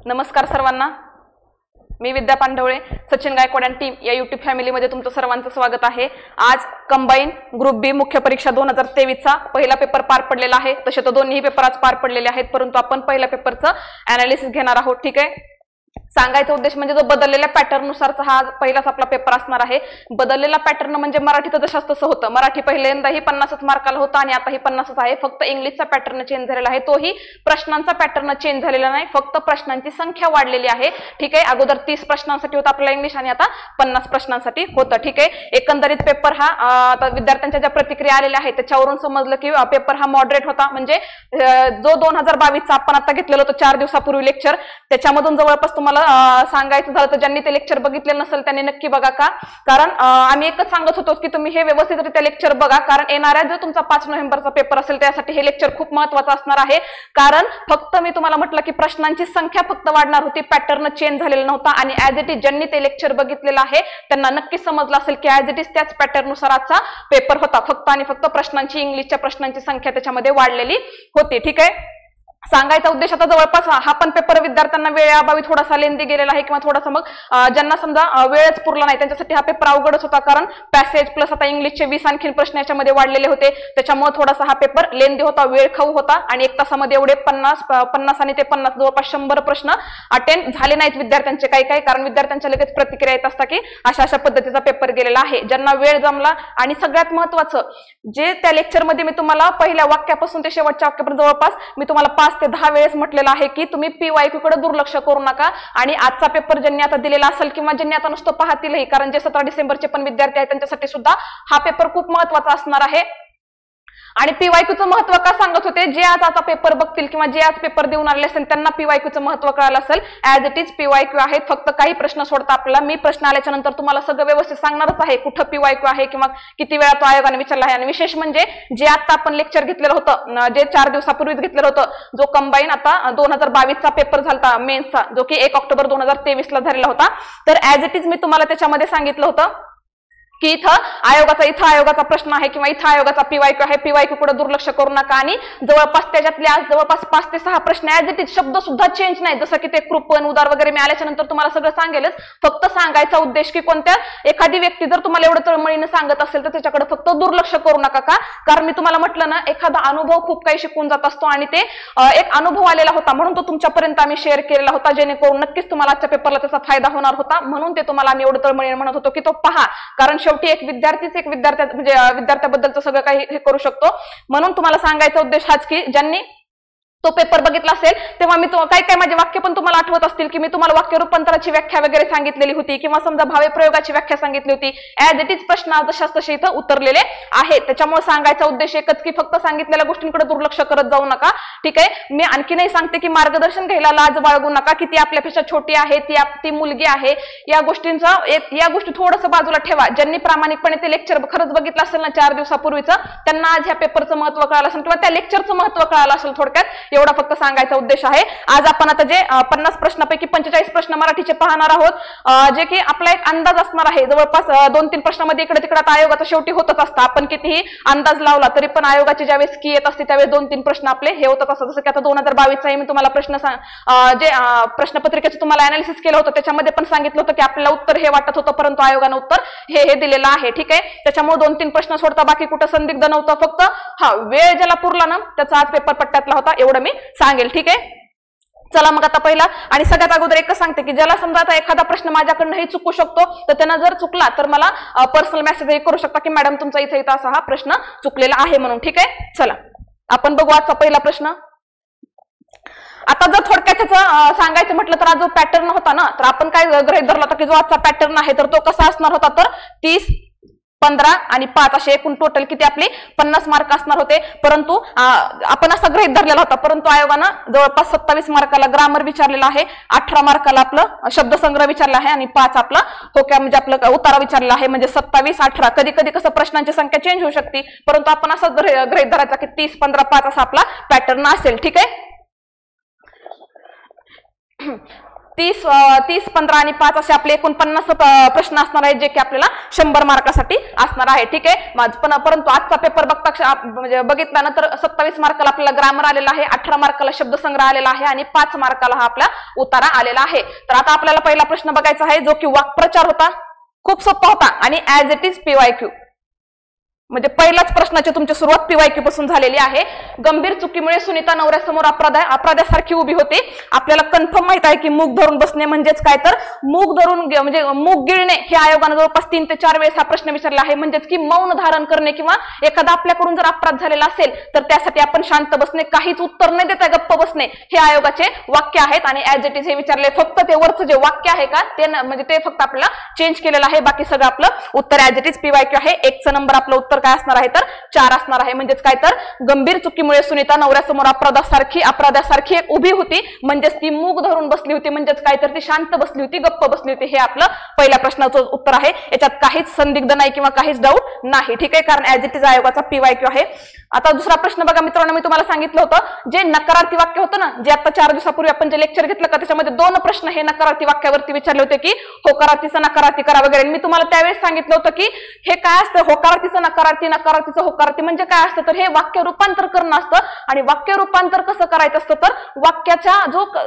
नमस्कार सर्वांना, मी विद्या पांडवळे, सचिन गायकवाड आणि टीम या युट्यूब फॅमिलीमध्ये तुमचं सर्वांचं स्वागत आहे। आज कंबाईन ग्रुप बी मुख्य परीक्षा 2023 चा पहिला पेपर पार पडलेला आहे। तसे तर दोन्ही पेपर आज पार पडलेले आहेत, परंतु आपण पहिल्या पेपरचं अनालिसिस घेणार आहोत। ठीक आहे, सांगायचा उद्देश म्हणजे जो बदललेल्या पॅटर्न नुसारचा हा पहिलाच आपला पेपर असणार आहे। बदललेला पॅटर्न म्हणजे मराठीचं जशास तसं होतं, मराठी पहिल्यांदाही 50च मार्काला होता आणि आताही 50च आहे, फक्त इंग्लिशचा पॅटर्न चेंज झालेला आहे। तोही प्रश्नांचा पॅटर्न चेंज झालेला नाही, फक्त प्रश्नांची संख्या वाढलेली आहे। ठीक आहे, अगोदर 30 प्रश्नांसाठी होता आपला इंग्लिश आणि आता 50 प्रश्नांसाठी होतं। ठीक आहे, एकंदरीत पेपर हा आता विद्यार्थ्यांच्या ज्या प्रतिक्रिया आलेल्या आहेत त्याच्यावरून समजलं की पेपर हा मॉडरेट होता। म्हणजे जो 2022 चा आपण आता घेतलेलं होतं 4 दिवसापूर्वी लेक्चर, त्याच्यामधून जवळपास तुम्हाला सांगायचं झालं तर ज्यांनी ते लेक्चर बघितले नसेल त्यांनी नक्की बघा का, कारण आम्ही एकच सांगत होतो की तुम्ही हे व्यवस्थितरित्या लेक्चर बघा, कारण येणाऱ्या जो तुमचा 5 नोव्हेंबरचा पेपर असेल त्यासाठी हे लेक्चर खूप महत्त्वाचं असणार आहे। कारण फक्त मी तुम्हाला म्हटलं की प्रश्नांची संख्या फक्त वाढणार होती, पॅटर्न चेंज झालेला नव्हता आणि ॲज इट इज ज्यांनी ते लेक्चर बघितलेलं आहे त्यांना नक्की समजलं असेल की ॲज इट इज त्याच पॅटर्न नुसार आजचा पेपर होता, फक्त आणि फक्त प्रश्नांची इंग्लिशच्या प्रश्नांची संख्या त्याच्यामध्ये वाढलेली होती। ठीक आहे, सांगायचा उद्देश आता जवळपास हा पण पेपर विद्यार्थ्यांना वेळेअभावी थोडासा लेंदी गेलेला आहे किंवा थोडासा मग ज्यांना समजा वेळच पुरला नाही त्यांच्यासाठी हा पेपर अवघडच होता, कारण पॅसेज प्लस आता इंग्लिशचे 20 आणखीन प्रश्न याच्यामध्ये वाढलेले होते, त्याच्यामुळे थोडासा हा पेपर लेंदी होता, वेळ खाऊ होता आणि 1 तासामध्ये एवढे 50 आणि ते 50 जवळपास 100 प्रश्न अटेंड झाले नाहीत विद्यार्थ्यांचे काही, कारण विद्यार्थ्यांच्या लगेच प्रतिक्रिया येत असतात की अशा पद्धतीचा पेपर गेलेला आहे। ज्यांना वेळ जमला आणि सगळ्यात महत्वाचं जे त्या लेक्चरमध्ये मी तुम्हाला पहिल्या वाक्यापासून ते शेवटच्या वाक्यापर्यंत जवळपास मी तुम्हाला 5 ते 10 वेळेस म्हटलेलं आहे की तुम्ही PYQ कडे दुर्लक्ष करू नका आणि आजचा पेपर ज्यांनी आता दिलेला असेल किंवा ज्यांनी आता नुसतं पाहतीलही, कारण जे 17 डिसेंबरचे पण विद्यार्थी आहेत त्यांच्यासाठी सुद्धा हा पेपर खूप महत्त्वाचा असणार आहे। आणि PYQचं महत्व का सांगत होते, जे आज आता पेपर बघतील किंवा जे आज पेपर देऊन आलेले असेल त्यांना PYQचं महत्व कळालं असेल। ॲज इट इज PYQ आहेत, फक्त काही प्रश्न सोडता आपल्याला मी प्रश्न आल्याच्या नंतर तुम्हाला सगळं व्यवस्थित सांगणारच आहे कुठं PYQ आहे किंवा किती वेळा तो आयोगाने विचारला आहे। आणि विशेष म्हणजे जे आता आपण लेक्चर घेतलेलं होतं, जे 4 दिवसापूर्वीच घेतलेलं होतं, जो कंबाईन आता 2022 चा पेपर झाला मेन्सचा, जो की 1 ऑक्टोबर 2023 ला झालेला होता, तर ॲज इट इज मी तुम्हाला त्याच्यामध्ये सांगितलं होतं की इथं आयोगाचा प्रश्न आहे किंवा इथं आयोगाचा PYQ आहे, PYQ कडे दुर्लक्ष करू नका। आणि जवळपास त्याच्यातले आज जवळपास 5 ते 6 प्रश्न ॲज इट इज, शब्द सुद्धा चेंज नाही, जसं की ते कृपण उदार वगैरे मी आल्याच्या नंतर तुम्हाला सगळं सांगेलच। फक्त सांगायचा उद्देश की कोणत्या एखादी व्यक्ती जर तुम्हाला एवढं तळमळीने सांगत असेल तर त्याच्याकडे फक्त दुर्लक्ष करू नका का, कारण मी तुम्हाला म्हटलं ना एखादा अनुभव खूप काही शिकून जात असतो आणि ते एक अनुभव आलेला होता म्हणून तो तुमच्यापर्यंत आम्ही शेअर केलेला होता, जेणेकरून नक्कीच तुम्हाला आजच्या पेपरला त्याचा फायदा होणार होता, म्हणून ते तुम्हाला आम्ही एवढं तळमळीने म्हणत होतो की तो पहा, कारण शेवटी एक विद्यार्थ्याबद्दलचं सगळं काही हे करू शकतो। म्हणून तुम्हाला सांगायचा उद्देश हाच की ज्यांनी तो पेपर बघितला असेल तेव्हा मी काही माझे वाक्य पण तुम्हाला आठवत असतील की मी तुम्हाला वाक्य रूपांतराची व्याख्या वगैरे सांगितलेली होती किंवा समजा भावे प्रयोगाची व्याख्या सांगितली होती। ॲज इट इज प्रश्न जशास तसे इथं उतरलेले आहेत, त्याच्यामुळे सांगायचा उद्देश एकच की फक्त सांगितलेल्या गोष्टींकडे दुर्लक्ष करत जाऊ नका। ठीक आहे, मी आणखीनही सांगते की मार्गदर्शन घ्यायला लाज बाळगू नका, की ती आपल्यापेक्षा छोटी आहे, ती मुलगी आहे, या गोष्टी थोडंसं बाजूला ठेवा। ज्यांनी प्रामाणिकपणे ते लेक्चर खरंच बघितलं असेल ना 4 दिवसापूर्वीचं, त्यांना आज ह्या पेपरचं महत्व कळालं असेल किंवा त्या लेक्चरचं महत्व कळालं असेल, थोडक्यात एवढा फक्त सांगायचा उद्देश आहे। आज आपण आता जे 50 प्रश्नापैकी 45 प्रश्न मराठीचे पाहणार आहोत, जे की आपला एक अंदाज असणार आहे। जवळपास 2-3 प्रश्नामध्ये इकडे तिकडे आयोगाचा शेवटी होतच असतं, आपण कितीही अंदाज लावला तरी पण आयोगाची ज्यावेळेस की येत असते त्यावेळेस 2-3 प्रश्न आपले हे होतच असतात। जसं की आता 2022 चा मी तुम्हाला जे प्रश्नपत्रिकेचं तुम्हाला अनालिसिस केलं होतं त्याच्यामध्ये पण सांगितलं होतं की आपल्याला उत्तर हे वाटत होतं, परंतु आयोगानं उत्तर हे दिलेलं आहे। ठीक आहे, त्याच्यामुळे 2-3 प्रश्न सोडता बाकी कुठं संदिग्ध नव्हतं, फक्त वेळ ज्याला पुरला ना त्याचा आज पेपर पट्ट्यातला होता, एवढं मी सांगेल। ठीक आहे, चला मग आता पहिला आणि सगळ्यात अगोदर एकच सांगते की ज्याला समजा आता एखादा प्रश्न माझ्याकडनंही चुकू शकतो तर त्यांना जर चुकला तर मला पर्सनल मेसेजही करू शकता की मॅडम तुमचा इथे असा हा प्रश्न चुकलेला आहे म्हणून। ठीक आहे, चला आपण बघू आजचा पहिला प्रश्न। आता जर थोडक्यात त्याचं सांगायचं म्हटलं तर आज जो पॅटर्न होता ना, तर आपण काय गृहीत धरला होता की जो आजचा पॅटर्न आहे तर तो कसा असणार होता, तर 30, 15 आणि 5 असे एकूण टोटल किती आपले 50 मार्क असणार होते, परंतु आपण असं गृहीत धरलेला होता, परंतु आयोगानं जवळपास 27 मार्काला ग्रामर विचारलेला आहे, 18 मार्काला आपलं शब्दसंग्रह विचारला आहे आणि 5 आपला होक्या म्हणजे आपलं उतारा विचारला आहे, म्हणजे 27, 18 कधी कधी कसं प्रश्नांची संख्या चेंज होऊ शकते, परंतु आपण असं गृहीत धरायचा की 30, 15, 5 असा आपला पॅटर्न असेल। ठीक आहे, 30, 15 आणि 5 असे आपले 49 प्रश्न असणार आहेत, जे की आपल्याला 100 मार्कासाठी असणार आहे. ठीक आहे. परंतु आजचा पेपर म्हणजे बघितल्यानंतर 27 मार्काला आपल्याला ग्रामर आलेला आहे, 18 मार्काला शब्दसंग्रह आलेला आहे आणि 5 मार्काला हा आपला उतारा आलेला आहे. तर आता आपल्याला पहिला प्रश्न बघायचा आहे, जो की वाक्प्रचार होता. खूप सोपा होता आणि ऍज इट इज PYQ, म्हणजे पहिल्याच प्रश्नाची तुमची सुरुवात PYQ पासून झालेली आहे. गंभीर चुकीमुळे सुनीता नवऱ्यासमोर अपराध्यासारखी उभी होती. आपल्याला कन्फर्म माहित आहे की मूग धरून बसणे म्हणजेच काय, तर मूग धरून म्हणजे मूग गिळणे हे आयोगाने जवळपास 3 ते 4 वेळेस हा प्रश्न विचारला आहे. म्हणजेच की मौन धारण करणे किंवा एखादा आपल्याकडून जर अपराध झालेला असेल तर त्यासाठी आपण शांत बसणे, काहीच उत्तर न देता गप्प बसणे, हे आयोगाचे वाक्य आहेत. आणि ऍज इट इज हे विचारले, फक्त ते वरचं जे वाक्य आहे का ते म्हणजे ते फक्त आपल्याला चेंज केलेलं आहे, बाकी सगळं आपलं उत्तर ऍज इट इज PYQ आहे. 1चा नंबर आपलं उत्तर काय असणार आहे, तर 4 असणार आहे. म्हणजेच काय, तर गंभीर चुकीमुळे सुनीता नवऱ्यासमोर अपराध्यासारखी एक उभी होती, म्हणजेच ती मूग धरून बसली होती, म्हणजेच काय, तर ती शांत बसली होती, गप्प बसली होती. हे आपलं पहिल्या प्रश्नाचं उत्तर आहे. याच्यात काहीच संदिग्ध नाही किंवा काहीच डाऊट नाही. ठीक आहे, कारण ऍज इट इज आयोगाचा PYQ आहे. आता दुसरा प्रश्न बघा मित्रांनो, मी तुम्हाला सांगितलं होतं जे नकारार्थी वाक्य होतं ना, जे आता 4 दिवसापूर्वी आपण जे लेक्चर घेतलं का, त्याच्यामध्ये 2 प्रश्न हे नकारार्थी वाक्यावरती विचारले होते की होकारार्थीचा नकारार्थी करा वगैरे. मी तुम्हाला त्यावेळेस सांगितलं होतं की हे काय असतं, होकारार्थीचं नकारार्थी, नकारार्थीचं होकारार्थी म्हणजे काय असतं, तर हे वाक्य रूपांतर करणं असतं. आणि वाक्य रूपांतर कसं करायचं असतं, तर वाक्याच्या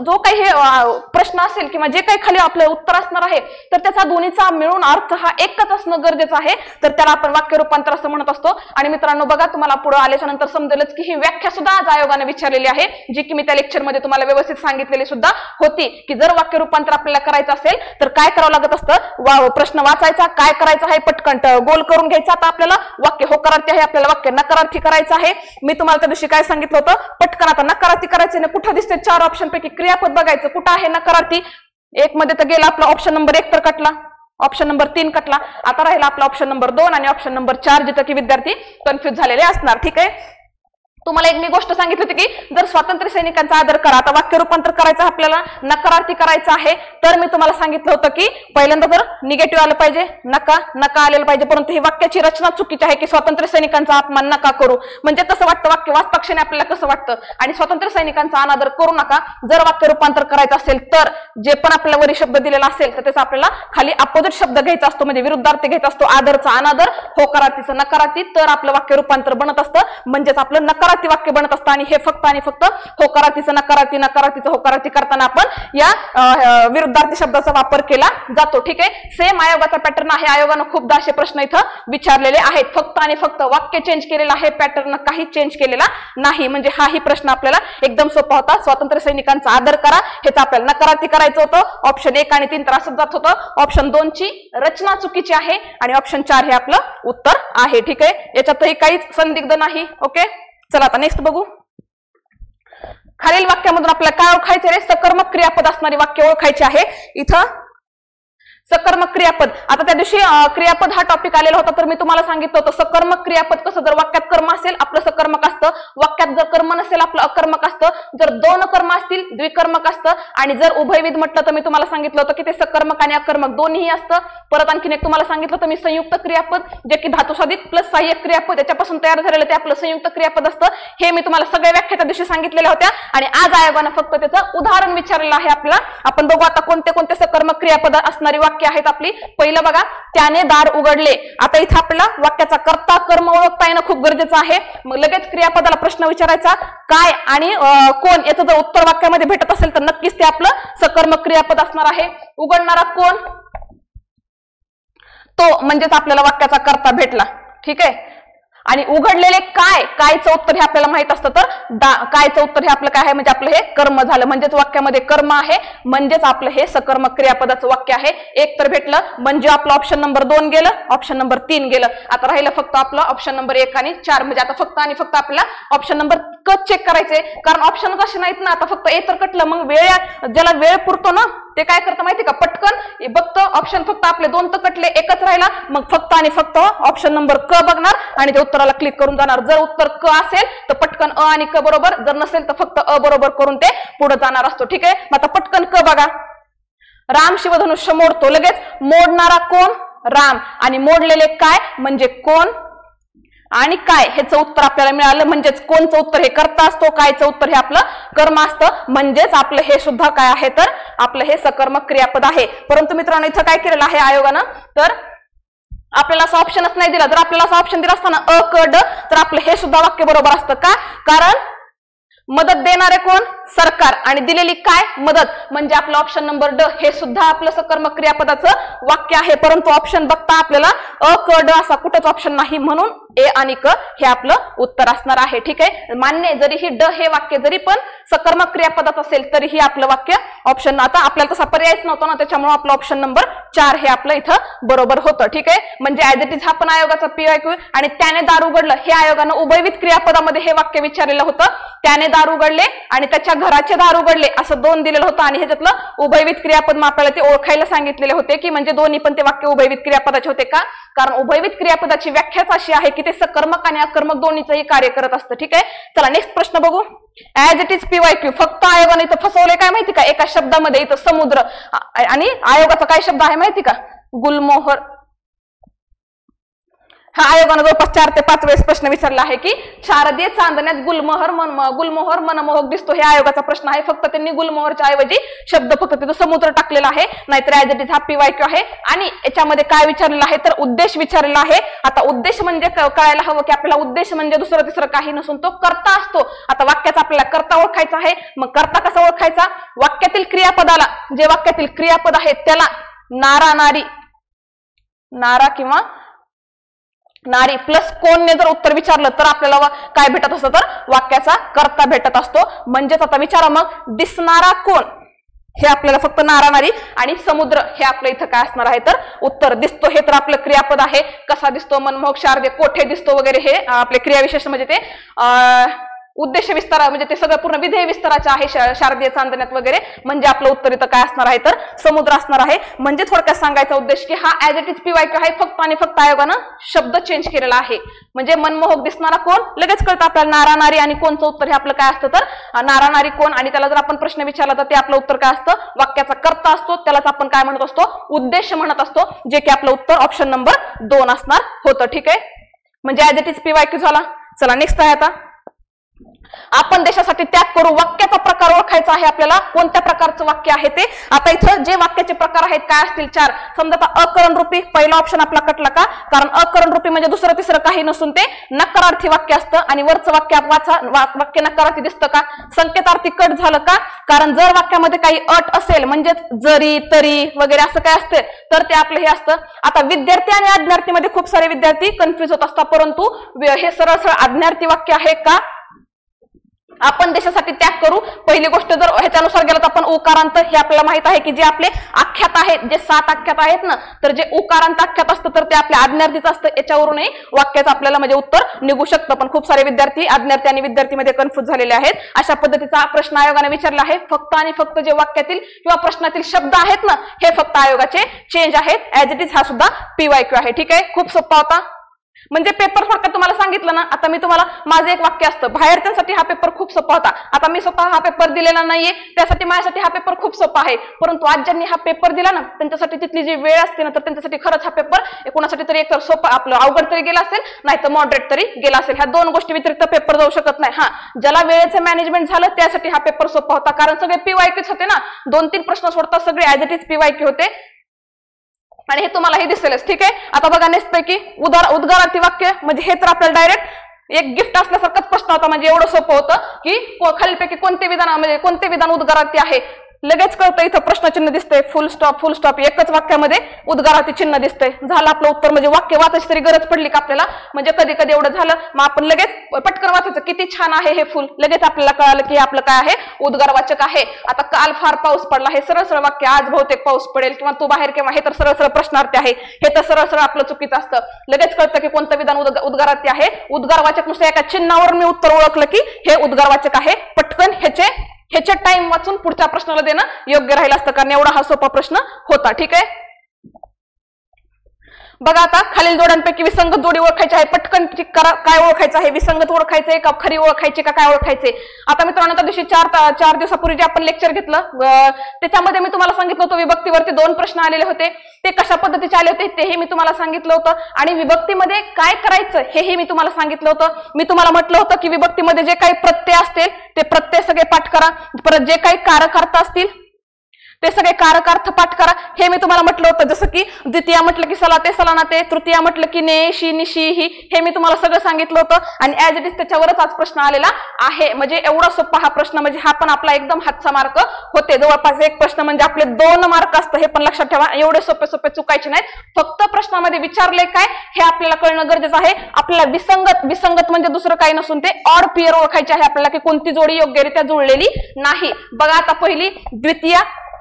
जो काही हे प्रश्न असेल किंवा जे काही खाली आपलं उत्तर असणार आहे, तर त्याचा दोन्हीचा मिळून अर्थ हा एकच असणं गरजेचं आहे. तर त्याला आपण वाक्य रूपांतर असं म्हणत असतो. आणि मित्रांनो बघा, तुम्हाला पुढे आल्याच्या नंतर समजेलच की ही व्याख्या सुद्धा आज आयोगाने विचारलेली आहे, जी की मी त्या लेक्चरमध्ये तुम्हाला व्यवस्थित सांगितलेली सुद्धा होती की जर वाक्य रूपांतर आपल्याला करायचं असेल तर काय करावं लागत असतं, प्रश्न वाचायचा, काय करायचं आहे, पटकन गोल करून घ्यायचा. आता आपल्याला वाक्य होकारार्थी आहे, आपल्याला वाक्य नकारार्थी करायचं आहे. मी तुम्हाला त्या दिवशी काय सांगितलं होतं, पटकन आता नकारार्थी करायचं ना, कुठं दिसते 4 ऑप्शन पैकी क्रियापद बघायचं, कुठं आहे नकारार्थी. 1 मध्ये तर गेला आपला ऑप्शन नंबर 1 तर कटला, ऑप्शन नंबर 3 कटला. आता राहिला आपला ऑप्शन नंबर 2 आणि ऑप्शन नंबर 4, जिथं की विद्यार्थी कन्फ्युज झालेले असणार. ठीक आहे. तुम्हाला एक मी गोष्ट सांगितली होती की जर स्वातंत्र्य सैनिकांचा आदर करा, आता वाक्य रूपांतर करायचं आपल्याला नकारार्थी करायचं आहे, तर मी तुम्हाला सांगितलं होतं की पहिल्यांदा तर निगेटिव्ह आलं पाहिजे, नका आलेलं पाहिजे. परंतु ही वाक्याची रचना चुकीची आहे की स्वातंत्र्य सैनिकांचा अपमान नका करू. म्हणजे कसं वाटतं वाक्य, वाचताक्षणी आपल्याला कसं वाटतं, आणि स्वातंत्र्य सैनिकांचा अनादर करू नका. जर वाक्य रूपांतर करायचं असेल तर जे पण आपल्याला वरी शब्द दिलेला असेल तर त्याचा आपल्याला खाली अपोजिट शब्द घ्यायचा असतो, म्हणजे विरुद्धार्थी घ्यायचा असतो. आदरचा अनादर, होकारार्थीचं नकारार्थी, तर आपलं वाक्य रूपांतर बनत असतं. म्हणजेच आपलं नकारार्थी वाक्य बनत असतं. आणि हे फक्त आणि फक्त होकारार्थीचं नकारार्थी, नकारार्थीचं होकारार्थी करताना आपण या विरुद्धार्थी शब्दाचा वापर केला जातो. ठीक आहे. सेम आयोगाचा पॅटर्न आहे. आयोगानं खूपदा असे प्रश्न इथं विचारलेले आहेत. फक्त आणि फक्त वाक्य चेंज केलेलं आहे, पॅटर्न काही चेंज केलेला नाही. म्हणजे हाही प्रश्न आपल्याला एकदम सोपा होता. स्वातंत्र्य सैनिकांचा आदर करा, हेच आपल्याला नकारार्थी करायचं होतं. ऑप्शन 1 आणि 3 तर असंच जात होतं. ऑप्शन 2 ची रचना चुकीची आहे आणि ऑप्शन 4 हे आपलं उत्तर आहे. ठीक आहे. याच्यातही काहीच संदिग्ध नाही. ओके, चला आता नेक्स्ट बघू. खालील वाक्यामधून आपल्याला काय ओळखायचे रे, सकर्मक क्रियापद असणारी वाक्य ओळखायची आहे. इथं सकर्मक क्रियापद, आता त्या दिवशी क्रियापद हा टॉपिक आलेला होता, तर मी तुम्हाला सांगितलं होतं सकर्मक क्रियापद कसं, जर वाक्यात कर्म असेल आपलं सकर्मक असतं, वाक्यात जर कर्म नसेल आपलं अकर्मक असतं, जर 2 कर्म असतील द्विकर्मक असतं, आणि जर उभयविध म्हटलं तर मी तुम्हाला सांगितलं होतं की ते सकर्मक आणि अकर्मक दोन्ही असतं. परत आणखीन एक तुम्हाला सांगितलं होतं मी संयुक्त क्रियापद, जे की धातुसाधित प्लस सहाय्यक क्रियापद याच्यापासून तयार झालेलं ते आपलं संयुक्त क्रियापद असतं. हे मी तुम्हाला सगळ्या व्याख्या त्या दिवशी सांगितलेल्या होत्या. आणि आज आयोगानं फक्त त्याचं उदाहरण विचारलेलं आहे आपल्याला. आपण बघू आता कोणते कोणते सकर्मक क्रियापद असणारी वाक्य आहेत आपली. पहिलं बघा, त्याने दार उघडले. आता इथं आपल्याला वाक्याचा कर्ता कर्म ओळखता येणं खूप गरजेचं आहे. मग लगेच क्रियापदाला प्रश्न विचारायचा काय आणि कोण, याचं जर उत्तर वाक्यामध्ये भेटत असेल तर नक्कीच ते आपलं सकर्मक क्रियापद असणार आहे. उघडणारा कोण, तो म्हणजेच आपल्याला वाक्याचा कर्ता भेटला. ठीक आहे. आणि उघडलेले काय, कायचं उत्तर हे आपल्याला माहित असतं, तर कायचं उत्तर हे आपलं काय आहे, म्हणजे आपलं हे कर्म झालं. म्हणजेच वाक्यामध्ये कर्म आहे, म्हणजेच आपलं हे सकर्मक क्रियापदाचं वाक्य आहे. 1 तर भेटलं, म्हणजे आपलं ऑप्शन नंबर 2 गेलं, ऑप्शन नंबर 3 गेलं. आता राहिलं फक्त आपलं ऑप्शन नंबर 1 आणि 4. म्हणजे आता फक्त आणि फक्त आपल्याला ऑप्शन नंबर क चेक करायचे, कारण ऑप्शनच असे नाहीत ना. आता फक्त ए तर कटलं, मग ज्याला वेळ पुरतो ना ते काय करतं माहिती का, पटकन बघतं. ऑप्शन फक्त आपले 2 तर कटले, एकच राहिला, मग फक्त आणि फक्त ऑप्शन नंबर क बघणार आणि ते उत्तराला क्लिक करून जाणार. जर उत्तर क असेल तर पटकन अ आणि क बरोबर, जर नसेल तर फक्त अ बरोबर करून ते पुढे जाणार असतो. ठीक आहे. मग आता पटकन क बघा. राम शिवधनुष्य मोडतो, लगेच मोडणारा कोण, राम, आणि मोडलेले काय म्हणजे कोण, आणि काय ह्याचं उत्तर आपल्याला मिळालं. म्हणजेच कोणचं उत्तर हे कर्ता असतो, कायचं उत्तर हे आपलं कर्म असतं. म्हणजेच आपलं हे सुद्धा काय आहे तर आपलं हे सकर्मक क्रियापद आहे. परंतु मित्रांनो इथं काय केलेलं आहे आयोगानं, तर आपल्याला असं ऑप्शनच नाही दिला. जर आपल्याला असं ऑप्शन दिला असताना अ क ड तर आपलं हे सुद्धा वाक्य बरोबर असतं. का? कारण मदत देणारे कोण? सरकार, आणि दिलेली काय? मदत. म्हणजे आपलं ऑप्शन नंबर ड हे सुद्धा आपलं सकर्मक क्रियापदाचं वाक्य आहे. परंतु ऑप्शन बघता आपल्याला अ क ड असा कुठंच ऑप्शन नाही, म्हणून ए आणि क हे आपलं उत्तर असणार आहे. ठीक आहे, मान्य. जरी ही ड हे वाक्य जरी पण सकर्मक क्रियापदाचं असेल तरीही आपलं वाक्य ऑप्शन, आता आपल्याला तसा पर्यायच नव्हता ना, त्याच्यामुळे आपलं ऑप्शन नंबर 4 हे आपलं इथं बरोबर होतं. ठीक आहे, म्हणजे ऍज इट इज हा पण आयोगाचा PYQ. आणि त्याने दार उघडलं हे आयोगानं उभयविध क्रियापदामध्ये हे वाक्य विचारलेलं होतं. त्याने दार उघडले आणि त्याच्या घराचे दार उघडले असं 2 दिलेलं होतं, आणि ह्याच्यातलं उभयविध क्रियापद मग आपल्याला ते ओळखायला सांगितलेले होते की म्हणजे दोन्ही पण ते वाक्य उभयविध क्रियापदाचे होते. का? कारण उभयविध क्रियापदाची व्याख्याच अशी आहे की ते सकर्मक आणि अकर्मक दोन्हीचंही कार्य करत असतं. ठीक आहे, चला नेक्स्ट प्रश्न बघू. As it is PYQ. फक्त आयोगाने इथं फसवले काय माहिती का? एका शब्दामध्ये इथं समुद्र, आणि आयोगाचा काय शब्द आहे माहिती का? गुलमोहर. हा आयोगानं जवळपास 4 ते 5 वेळेस प्रश्न विचारला आहे की शारदीय चांदण्यात गुलमोहर मनमोहक दिसतो. हे आयोगाचा प्रश्न आहे. फक्त त्यांनी गुलमोहरच्या ऐवजी शब्द फक्त तिथं समुद्र टाकलेला आहे, नाहीतर ऍज इट इज हा PYQ आहे. आणि याच्यामध्ये काय विचारलेलं आहे तर उद्देश विचारलेला आहे. आता उद्देश म्हणजे कळायला हवं की आपल्याला उद्देश म्हणजे दुसरं तिसरं काही नसून तो कर्ता असतो. आता वाक्याचा आपल्याला कर्ता ओळखायचा आहे. मग कर्ता कसा ओळखायचा? वाक्यातील क्रियापदाला, जे वाक्यातील क्रियापद आहे त्याला नारा, नारी, नारा किंवा नारी प्लस कोणने जर उत्तर विचारलं तर आपल्याला काय भेटत असतं तर वाक्याचा कर्ता भेटत असतो. म्हणजेच आता विचारा मग दिसणारा कोण, हे आपल्याला फक्त नारा, नारी आणि समुद्र हे आपलं इथं काय असणार आहे तर उत्तर. दिसतो हे तर आपलं क्रियापद आहे. कसा दिसतो? मनमोहक, शारदीय, कोठे दिसतो वगैरे हे आपले क्रियाविशेष म्हणजे ते उद्देश विस्तार म्हणजे ते सगळं पूर्ण विधेय विस्ताराचे आहे शारदीय चांदण्यात वगैरे. म्हणजे आपलं उत्तर इथं काय असणार आहे तर समुद्र असणार आहे. म्हणजे थोडक्यात सांगायचा उद्देश की हा ऍज इट इज PYQ आहे. फक्त आणि फक्त आयोगानं शब्द चेंज केलेला आहे. म्हणजे मनमोहक दिसणारा कोण लगेच कळतं आपल्याला नारा, नारी, आणि कोणचं उत्तर हे आपलं काय असतं तर नारा, नारी, कोण. आणि त्याला जर आपण प्रश्न विचारला तर ते आपलं उत्तर काय असतं? वाक्याचा कर्ता असतो, त्यालाच आपण काय म्हणत असतो? उद्देश म्हणत असतो, जे की आपलं उत्तर ऑप्शन नंबर 2 असणार होतं. ठीक आहे, म्हणजे ऍज इट इज PYQ झाला. चला नेक्स्ट आहे आता. आपण देशासाठी त्याग करू. वाक्याचा प्रकार ओळखायचा आहे आपल्याला, कोणत्या प्रकारचं वाक्य आहे ते. आता इथं जे वाक्याचे प्रकार आहेत काय असतील? 4. समजा आता अकरण रूपी, पहिला ऑप्शन आपला कटला. का? कारण अकरण रूपी म्हणजे दुसरं तिसरं काही नसून ते नकारार्थी वाक्य असतं, आणि वरचं वाक्य वाक्य नकारार्थी दिसतं. का? संकेतार्थी कट झालं. का? कारण जर वाक्यामध्ये काही अट असेल म्हणजेच जरी, तरी वगैरे असं काय असते तर ते आपलं हे असतं. आता विद्यार्थी आणि आज्ञार्थीमध्ये खूप सारे विद्यार्थी कन्फ्युज होत असतात, परंतु हे सरळ सरळ आज्ञार्थी वाक्य आहे. का? आपण देशासाठी त्याग करू. पहिली गोष्ट जर ह्याच्यानुसार गेलं तर आपण उकारांत, हे आपल्याला माहित आहे की जे आपले आख्यात आहेत, जे 7 आख्यात आहेत ना, तर जे उकारांत आख्यात असतं तर ते आपल्या आज्ञार्थीचं असतं. याच्यावरूनही वाक्याचं आपल्याला म्हणजे उत्तर निघू शकतं. पण खूप सारे विद्यार्थी आज्ञार्थी आणि विद्यार्थीमध्ये कन्फ्युज झालेले आहेत. अशा पद्धतीचा प्रश्न आयोगाने विचारला आहे. फक्त आणि फक्त जे वाक्यातील किंवा प्रश्नातील शब्द आहेत ना, हे फक्त आयोगाचे चेंज आहेत. ऍज इट इज हा सुद्धा PYQ आहे. ठीक आहे, खूप सोपा होता. म्हणजे पेपर थोडक्यात तुम्हाला सांगितलं ना. आता मी तुम्हाला माझं एक वाक्य असतं, बाहेरच्यांसाठी हा पेपर खूप सोपा होता. आता मी स्वतः हा पेपर दिलेला नाहीये, त्यासाठी माझ्यासाठी हा पेपर खूप सोपा आहे. परंतु आज ज्यांनी हा पेपर दिला ना, त्यांच्यासाठी तिथली जी वेळ असते ना, तर त्यांच्यासाठी खरंच हा पेपर कोणासाठी तरी एकतर सोपा आपलं अवघड तरी गेला असेल, नाही तर मॉडरेट तरी गेला असेल. ह्या 2 गोष्टी व्यतिरिक्त पेपर जाऊ शकत नाही. हा, ज्याला वेळेचं मॅनेजमेंट झालं त्यासाठी हा पेपर सोपा होता, कारण सगळे PYQच होते ना. 2-3 प्रश्न सोडता सगळे ऍज इट इज PYQ होते, आणि हे तुम्हाला हे दिसेलच. ठीक आहे, आता बघा नेक्स्ट पैकी उद्गारार्थी वाक्य. म्हणजे हे तर आपल्याला डायरेक्ट एक गिफ्ट असल्यासारखाच प्रश्न होता. म्हणजे एवढं सोपं होतं की खालीलपैकी कोणते विधान उद्गारार्थी आहे. लगेच कळतं, इथं प्रश्नचिन्ह दिसतंय, फुल स्टॉप एकच वाक्यामध्ये उद्गारार्थी चिन्ह दिसतंय. झालं आपलं उत्तर. म्हणजे वाक्य वाचायची तरी गरज पडली का आपल्याला? म्हणजे कधी कधी एवढं झालं मग आपण लगेच पटकन वाचायचं, किती छान आहे हे फुल. लगेच आपल्याला कळालं की आपलं काय आहे? उद्गारवाचक आहे. आता काल फार पाऊस पडला, हे सरळ सरळ वाक्य. आज बहुतेक पाऊस पडेल किंवा तू बाहेर केव्हा, हे तर सरळ सरळ प्रश्नार्थी आहे. हे तर सरळ सरळ आपलं चुकीचं असतं. लगेच कळतं की कोणतं विधान उद्गारार्थी आहे. उद्गारवाचक नुसतं एका चिन्हावरून मी उत्तर ओळखलं की हे उद्गारवाचक आहे. पटकन ह्याचे टाइम वाचून पुढच्या प्रश्नाला देणं योग्य राहिलं असतं, कारण एवढा हा सोपा प्रश्न होता. ठीक आहे, बघा आता खालील जोड्यांपैकी विसंगत जोडी ओळखायची आहे, पटकन करा. काय ओळखायचं आहे, विसंगत ओळखायचंय का खरी ओळखायची का काय ओळखायचे. आता मित्रांनो त्या दिवशी चार दिवसापूर्वी जे आपण लेक्चर घेतलं त्याच्यामध्ये मी तुम्हाला सांगितलं होतं विभक्तीवरती 2 प्रश्न आलेले होते, ते कशा पद्धतीचे आले होते तेही मी तुम्हाला सांगितलं होतं, आणि विभक्तीमध्ये काय करायचं हेही मी तुम्हाला सांगितलं होतं. मी तुम्हाला म्हटलं होतं की विभक्तीमध्ये जे काही प्रत्यय असतील ते प्रत्यय सगळे पाठ करा, परत जे काही कारक असतील ते सगळे कारकार्थ पाठ करा, हे मी तुम्हाला म्हटलं होतं. जसं की द्वितीया म्हटलं की सलाते सलानाते, तृतीया म्हटलं की ने शी निशी ही, हे मी तुम्हाला सगळं सांगितलं होतं. आणि ऍज इट इज त्याच्यावरच आज प्रश्न आलेला आहे. म्हणजे एवढा सोपा हा प्रश्न, म्हणजे हा पण आपला एकदम हातचा मार्क होते. जवळपास एक प्रश्न म्हणजे आपले 2 मार्क असतं, हे पण लक्षात ठेवा. एवढे सोपे सोपे चुकायचे नाहीत. फक्त प्रश्नामध्ये विचारले काय हे आपल्याला कळणं गरजेचं आहे. आपल्याला विसंगत म्हणजे दुसरं काही नसून ते ऑड पेअर ओळखायचे आहे आपल्याला, की कोणती जोडी योग्यरित्या जुळलेली नाही. बघा आता पहिली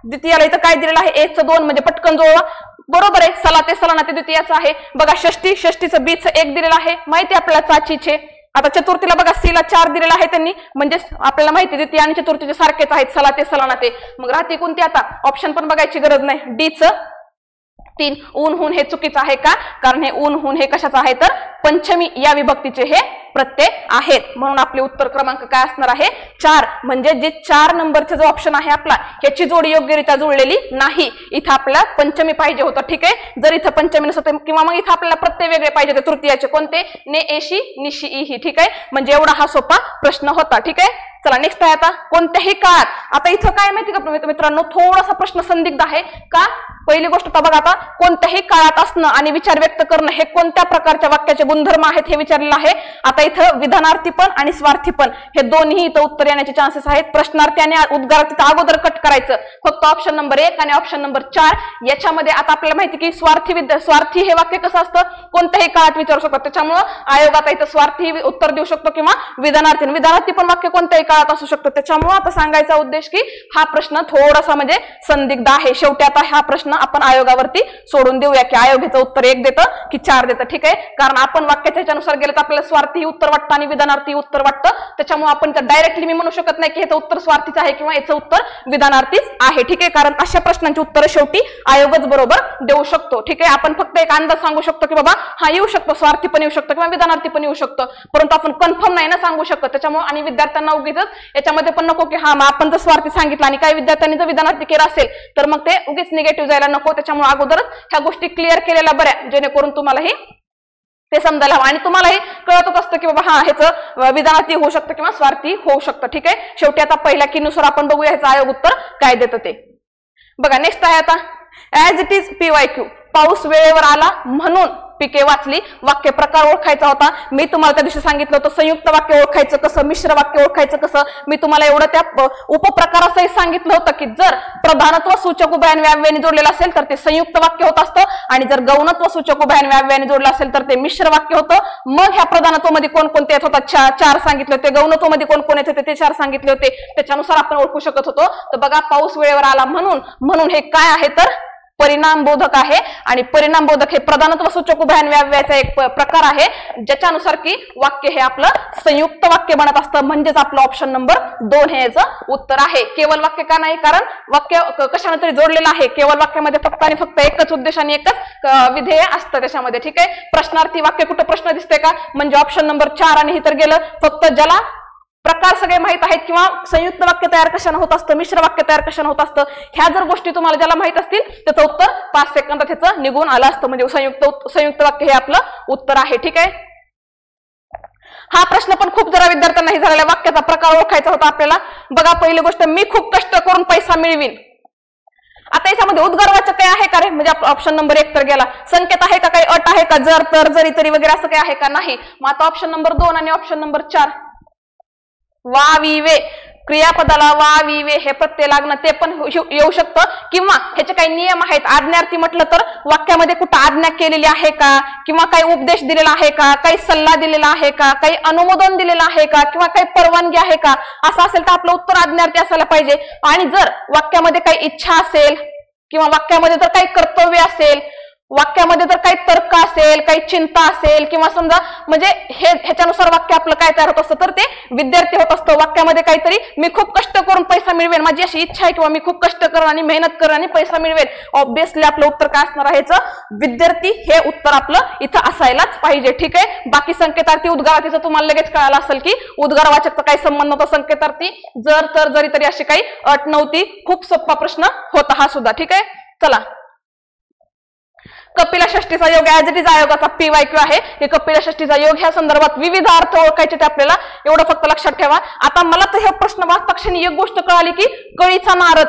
द्वितीयाला इथं काय दिलेलं आहे, 1 चं 2 म्हणजे पटकन जोडवा. बरोबर आहे, सलाते सलानाते द्वितीयाचं आहे. बघा षष्टीचं बीचं 1 दिलेलं आहे, माहिती आपल्याला चाचीचे. आता चतुर्थीला बघा सीला 4 दिलेला आहे त्यांनी, म्हणजे आपल्याला माहिती द्वितीय आणि चतुर्थीचे सारखेच आहेत, सलाते सलानाते. मग राहते कोणती, आता ऑप्शन पण बघायची गरज नाही. डीचं 3 ऊन हुन हे चुकीचं आहे का, कारण हे ऊन हुन हे कशाचं आहे तर पंचमी या विभक्तीचे हे प्रत्यय आहेत. म्हणून आपले उत्तर क्रमांक काय असणार आहे 4. म्हणजे जे 4 नंबरचा जो ऑप्शन आहे आपला, ह्याची जोडी योग्यरित्या जुळलेली नाही. इथं आपल्याला पंचमी पाहिजे होतं. ठीक आहे, जर इथं पंचमी नसतं किंवा मग इथं आपल्याला प्रत्यय वेगळे पाहिजे होते तृतीयाचे, कोणते ने एशी निशी ही. ठीक आहे, म्हणजे एवढा हा सोपा प्रश्न होता. ठीक आहे, चला नेक्स्ट आहे आता कोणत्याही काळात. आता इथं काय माहिती का मित्रांनो, थोडासा प्रश्न संदिग्ध आहे का. पहिली गोष्ट तर बघा, आता कोणत्याही काळात असणं आणि विचार व्यक्त करणं हे कोणत्या प्रकारच्या वाक्याचे गुणधर्म आहेत हे विचारलेलं आहे. आता इथं विधानार्थी पण आणि स्वार्थी पण हे दोन्ही इथं उत्तर येण्याचे चान्सेस आहेत. प्रश्नार्थी आणि उद्गारार्थी तिथं अगोदर कट करायचं, फक्त ऑप्शन नंबर 1 आणि ऑप्शन नंबर 4 याच्यामध्ये. आता आपल्याला माहिती की स्वार्थी हे वाक्य कसं असतं, कोणत्याही काळात विचारू शकतात. त्याच्यामुळं आयोग आता इथं स्वार्थी उत्तर देऊ शकतो किंवा विधानार्थी पण वाक्य कोणत्याही काळात असू शकतो. त्याच्यामुळे आता सांगायचा उद्देश की हा प्रश्न थोडासा म्हणजे संदिग्ध आहे. शेवटी आता हा प्रश्न आपण आयोगावरती सोडून देऊया की आयोगाचं उत्तर 1 देतं की 4 देतं. ठीक आहे, कारण आपण वाक्याच्या ह्याच्यानुसार गेलं तर आपल्याला स्वार्थी उत्तर वाटतं आणि विधानार्थी उत्तर वाटतं. त्याच्यामुळे आपण डायरेक्टली मी म्हणू शकत नाही की याचं उत्तर स्वार्थीच आहे किंवा याचं उत्तर विधानार्थीच आहे. ठीक आहे, कारण अशा प्रश्नांची उत्तर शेवटी आयोगच बरोबर देऊ शकतो. ठीक आहे, आपण फक्त एक अंदाज सांगू शकतो की बाबा हा येऊ शकतो, स्वार्थी पण येऊ शकतो किंवा विधानार्थी पण येऊ शकतो, परंतु आपण कन्फर्म नाही ना सांगू शकत. त्याच्यामुळे आणि विद्यार्थ्यांना उगीच याच्यामध्ये पण नको की हा आपण जर स्वार्थी सांगितलं आणि काही विद्यार्थ्यांनी जर विधानार्थी केलं असेल तर मग ते उगीच निगेटिव्ह जायला नको. त्याच्यामुळे अगोदरच ह्या गोष्टी क्लिअर केलेल्या बऱ्या, जेणेकरून तुम्हालाही ते समजायला हवं आणि तुम्हालाही कळतच असतं की बाबा हा ह्याचं विधानार्थी होऊ शकतं किंवा स्वार्थी होऊ शकतं. ठीक आहे, शेवटी आता पहिल्या कीनुसार आपण बघूया ह्याचं आयोग उत्तर काय देतं ते. बघा नेक्स्ट आहे आता ऍज इट इज PYQ. पाऊस वेळेवर आला म्हणून पिके वाचली. वाक्य प्रकार ओळखायचा होता. मी तुम्हाला त्या दिवशी सांगितलं होतं संयुक्त वाक्य ओळखायचं कसं, मिश्र वाक्य ओळखायचं कसं. मी तुम्हाला एवढं त्या उपप्रकारासही सांगितलं होतं की जर प्रधानत्व सूचक उभयन व्याव्याने जोडलेलं असेल तर ते संयुक्त वाक्य होत असतं आणि जर गौणत्व सूचक उभयन व्याव्याने जोडलं असेल तर ते मिश्र वाक्य होतं. मग ह्या प्रधानत्वामध्ये कोणकोणते येत होतात 4 सांगितले होते, गौणत्वामध्ये कोण येत होते ते 4 सांगितले होते. त्याच्यानुसार आपण ओळखू शकत होतो. तर बघा पाऊस वेळेवर आला म्हणून हे काय आहे तर परिणाम बोधक आहे आणि परिणाम बोधक हे प्रधानत्व सूचक उभयन व्याव्याचा एक प्रकार आहे, ज्याच्यानुसार की वाक्य हे आपलं संयुक्त वाक्य बनत असतं. म्हणजेच आपलं ऑप्शन नंबर 2 हे याचं उत्तर आहे. केवळ वाक्य का नाही, कारण वाक्य कशाने तरी जोडलेलं आहे. केवळ वाक्यामध्ये फक्त आणि फक्त एकच उद्देश आणि एकच विधेय असतं त्याच्यामध्ये. ठीक आहे, प्रश्नार्थी वाक्य कुठं प्रश्न दिसते का, म्हणजे ऑप्शन नंबर 4 आणि इतर गेलं. फक्त ज्याला प्रकार सगळे माहित आहेत किंवा संयुक्त वाक्य तयार कशाने होत असतं, मिश्र वाक्य तयार कशाने होत असतं, ह्या जर गोष्टी तुम्हाला ज्याला माहित असतील त्याचं उत्तर 5 सेकंदात ह्याचं निघून आलं असतं. म्हणजे संयुक्त वाक्य हे आपलं उत्तर आहे. ठीक आहे, हा प्रश्न पण खूप जरा विद्यार्थ्यांना झालेला वाक्याचा प्रकार ओळखायचा होता आपल्याला. बघा पहिली गोष्ट, मी खूप कष्ट करून पैसा मिळवीन. आता याच्यामध्ये उद्गारवाचक काय आहे का रे, म्हणजे ऑप्शन नंबर 1 तर गेला. संकेत आहे का, काही अट आहे का, जर तर जरी तरी वगैरे असं काय आहे का, नाही. मग आता ऑप्शन नंबर 2 आणि ऑप्शन नंबर 4 वाविवे. क्रियापदाला वाविवे हे प्रत्यय लागणं ते पण येऊ शकतं किंवा ह्याचे काही नियम आहेत. आज्ञार्थी म्हटलं तर वाक्यामध्ये कुठं आज्ञा केलेली आहे का, किंवा काही उपदेश दिलेला आहे का, काही सल्ला दिलेला आहे का, काही अनुमोदन दिलेलं आहे का, किंवा काही परवानगी आहे का. असं असेल तर आपलं उत्तर आज्ञार्थी असायला पाहिजे. आणि जर वाक्यामध्ये काही इच्छा असेल किंवा वाक्यामध्ये जर काही कर्तव्य असेल, वाक्यामध्ये जर काही तर्क असेल, काही चिंता असेल किंवा समजा म्हणजे ह्याच्यानुसार वाक्य आपलं काय तयार होत असतं तर ते विद्यार्थी होत असतं. वाक्यामध्ये काहीतरी मी खूप कष्ट करून पैसा मिळवेल, माझी अशी इच्छा आहे किंवा मी खूप कष्ट करेन आणि मेहनत करेन आणि पैसा मिळवेल, ऑब्विसली आपलं उत्तर काय असणार आहे? विद्यार्थी हे उत्तर आपलं इथं असायलाच पाहिजे. ठीक आहे. बाकी संकेतार्थी उद्गारार्थीचं तुम्हाला लगेच कळालं असेल की उद्गारवाचकचा काही संबंध नव्हता संकेतार्थी जर तर जरी तरी अशी काही अट नव्हती. खूप सोपा प्रश्न होता हा सुद्धा. ठीक आहे. चला, कपिलषष्ठीचा योग ऍज इट इज आयोगाचा PYQ आहे. हे कपिलषष्ठीचा योग ह्या संदर्भात विविध अर्थ ओळखायचे ते आपल्याला एवढं फक्त लक्षात ठेवा. आता मला तर हे प्रश्न वाचता क्षणी एक गोष्ट कळाली की कळीचा नारद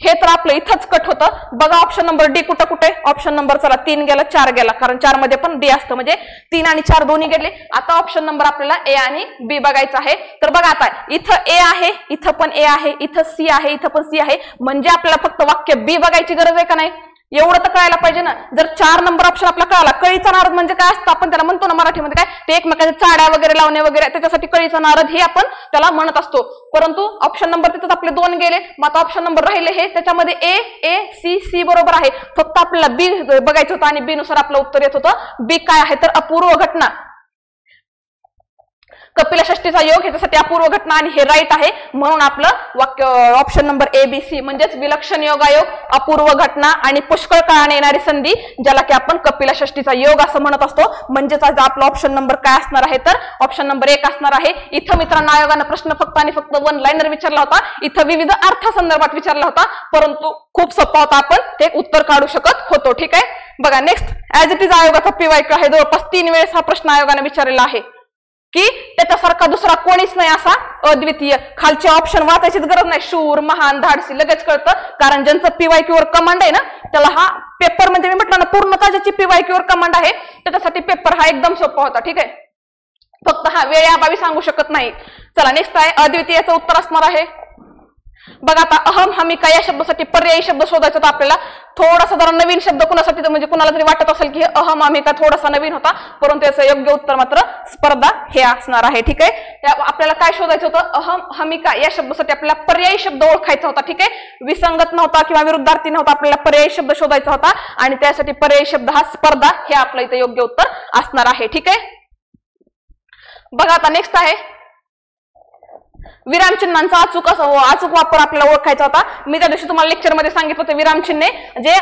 हे तर आपलं इथंच कट होतं. बघा ऑप्शन नंबर डी कुठं कुठे? ऑप्शन नंबर चला 3 गेला, 4 गेला, कारण 4 मध्ये पण डी असतं म्हणजे 3 आणि 4 दोन्ही गेले. आता ऑप्शन नंबर आपल्याला ए आणि बी बघायचा आहे. तर बघा आता इथं ए आहे, इथं पण ए आहे, इथं सी आहे, इथं पण सी आहे, म्हणजे आपल्याला फक्त वाक्य बी बघायची गरज आहे का नाही? एवढं तर कळायला पाहिजे ना. जर 4 नंबर ऑप्शन आपला कळाला, कळीचा नारद म्हणजे काय असतं आपण त्याला म्हणतो ना मराठीमध्ये काय ते एकमेकांच्या चाड्या वगैरे लावणे वगैरे, त्याच्यासाठी कळीचा नारद हे आपण त्याला म्हणत असतो. परंतु ऑप्शन नंबर तिथं आपले 2 गेले, मग आता ऑप्शन नंबर राहिले हे, त्याच्यामध्ये ए सी सी बरोबर आहे. फक्त आपल्याला बी बघायचं होतं आणि बी नुसार आपलं उत्तर येत होतं. बी काय आहे तर अपूर्व घटना. कपिलषष्ठीचा योग ह्याच्यासाठी अपूर्व घटना आणि हे राईट आहे, म्हणून आपलं वाक्य ऑप्शन नंबर ABC म्हणजेच विलक्षण योगायोग, अपूर्व घटना आणि पुष्कळ काळाने येणारी संधी ज्याला की आपण कपिलषष्ठीचा योग असं म्हणत असतो. म्हणजेच आज आपला ऑप्शन नंबर काय असणार आहे तर ऑप्शन नंबर 1 असणार आहे. इथं मित्रांनो आयोगानं प्रश्न फक्त आणि फक्त 1 लाईनर विचारला होता. इथं विविध अर्थासंदर्भात विचारला होता, परंतु खूप सोपा होता, आपण ते उत्तर काढू शकत होतो. ठीक आहे. बघा नेक्स्ट ऍज इट इज आयोगाचा PYQ आहे. जवळपास 3 वेळेस हा प्रश्न आयोगाने विचारलेला आहे की त्याच्यासारखा दुसरा कोणीच नाही असा अद्वितीय. खालचे ऑप्शन वाचायचीच गरज नाही. शूर, महान, धाडसी लगेच कळतं, कारण ज्यांचं PYQ वर कमांड आहे ना त्याला हा पेपर म्हणजे मी म्हटलं ना पूर्णतः ज्याची PYQ वर कमांड आहे त्याच्यासाठी पेपर हा एकदम सोपा होता. ठीक आहे. फक्त हा वेळेअभावी सांगू शकत नाही. चला नेक्स्ट आहे अद्वितीयचं उत्तर असणार आहे. बघा आता अहम हमिका या शब्दासाठी पर्यायी शब्द शोधायचा होता आपल्याला. थोडासा जरा नवीन शब्द कुणासाठी तर म्हणजे कुणाला तरी वाटत असेल की अहम हमिका थोडासा नवीन होता, परंतु याचं योग्य उत्तर मात्र स्पर्धा हे असणार आहे. ठीक आहे. आपल्याला काय शोधायचं होतं? अहम हमिका या शब्दासाठी आपल्याला पर्यायी शब्द ओळखायचा होता. ठीक आहे. विसंगत नव्हता किंवा विरुद्धार्थी नव्हता, आपल्याला पर्यायी शब्द शोधायचा होता आणि त्यासाठी पर्यायी शब्द हा स्पर्धा हे आपलं इथं योग्य उत्तर असणार आहे. ठीक आहे. बघा आता नेक्स्ट आहे विरामचिन्हांचा अचूक वापर आपल्याला ओळखायचा होता. मी त्या दिवशी तुम्हाला लेक्चरमध्ये सांगितलं होतं विरामचिन्हे जे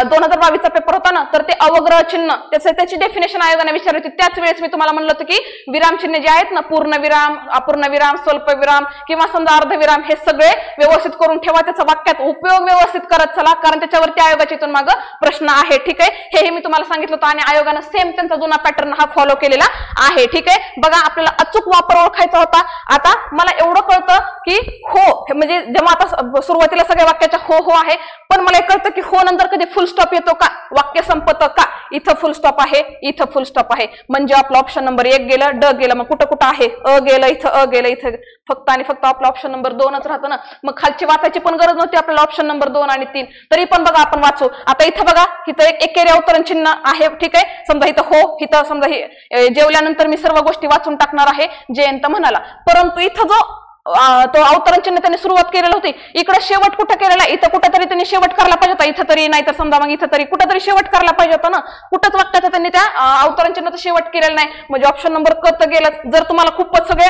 2022चा पेपर होता ना तर ते अवग्रह चिन्ह त्याची डेफिनेशन आयोगाने विचारली होती. त्याच वेळेस मी तुम्हाला म्हणलं होतं की विरामचिन्हे जे आहेत ना पूर्ण विराम, अपूर्ण विराम, स्वल्प विराम किंवा समजा अर्धविराम हे सगळे व्यवस्थित करून ठेवा, त्याचा वाक्यात उपयोग व्यवस्थित करत चला, कारण त्याच्यावरती आयोगाच्या इथून मागं प्रश्न आहे. ठीक आहे. हे मी तुम्हाला सांगितलं होतं आणि आयोगानं सेम त्यांचा जुना पॅटर्न हा फॉलो केलेला आहे. ठीक आहे. बघा आपल्याला अचूक वापर ओळखायचा होता. आता मला एवढं कळतं की हो म्हणजे जेव्हा आता सुरुवातीला सगळ्या वाक्याच्या हो हो आहे, पण मला एक कळतं की हो नंतर कधी फुल स्टॉप येतो का, वाक्य संपतं का? इथं फुल स्टॉप आहे, इथं फुल स्टॉप आहे, म्हणजे आपलं ऑप्शन नंबर 1 गेलं, ड गेलं, मग कुठं कुठं आहे? अ गेलं, इथं अ गेलं, इथं फक्त आणि फक्त आपला ऑप्शन नंबर 2च राहतो ना. मग खालची वाचायची पण गरज नव्हती आपल्याला ऑप्शन नंबर 2 आणि 3, तरी पण बघा आपण वाचू. आता इथं बघा इथं एक एकेरी अवतरण चिन्ह आहे. ठीक आहे. समजा इथं हो, इथं समजा जेवल्यानंतर मी सर्व गोष्टी वाचून टाकणार आहे जयंत म्हणाला, परंतु इथं जो तो अवतरण चिन्ह त्यांनी सुरुवात केलेली होती, इकडे शेवट कुठं केलेला? इथं कुठेतरी त्यांनी शेवट करायला पाहिजे होता, इथं तरी नाही तर समजा मग इथं तरी कुठेतरी शेवट करायला पाहिजे होता ना. कुठंच वाक्याचा त्यांनी त्या अवतरण चिन्हाचा शेवट केलेला नाही, म्हणजे ऑप्शन नंबर क तर गेलाच. जर तुम्हाला खूपच सगळे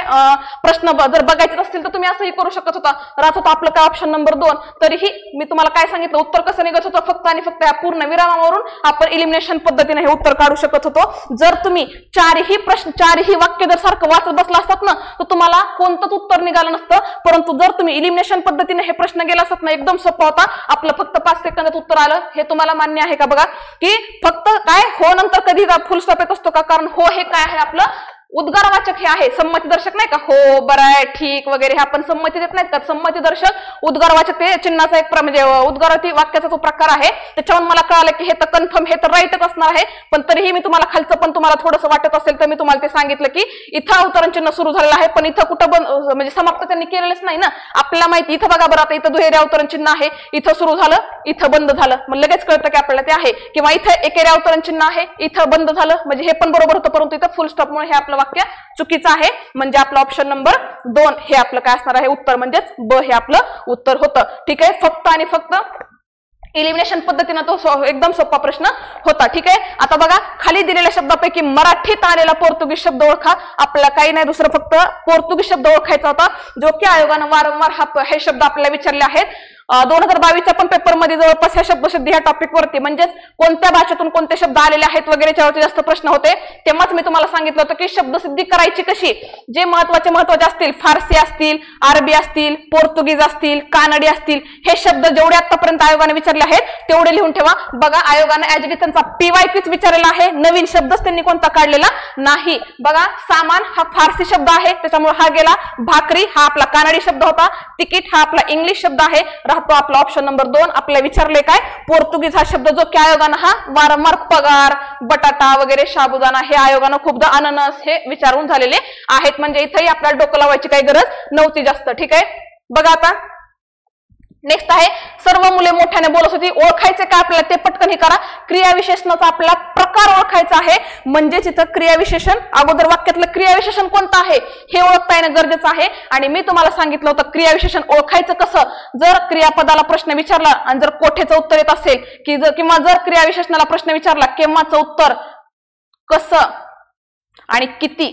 प्रश्न जर बघायचे असतील तर तुम्ही असंही करू शकत होता. राहत होता आपलं काय ऑप्शन नंबर 2. तरीही मी तुम्हाला काय सांगितलं उत्तर कसं निघत होतं, फक्त आणि फक्त या पूर्ण विरामावरून आपण इलिमिनेशन पद्धतीने हे उत्तर काढू शकत होतो. जर तुम्ही चारही वाक्य जर सारखं वाचत बसला असतात ना तर तुम्हाला कोणतंच उत्तर निघालं नसतं. परंतु जर तुम्ही इलिमिनेशन पद्धतीने हे प्रश्न गेला असतात ना एकदम सोपा होता, आपलं फक्त 5 सेकंदात उत्तर आलं. हे तुम्हाला मान्य आहे का? बघा की फक्त काय हो नंतर कधी फुल स्टॉप येत असतो का? कारण हो हे काय आहे आपलं उद्गारवाचक हे आहे, संमतीदर्शक नाही का? हो, बरं आहे, ठीक वगैरे हे आपण संमती देत नाहीत का? संमतीदर्शक उद्गारवाचक ते चिन्हाचा एक म्हणजे उद्गारार्थी वाक्याचा तो प्रकार आहे. त्याच्यावर मला कळालं की हे तर कन्फर्म हे तर राईटच असणार आहे, पण तरीही मी तुम्हाला खालचं पण तुम्हाला थोडंसं वाटत असेल तर मी तुम्हाला ते सांगितलं की इथं अवतरण चिन्ह सुरू झालेलं आहे, पण इथं कुठं म्हणजे समाप्त त्यांनी केलेलंच नाही ना. आपल्याला माहिती इथं बघा बरं, आता इथं दुहेरी अवतरण चिन्ह आहे, इथं सुरू झालं, इथं बंद झालं, मग लगेच कळतं की आपल्याला ते आहे. किंवा इथं एकेरी अवतरण चिन्ह आहे, इथं बंद झालं, म्हणजे हे पण बरोबर होतं, परंतु इथं फुल स्टॉपमुळे हे आपलं वाक्य चुकीचं आहे. म्हणजे आपलं ऑप्शन नंबर 2 हे आपलं काय असणार आहे उत्तर, म्हणजेच ब हे आपलं उत्तर होतं. ठीक आहे. फक्त आणि फक्त इलिमिनेशन पद्धतीनं तो एकदम सोपा प्रश्न होता. ठीक आहे. आता बघा खाली दिलेल्या शब्दापैकी मराठीत आलेला पोर्तुगीज शब्द ओळखा. आपल्याला काही नाही दुसरं फक्त पोर्तुगीज शब्द ओळखायचा होता जो की आयोगानं वारंवार हे शब्द आपल्याला विचारले आहेत. 2022च्या पण पेपरमध्ये जवळपास ह्या शब्दसिद्धी ह्या टॉपिक वरती म्हणजेच कोणत्या भाषेतून कोणते शब्द आलेले आहेत वगैरे याच्यावरती जास्त प्रश्न होते. तेव्हाच मी तुम्हाला सांगितलं होतं की शब्दसिद्धी करायची कशी. जे महत्वाचे असतील फारसी असतील, अरबी असतील, पोर्तुगीज असतील, कानडी असतील हे शब्द जेवढे आतापर्यंत आयोगाने विचारले आहेत तेवढे लिहून ठेवा. बघा आयोगाने ऍज इट इज त्यांचा PYQच विचारलेला आहे. नवीन शब्दच त्यांनी कोणता काढलेला नाही. बघा सामान हा फारसी शब्द आहे त्याच्यामुळे हा गेला. भाकरी हा आपला कानडी शब्द होता. तिकीट हा आपला इंग्लिश शब्द आहे. राहतो आपला ऑप्शन नंबर 2. आपल्याला विचारले काय पोर्तुगीज हा शब्द जो की आयोगानं हा वारंवार पगार, बटाटा वगैरे, साबुदाणा हे आयोगानं खूपदा अननस हे विचारून झालेले आहेत. म्हणजे इथेही आपल्याला डोकं लावायची काही गरज नव्हती जास्त. ठीक आहे. बघा आता नेक्स्ट आहे सर्व मुले मोठ्याने बोलत होती. ओळखायचे काय आपल्याला ते पटकन हे करा. क्रियाविशेषणाचा आपला प्रकार ओळखायचा आहे. म्हणजेच इथं क्रियाविशेषण अगोदर वाक्यातलं क्रियाविशेषण कोणतं आहे हे ओळखता येणं गरजेचं आहे. आणि मी तुम्हाला सांगितलं होतं क्रियाविशेषण ओळखायचं कसं. जर क्रियापदाला प्रश्न विचारला आणि जर कोठेचं उत्तर येत असेल की किंवा जर क्रियाविशेषणाला प्रश्न विचारला केव्हाचं उत्तर, कसं आणि किती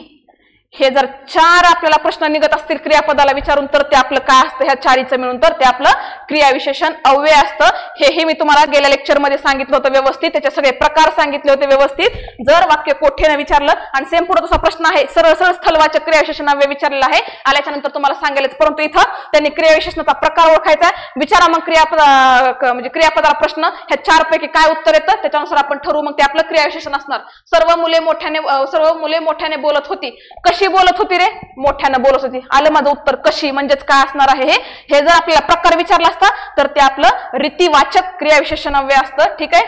हे जर 4 आपल्याला प्रश्न निघत असतील क्रियापदाला विचारून तर ते आपलं काय असतं ह्या 4चं मिळून तर ते आपलं क्रियाविशेषण अव्यय असतं. हेही मी तुम्हाला गेल्या लेक्चरमध्ये सांगितलं होतं व्यवस्थित. त्याचे सगळे प्रकार सांगितले होते व्यवस्थित. जर वाक्य कोठेनं विचारलं आणि सेम पुढे तसा प्रश्न आहे सरळ सरळ स्थलवाचक क्रियाविशेषण अव्यय विचारलेला आहे आल्याच्या नंतर तुम्हाला सांगेलच. परंतु इथं त्यांनी क्रियाविशेषणाचा प्रकार ओळखायचा. विचारा मग म्हणजे क्रियापदाला प्रश्न ह्या 4 पैकी काय उत्तर येतं त्याच्यानुसार आपण ठरवू. मग ते आपलं क्रियाविशेषण असणार. सर्व मुले मोठ्याने बोलत होती. कशी बोलत होती रे? मोठ्यानं बोलत होती. आलं माझं उत्तर. कशी म्हणजेच काय असणार आहे हे जर आपल्याला प्रकार विचारला असता तर ते आपलं रीतिवाचक क्रियाविशेषण अव्यय असतं. ठीक आहे.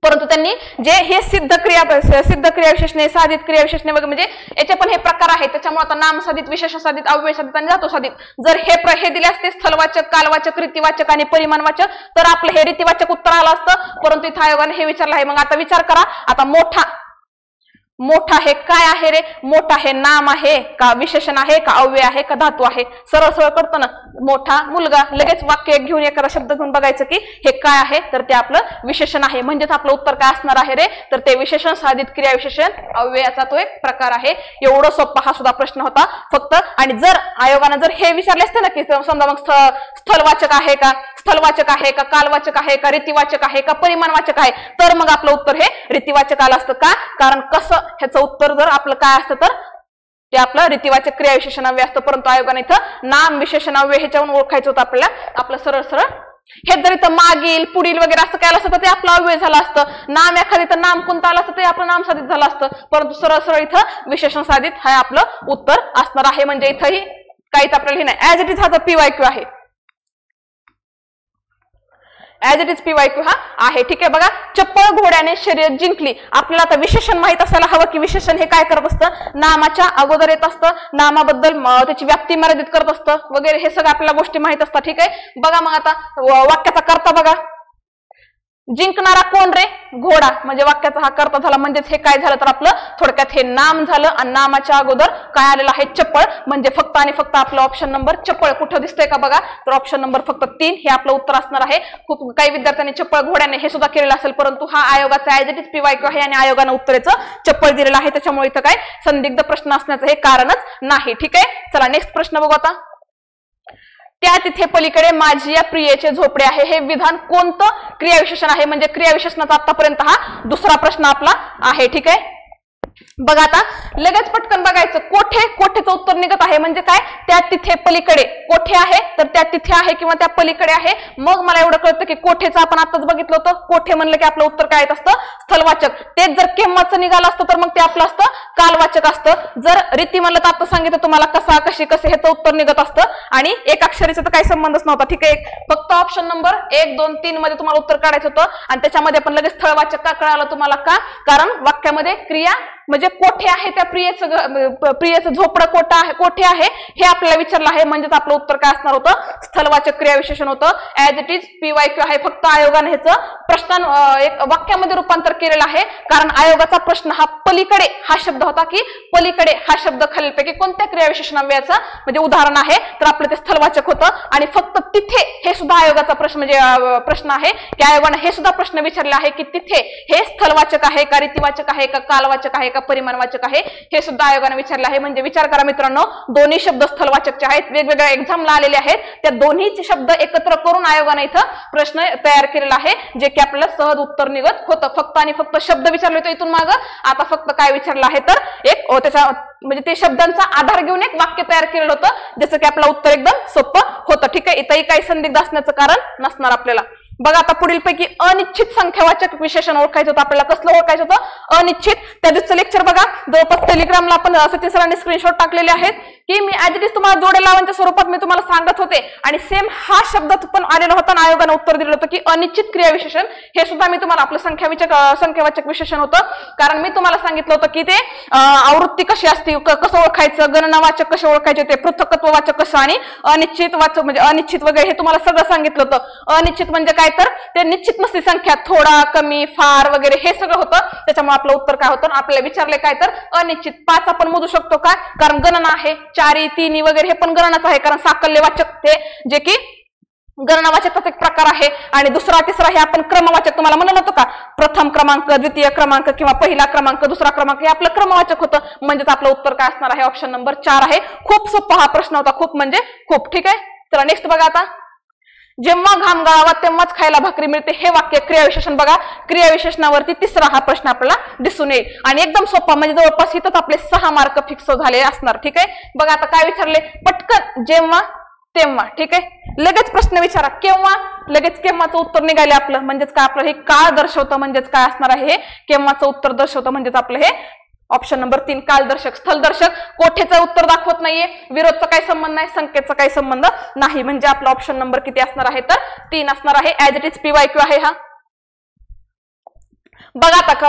परंतु त्यांनी जे हे सिद्ध क्रियाविशेषणे, साधित क्रियाविशेषणे वगैरे म्हणजे याचे पण हे प्रकार आहेत. त्याच्यामुळे आता नामसाधित, विशेषण साधित, अव्यय साधित आणि धातू साधित जर हे दिले असते स्थलवाचक, कालवाचक, रीतिवाचक आणि परिमाणवाचक तर आपलं हे रीतिवाचक उत्तर आलं असतं. परंतु इथं आयोगाने हे विचारलं आहे. मग आता विचार करा. आता मोठा हे काय आहे रे? मोठा हे नाम आहे का विशेषण आहे का अव्यय आहे का धातू आहे? सरळ सरळ करतो ना. मोठा मुलगा. लगेच वाक्य घेऊन एखादा शब्द घेऊन बघायचं की हे काय आहे तर ते आपलं विशेषण आहे. म्हणजेच आपलं उत्तर काय असणार आहे रे तर ते विशेषण साधित क्रियाविशेषण अव्ययाचा तो एक प्रकार आहे. एवढं सोपा हा सुद्धा प्रश्न होता फक्त. आणि जर आयोगानं जर हे विचारले असते ना की समजा मग स्थलवाचक आहे का, स्थलवाचक आहे का, कालवाचक आहे का, रीतिवाचक आहे का, परिमाणवाचक आहे तर मग आपलं उत्तर हे रीतिवाचक आलं असतं. का? कारण कसं ह्याचं उत्तर जर आपलं काय असतं तर ते आपलं रीतिवाचक क्रियाविशेषण अव्यय असतं. परंतु आयोगाने इथं नाम विशेषण अव्यय ह्याच्यावरून ओळखायचं होतं आपल्याला. आपलं सरळ सरळ हे जर इथं मागील, पुढील वगैरे असं काय असतं तर ते आपलं अव्यय झालं असतं. नाम एखादी तर नाम कोणतं आलं असतं ते आपलं नाम साधित झालं असतं. परंतु सरळ सरळ इथं विशेषण साधित हा आपलं उत्तर असणार आहे. म्हणजे इथंही काहीच आपल्याला हे नाही. ऍज इट इज हा PYQ आहे. ऍज इट इज PYQ हा आहे. ठीक आहे. बघा चप्पळ घोड्याने शर्यत जिंकली. आपल्याला आता विशेषण माहित असायला हवं की विशेषण हे काय करत असतं नामाच्या अगोदर येत असतं. नामाबद्दल त्याची व्याप्ती मर्यादित करत असतं वगैरे हे सगळं आपल्याला गोष्टी माहित असतात. ठीक आहे. बघा मग आता वाक्याचा कर्ता बघा. जिंकणारा कोण रे? घोडा. म्हणजे वाक्याचा हा कर्ता झाला. म्हणजेच हे काय झालं तर आपलं थोडक्यात हे नाम झालं आणि नामाच्या अगोदर काय आलेलं आहे चप्पळ. म्हणजे फक्त आणि फक्त आपलं ऑप्शन नंबर चप्पळ कुठं दिसतंय का बघा तर ऑप्शन नंबर फक्त 3 हे आपलं उत्तर असणार आहे. खूप काही विद्यार्थ्यांनी चप्पळ घोड्याने हे सुद्धा केलेलं असेल परंतु हा आयोगाचा ऍज इट इज PYQ आहे आणि आयोगानं उत्तरेचं चप्पळ दिलेलं आहे. त्याच्यामुळे इथं काय संदिग्ध प्रश्न असण्याचं हे कारणच नाही. ठीक आहे. चला नेक्स्ट प्रश्न बघू आता. त्या तिथे पलीकडे माझी या प्रियेचे झोपडे आहे. हे विधान कोणतं क्रियाविशेषण आहे? म्हणजे क्रियाविशेषणाचा आतापर्यंत हा दुसरा प्रश्न आपला आहे. ठीक आहे. बघा आता लगेच पटकन बघायचं. कोठेचं उत्तर निघत आहे म्हणजे काय त्या तिथे पलीकडे. कोठे आहे तर त्या तिथे आहे किंवा त्या पलीकडे आहे. मग मला एवढं कळतं की कोठेचं आपण आताच बघितलं होतं. कोठे म्हणलं की आपलं उत्तर काय येत असतं स्थलवाचक. तेच जर केव्हाचं निघालं असतं तर मग ते आपलं असतं कालवाचक असतं. जर रीती म्हणलं तर आता सांगितलं तुम्हाला कसा, कशी, कसे ह्याचं उत्तर निघत असतं आणि एक अक्षरीचा तर काही संबंधच नव्हता. ठीक आहे. फक्त ऑप्शन नंबर 1, 2, 3 मध्ये तुम्हाला उत्तर काढायचं होतं आणि त्याच्यामध्ये पण लगेच स्थळवाचक का कळालं तुम्हाला का? कारण वाक्यामध्ये क्रिया म्हणजे कोठे आहे त्या प्रियेचं झोपडं कोठे आहे हे आपल्याला विचारलं आहे. म्हणजेच आपलं उत्तर काय असणार होतं, स्थलवाचक क्रियाविशेषण होतं. ऍज इट इज PYQ आहे. फक्त आयोगाने ह्याचं प्रश्न एक वाक्यामध्ये रूपांतर केलेलं आहे, कारण आयोगाचा प्रश्न हा पलीकडे हा शब्द होता की पलीकडे हा शब्द खालीलपैकी कोणत्या क्रियाविशेषणाव्याचं म्हणजे उदाहरण आहे, तर आपलं ते स्थलवाचक होतं. आणि फक्त तिथे हे सुद्धा आयोगाचा प्रश्न म्हणजे प्रश्न आहे की आयोगाने हे सुद्धा प्रश्न विचारले आहे की तिथे हे स्थलवाचक आहे का, रीतिवाचक आहे का, कालवाचक आहे का, परिमाणवाचक आहे, हे सुद्धा आयोगाने विचारले आहे. म्हणजे विचार करा मित्रांनो, दोन्ही शब्द स्थलवाचकचे आहेत, वेगवेगळ्या एक्झामला आलेले आहेत. त्या दोन्हीचे शब्द एकत्र करून आयोगाने इथं प्रश्न तयार केलेला आहे, जे की आपल्याला सहज उत्तर निघत होतं. फक्त आणि फक्त शब्द विचारले होते इथून मागं. आता फक्त काय विचारलं आहे तर एक त्याच्या म्हणजे ते शब्दांचा आधार घेऊन एक वाक्य तयार केलेलं होतं, जसं की आपलं उत्तर एकदम सोपं होतं. ठीक आहे, इथंही काही संदिग्ध असण्याचं कारण नसणार आपल्याला. बघा आता पुढील पैकी अनिश्चित संख्यावाचक विशेषण ओळखायचं होतं आपल्याला. कसलं ओळखायचं होतं, अनिश्चित. त्या दिवसाचं लेक्चर बघा, जवळपास टेलिग्रामला आपण सचिन सरांनी स्क्रीनशॉट टाकलेले आहेत की मी ऍज इट इज तुम्हाला जोड्या लावांच्या स्वरूपात मी तुम्हाला सांगत होते, आणि सेम हा शब्द पण आलेला होता आणि आयोगाने उत्तर दिलं होतं की अनिश्चित क्रियाविशेषण. हे सुद्धा मी तुम्हाला आपलं संख्यावाचक विशेषण होतं, कारण मी तुम्हाला सांगितलं होतं की ते आवृत्ती कशी असते, कसं ओळखायचं, गणनावाचक कसे ओळखायचे, ते पृथक्त्ववाचक कसं, आणि अनिश्चित वाचक म्हणजे अनिश्चित वगैरे हे तुम्हाला सगळं सांगितलं होतं. अनिश्चित म्हणजे काय तर ते निश्चित नसती संख्या, थोडा, कमी, फार वगैरे हे सगळं होतं. त्याच्यामुळे आपलं उत्तर काय होतं, आपल्याला विचारले काय तर अनिश्चित. 5 आपण मोजू शकतो का, कारण गणना आहे. 4, 3 वगैरे हे पण गणनाच आहे, कारण साकल्यवाचक ते जे की गणनावाचकाचा एक प्रकार आहे. आणि दुसरा तिसरा हे आपण क्रमवाचक तुम्हाला म्हणलं होतं का, प्रथम क्रमांक, द्वितीय क्रमांक किंवा पहिला क्रमांक, दुसरा क्रमांक, हे आपलं क्रमवाचक होतं. म्हणजेच आपलं उत्तर काय असणार आहे, ऑप्शन नंबर 4 आहे. खूप सोपा हा प्रश्न होता, खूप म्हणजे खूप. ठीक आहे, चला नेक्स्ट बघा आता. जेव्हा घाम गाळावा तेव्हाच खायला भाकरी मिळते, हे वाक्य क्रियाविशेषण. बघा क्रियाविशेषणावरती तिसरा हा प्रश्न आपल्याला दिसून येईल, आणि एकदम सोपा, म्हणजे जवळपास इथंच आपले 6 मार्क फिक्स झाले असणार. ठीक आहे, बघा आता काय विचारले, पटकन जेव्हा तेव्हा. ठीक आहे, लगेच प्रश्न विचारा, केव्हा, लगेच केव्हाचं उत्तर निघाले आपलं. म्हणजेच काय, आपलं हे काळ दर्शवतं, म्हणजेच काय असणार आहे, हे केव्हाचं उत्तर दर्शवतं. म्हणजेच आपलं हे ऑप्शन नंबर 3 कालदर्शक. स्थलदर्शक कोठेचं उत्तर दाखवत नाहीये, विरोधचा काही संबंध नाही, संख्येचा काही संबंध नाही. म्हणजे आपला ऑप्शन नंबर किती असणार आहे तर 3 असणार आहे. ऍज इट इज PYQ आहे हा. बघा आता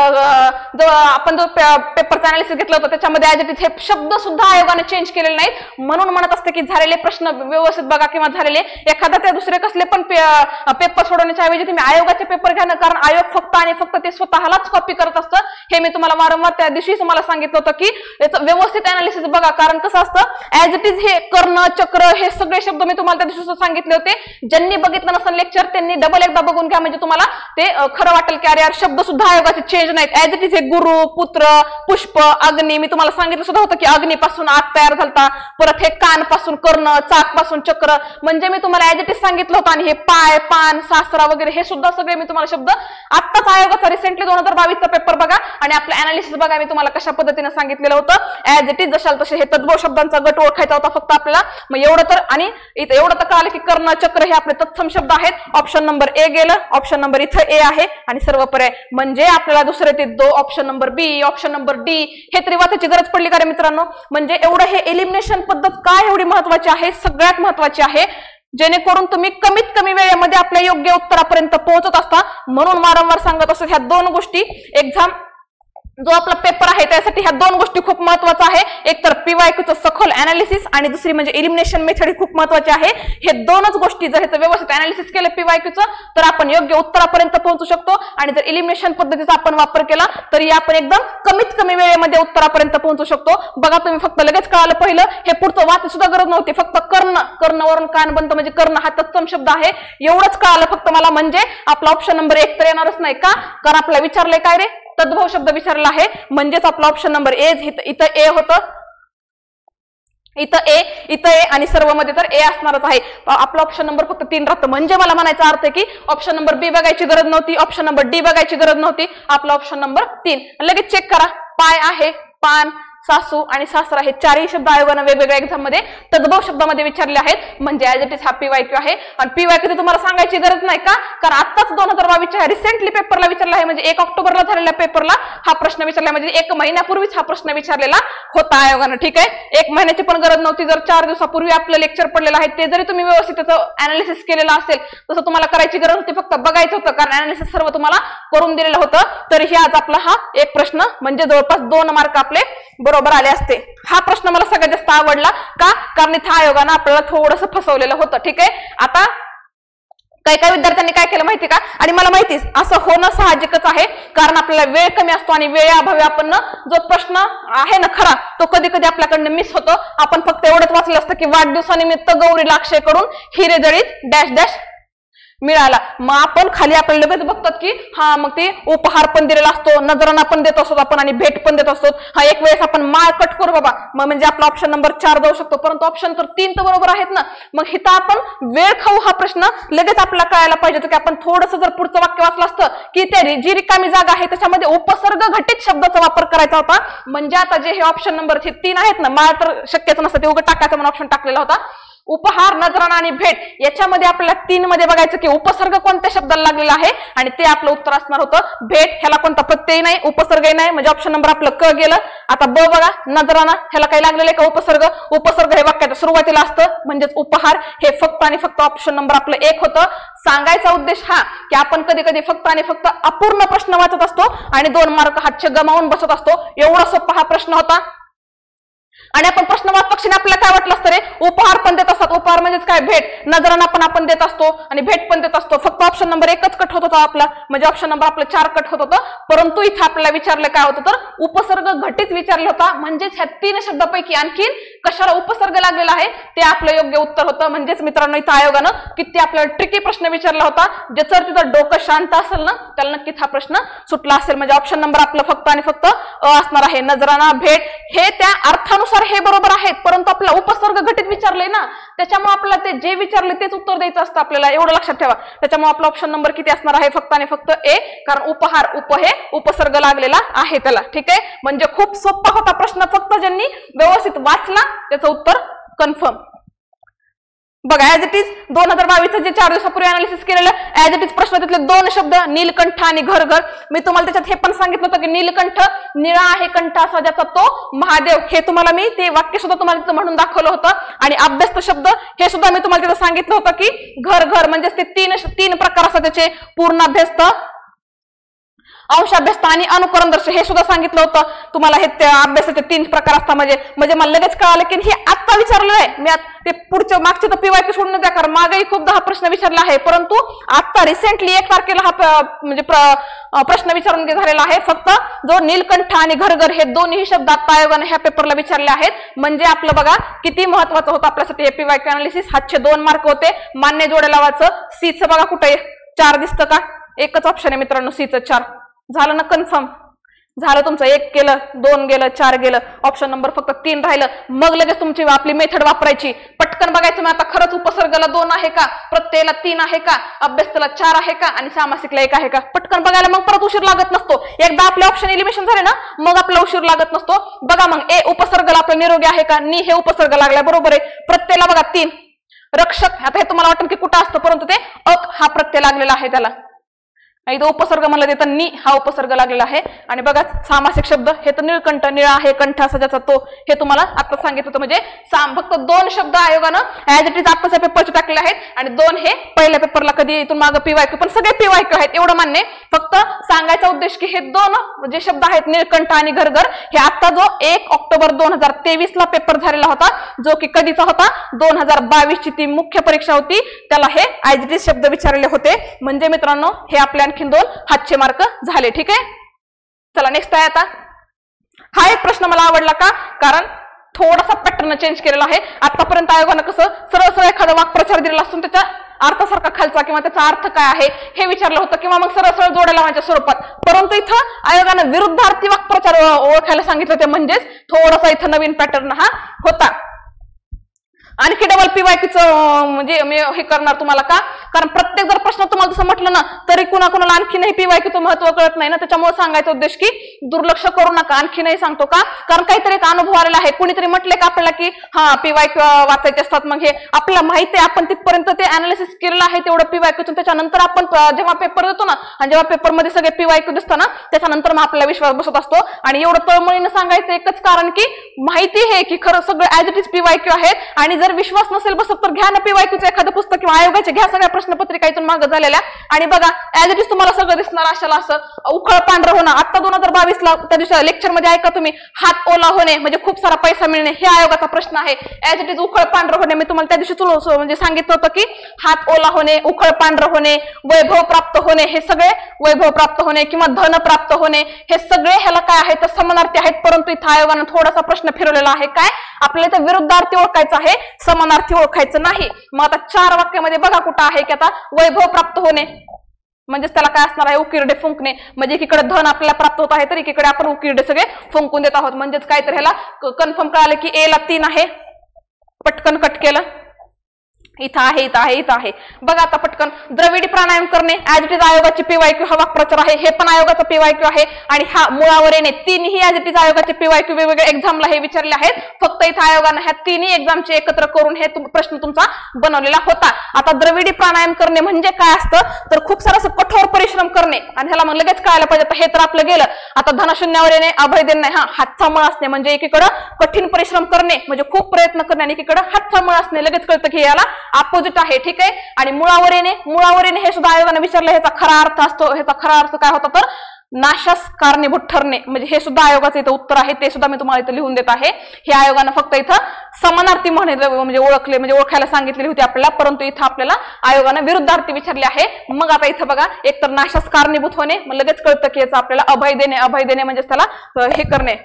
आपण जो पेपरचा अनालिसिस घेतला होता त्याच्यामध्ये ऍज इट इज हे शब्द सुद्धा आयोगाने चेंज केलेले नाहीत. म्हणून म्हणत असते की झालेले प्रश्न व्यवस्थित बघा, किंवा झालेले एखादा त्या दुसरे कसले पण पेपर सोडवण्याच्या ऐवजी तुम्ही आयोगाचे पेपर घ्या ना, कारण आयोग फक्त आणि फक्त ते स्वतःलाच कॉपी करत असतं. हे मी तुम्हाला वारंवार त्या दिवशी तुम्हाला सांगितलं होतं की याचं व्यवस्थित अनालिसिस बघा, कारण कसं असतं ऍज इट इज हे कर्ण, चक्र हे सगळे शब्द मी तुम्हाला त्या दिवशी सांगितले होते. ज्यांनी बघितलं नसेल लेक्चर त्यांनी डबल एकदा बघून घ्या, म्हणजे तुम्हाला ते खरं वाटेल की अरे यार शब्द सुद्धा आयोगाचे चेंज नाहीत. ऍज इट इज हे गुरु, पुत्र, पुष्प, अग्नी, मी तुम्हाला सांगितलं सुद्धा होतं की अग्नीपासून आग तयार झालता. परत हे कान पासून कर्ण, चाक पासून चक्र, म्हणजे मी तुम्हाला ऍज इट इज सांगितलं होतं. आणि हे पाय, पान, सासरा वगैरे हे सुद्धा सगळे मी तुम्हाला शब्द आत्ताच आयोगाचा रिसेंटली 2022चा पेपर बघा आणि आपलं अनालिसिस बघा, मी तुम्हाला कशा पद्धतीने सांगितलेलं होतं. ऍज इट इज जशाल तसे हे तद्भव शब्दांचा गट ओळखायचा होता फक्त आपल्याला. मग एवढं तर, आणि इथं एवढं तर कळालं की कर्ण, चक्र हे आपले तत्सम शब्द आहेत. ऑप्शन नंबर ए गेलं, ऑप्शन नंबर इथं ए आहे आणि सर्व पर्याय. म्हणजे आपल्याला दुसरे ते ऑप्शन नंबर बी, ऑप्शन नंबर डी हे तरी वाचायची गरज पडली का रे मित्रांनो. म्हणजे एवढं हे एलिमिनेशन पद्धत काय एवढी महत्वाची आहे, सगळ्यात महत्वाची आहे, जेणेकरून तुम्ही कमीत कमी वेळेमध्ये आपल्या योग्य उत्तरापर्यंत पोहोचत असता. म्हणून वारंवार सांगत असतो ह्या 2 गोष्टी एक्झाम जो आपला पेपर आहे त्यासाठी ह्या 2 गोष्टी खूप महत्वाच्या आहे. एक तर PYQचं सखोल अनालिसिस आणि दुसरी म्हणजे एलिमिनेशन मेथड ही खूप महत्वाची आहे. हे 2च गोष्टी जर ह्याचं व्यवस्थित अनालिसिस केलं PYQचं तर आपण योग्य उत्तरापर्यंत पोहोचू शकतो. आणि जर एलिमिनेशन पद्धतीचा आपण वापर केला तरी आपण एकदम कमीत कमी वेळेमध्ये उत्तरापर्यंत पोहोचू शकतो. बघा तुम्ही फक्त लगेच कळालं पहिलं, हे पुढचं वाच सुद्धा गरज नव्हती. फक्त कर्ण, कर्णवरून कान बनतं म्हणजे कर्ण हा तत्सम शब्द आहे, एवढंच कळालं फक्त मला. म्हणजे आपला ऑप्शन नंबर 1 तर येणारच नाही का, कारण आपल्याला विचारलंय काय रे, तद्भव शब्द विचारला आहे. म्हणजेच आपला ऑप्शन नंबर ए, इथं ए होतं, इथं ए आणि सर्व मध्ये तर ए असणारच आहे. आपला ऑप्शन नंबर फक्त 3 राहतं. म्हणजे मला म्हणायचा अर्थ आहे की ऑप्शन नंबर बी बघायची गरज नव्हती, ऑप्शन नंबर डी बघायची गरज नव्हती, आपला ऑप्शन नंबर 3. लगेच चेक करा, पाय आहे, पान, सासू आणि सासरा हे चारही शब्द आयोगाने वेगवेगळ्या एक्झाम मध्ये तद्भव शब्दामध्ये विचारले आहेत, म्हणजे ऍज इट इज हा PYQ आहे. आणि PYQ तुम्हाला सांगायची गरज नाही का, कारण आताच 2022 रिसेंटली पेपरला विचारला आहे, म्हणजे 1 ऑक्टोबरला झालेल्या पेपरला हा प्रश्न विचारला, म्हणजे 1 महिन्यापूर्वीच हा प्रश्न विचारलेला होता आयोगानं. ठीक आहे, 1 महिन्याची पण गरज नव्हती. जर 4 दिवसापूर्वी आपलं लेक्चर पडलेलं आहे ते जरी तुम्ही व्यवस्थित त्याचं अनालिसिस केलेलं असेल तसं तुम्हाला करायची गरज होती, फक्त बघायचं होतं, कारण अनालिसिस सर्व तुम्हाला करून दिलेलं होतं. तरीही आज आपला हा एक प्रश्न म्हणजे जवळपास 2 मार्क आपले बरोबर आले असते. हा प्रश्न मला सगळ्यात जास्त आवडला का, कारण इथं आयोगानं आपल्याला थोडंसं फसवलेलं होतं. ठीक आहे, आता काही विद्यार्थ्यांनी काय केलं माहिती का, आणि मला माहितीच असं होणं साहजिकच आहे, कारण आपल्याला वेळ कमी असतो आणि वेळेअभावी आपण जो प्रश्न आहे ना खरा तो कधी कधी आपल्याकडनं मिस होतो. आपण फक्त एवढंच वाचलं असतं की वाढदिवसानिमित्त गौरीला अक्षयकडून हिरे जडीत डॅश डॅश मिळाला. मग आपण खाली आपल्याला लगेच बघतात की हा मग ते उपहार पण दिलेला असतो, नजराना पण देत असतो आपण आणि भेट पण देत असतो. हा एक वेळेस आपण माळ कट करू बाबा, मग म्हणजे आपला ऑप्शन नंबर 4 जाऊ शकतो, परंतु ऑप्शन तर 3 तर बरोबर आहेत ना. मग इथं आपण वेळ खाऊ हा प्रश्न लगेच आपल्याला कळायला पाहिजे होतं की आपण थोडंसं जर पुढचं वाक्य वाचलं असतं की त्या जी रिकामी जागा आहे त्याच्यामध्ये उपसर्ग घटित शब्दाचा वापर करायचा होता. म्हणजे आता जे हे ऑप्शन नंबर 3 आहेत ना, माळ तर शक्यच नसतं, ते उघड टाकायचं म्हणून ऑप्शन टाकलेला होता. उपहार, नजराना आणि भेट याच्यामध्ये आपल्याला 3 मध्ये बघायचं की उपसर्ग कोणत्या शब्दाला लागलेला आहे, आणि ते आपलं उत्तर असणार होतं भेट. ह्याला कोणता प्रत्यय नाही, उपसर्गही नाही, म्हणजे ऑप्शन नंबर आपलं क गेलं. आता ब बघा, नजराना ह्याला काही लागलेलं आहे का उपसर्ग? उपसर्ग हे वाक्याच्या सुरुवातीला असतं, म्हणजेच उपहार हे फक्त आणि फक्त ऑप्शन नंबर आपलं 1 होतं. सांगायचा उद्देश हा की आपण कधी कधी फक्त आणि फक्त अपूर्ण प्रश्न वाचत असतो आणि 2 मार्क हातचे गमावून बसत असतो. एवढा सोपा हा प्रश्न होता. आणि आपण प्रश्न वाचताना आपल्याला काय वाटलं असतं, रे उपहार पण देत असतात, उपहार म्हणजेच काय भेट, नजराना पण आपण देत असतो आणि भेट पण देत असतो. फक्त ऑप्शन नंबर 1च कट होत होता आपला, म्हणजे ऑप्शन नंबर आपलं 4 कट होत होतं. परंतु इथं आपल्याला विचारलं काय होतं तर उपसर्ग घटित विचारलं होता, म्हणजेच ह्या 3 शब्दापैकी आणखीन कशाला उपसर्ग लागलेला आहे ते आपलं योग्य उत्तर होतं. म्हणजेच मित्रांनो इथं आयोगानं किती आपल्याला ट्रिकी प्रश्न विचारला होता, ज्याचं तिथं डोकं शांत असेल ना त्याला नक्कीच हा प्रश्न सुटला असेल. म्हणजे ऑप्शन नंबर आपलं फक्त आणि फक्त असणार आहे. नजराना, भेट हे त्या अर्थानुसार हे बरोबर आहेत, परंतु आपला उपसर्ग घटित विचारले ना, त्याच्यामुळे आपल्याला ते जे विचारले तेच उत्तर द्यायचं असतं आपल्याला, एवढं लक्षात ठेवा. त्याच्यामुळे आपला ऑप्शन नंबर किती असणार आहे, फक्त आणि फक्त ए, कारण उपहार हे उपसर्ग लागलेला आहे त्याला. ठीक आहे, म्हणजे खूप सोपा होता प्रश्न, फक्त ज्यांनी व्यवस्थित वाचला त्याचं उत्तर कन्फर्म. बघा, ऍज इट इज 2022 जे 4 दिवसापूर्वी अनालिसिस केलेलं ऍज इट इज प्रश्न, तिथले 2 शब्द नीलकंठ आणि घर घर. मी तुम्हाला त्याच्यात हे पण सांगितलं होतं की नीलकंठ निळा आहे कंठ असा ज्याचा तो महादेव, हे तुम्हाला मी ते वाक्य सुद्धा तुम्हाला तिथं म्हणून दाखवलं होतं. आणि अभ्यस्त शब्द हे सुद्धा मी तुम्हाला तिथं सांगितलं होतं की घर घर म्हणजेच ते 3 प्रकार असतात त्याचे, पूर्णाभ्यस्त, अंशाभ्यस्त आणि अनुकरणदर्श, हे सुद्धा सांगितलं होतं तुम्हाला. हे अभ्यासाचे 3 प्रकार असतात. म्हणजे मला लगेच कळालं की हे आता विचारलं आहे. मी ते पुढच्या मागचे तर PYQ सोडून द्या, कारण मागेही खूपदा हा प्रश्न विचारला आहे, परंतु आता रिसेंटली 1 तारखेला हा म्हणजे प्रश्न विचारून झालेला आहे. फक्त जो नीलकंठ आणि घरघर हे दोन्ही शब्द आता आयोगाने ह्या पेपरला विचारले आहेत. म्हणजे आपलं बघा किती महत्वाचं होतं आपल्यासाठी हे PYQ अनालिसिस. हातचे 2 मार्क होते. मान्य जोड्या लावायचं. सीचं बघा कुठे 4 दिसतं का, एकच ऑप्शन आहे मित्रांनो सीचं 4. झालं ना कन्फर्म, झालं तुमचं. 1 गेलं, 2 गेलं, 4 गेलं, ऑप्शन नंबर फक्त 3 राहिलं. मग लगेच तुमची आपली मेथड वापरायची. पटकन बघायचं मग आता खरंच उपसर्गाला 2 आहे का, प्रत्ययाला 3 आहे का, अभ्यस्तला 4 आहे का आणि सामासिकला 1 आहे का. पटकन बघायला मग परत उशीर लागत नसतो. एकदा आपले ऑप्शन एलिमिनेशन झाले ना मग आपला उशीर लागत नसतो. बघा मग ए उपसर्गाला आपलं निरोगी आहे का, नी हे उपसर्ग लागलाय बरोबर आहे. प्रत्ययाला बघा 3, रक्षक आता हे तुम्हाला वाटतं की कुठं असतं, परंतु ते अक हा प्रत्यय लागलेला आहे त्याला. इथं उपसर्ग म्हणलं देतं नी हा उपसर्ग लागलेला आहे. आणि बघा सामासिक शब्द हे तर निळकंठ, निळा आहे कंठ असा ज्याचा तो, हे तुम्हाला आता सांगितलं होतं. म्हणजे फक्त 2 शब्द आयोगानं ऍज इट इज आताच्या पेपरचे टाकले आहेत आणि 2 हे पहिल्या पेपरला कधी इथून मागं PYQ, पण सगळे PYQ आहेत एवढं मान्य. फक्त सांगायचा उद्देश की हे 2 जे शब्द आहेत निळकंठ आणि घरघर हे आता जो 1 ऑक्टोबर 2023 ला पेपर झालेला होता, जो की कधीचा होता 2022 ची ती मुख्य परीक्षा होती, त्याला हे ऍज इट इज शब्द विचारले होते. म्हणजे मित्रांनो हे आपल्या 2 हातचे मार्क झाले. ठीक आहे, चला नेक्स्ट आहे. आता हा एक प्रश्न मला आवडला का, कारण थोडासा पॅटर्न चेंज केलेला आहे. आतापर्यंत आयोगानं कसं सरळ सरळ एखादा वाक्प्रचार दिलेला असून त्याच्या अर्थासारखा खालचा किंवा त्याचा अर्थ काय आहे हे विचारलं होतं, किंवा मग सरळ सरळ जोड्या लावायच्या स्वरूपात. परंतु इथं आयोगानं विरुद्धार्थी वाक्प्रचार ओळखायला सांगितलं, ते म्हणजेच थोडासा इथं नवीन पॅटर्न हा होता. आणखी डबल पीवायक्यूचं म्हणजे मी हे करणार तुम्हाला का, कारण प्रत्येक जर प्रश्न तुम्हाला जसं म्हटलं ना तरी कुणाकुणाला आणखी नाही पीवायक्यूचं महत्व कळत नाही ना, त्याच्यामुळे सांगायचा उद्देश की दुर्लक्ष करू नका. आणखी नाही सांगतो का, कारण काहीतरी एक अनुभव आलेला आहे. कुणीतरी म्हटलंय का आपल्याला की हा पीवायक्यू वाचायचे असतात, मग हे आपल्याला माहिती आहे, आपण तिथपर्यंत ते अनालिसिस केलेलं आहे तेवढं पीवायक्यूचं. त्याच्यानंतर आपण जेव्हा पेपर देतो ना आणि जेव्हा पेपरमध्ये सगळे पीवायक्यू दिसतं ना त्याच्यानंतर मग आपल्याला विश्वास बसत असतो. आणि एवढं तळमळीनं सांगायचं एकच कारण की माहिती आहे की खरं सगळं ऍज इट इज पीवायक्यू आहेत. आणि जर विश्वास नसेल बसत तर घ्या ना पीवायक्यूचं एखादं पुस्तक किंवा आयोगाचे घ्या सगळ्या प्रश्नपत्रिका इथून मागं झालेल्या, आणि बघा ऍज इट इज तुम्हाला सगळं दिसणार. अशाला असं उखळ पांढरं होणं आता 2022 ला त्या दिवशी लेक्चर मध्ये ऐका तुम्ही, हात ओला होणे म्हणजे खूप सारा पैसा मिळणे हे आयोगाचा प्रश्न आहे. ऍज इट इज उखळ पांढरं होणे, मी तुम्हाला त्या दिवशी म्हणजे सांगितलं होतं की हात ओला होणे, उखळ पांढरं होणे, वैभव प्राप्त होणे, हे सगळे वैभव प्राप्त होणे किंवा धन प्राप्त होणे हे सगळे ह्याला काय आहे तर समानार्थी आहेत. परंतु इथं आयोगानं थोडासा प्रश्न फिरवलेला आहे, काय आपल्याला इथं विरुद्धार्थी ओळखायचं आहे, समानार्थी ओळखायचं नाही. मग आता 4 वाक्यामध्ये बघा कुठं आहे की आता वैभव प्राप्त होणे म्हणजेच त्याला काय असणार आहे उकिरडे फुंकणे, म्हणजे एकीकडे धन आपल्याला प्राप्त होत आहे तर एकीकडे आपण उकिरडे सगळे फुंकून देत आहोत. म्हणजेच काय तर ह्याला कन्फर्म कळालं की ए ला 3 आहे, पटकन कट केलं, इथं आहे इथं आहे इथं आहे. बघा आता पटकन द्रविडी प्राणायाम करणे ऍज इट इज आयोगाचे पीवायक्यू हा वाक्प्रचार आहे, हे पण आयोगाचा पीवायक्यू आहे. आणि हा मुळावर येणे तिन्ही ऍज इट इज आयोगाचे पीवायक्यू वेगवेगळ्या एक्झामला हे विचारले आहेत. फक्त इथं आयोगानं ह्या तिन्ही एक्झामचे एकत्र करून हे प्रश्न तुमचा बनवलेला होता. आता द्रविडी प्राणायाम करणे म्हणजे काय असतं तर खूप सारं असं कठोर परिश्रम करणे, आणि ह्याला मग लगेच कळायला पाहिजे हे तर आपलं गेलं. आता धनशून्यावर येणे, अभय देणे, हा हातचा मळ असणे म्हणजे एकीकडं कठीण परिश्रम करणे म्हणजे खूप प्रयत्न करणे आणि एकीकडं हातचा मळ असणे, लगेच कळतं की याला अपोजिट आहे. ठीक आहे. आणि मुळावर येणे हे सुद्धा आयोगाने विचारलं, ह्याचा खरा अर्थ असतो, ह्याचा खरा अर्थ काय होता तर नाशास कारणीभूत ठरणे, म्हणजे हे सुद्धा आयोगाचं इथं उत्तर आहे, ते सुद्धा मी तुम्हाला इथं लिहून देत आहे. हे आयोगानं फक्त इथं समानार्थी म्हणजे ओळखले म्हणजे ओळखायला सांगितलेली होती आपल्याला, परंतु इथं आपल्याला आयोगानं विरुद्धार्थी विचारले आहे. मग आता इथं बघा एक तर नाशास कारणीभूत होणे, मग लगेच कळतं की याचं आपल्याला अभय देणे म्हणजे त्याला हे करणे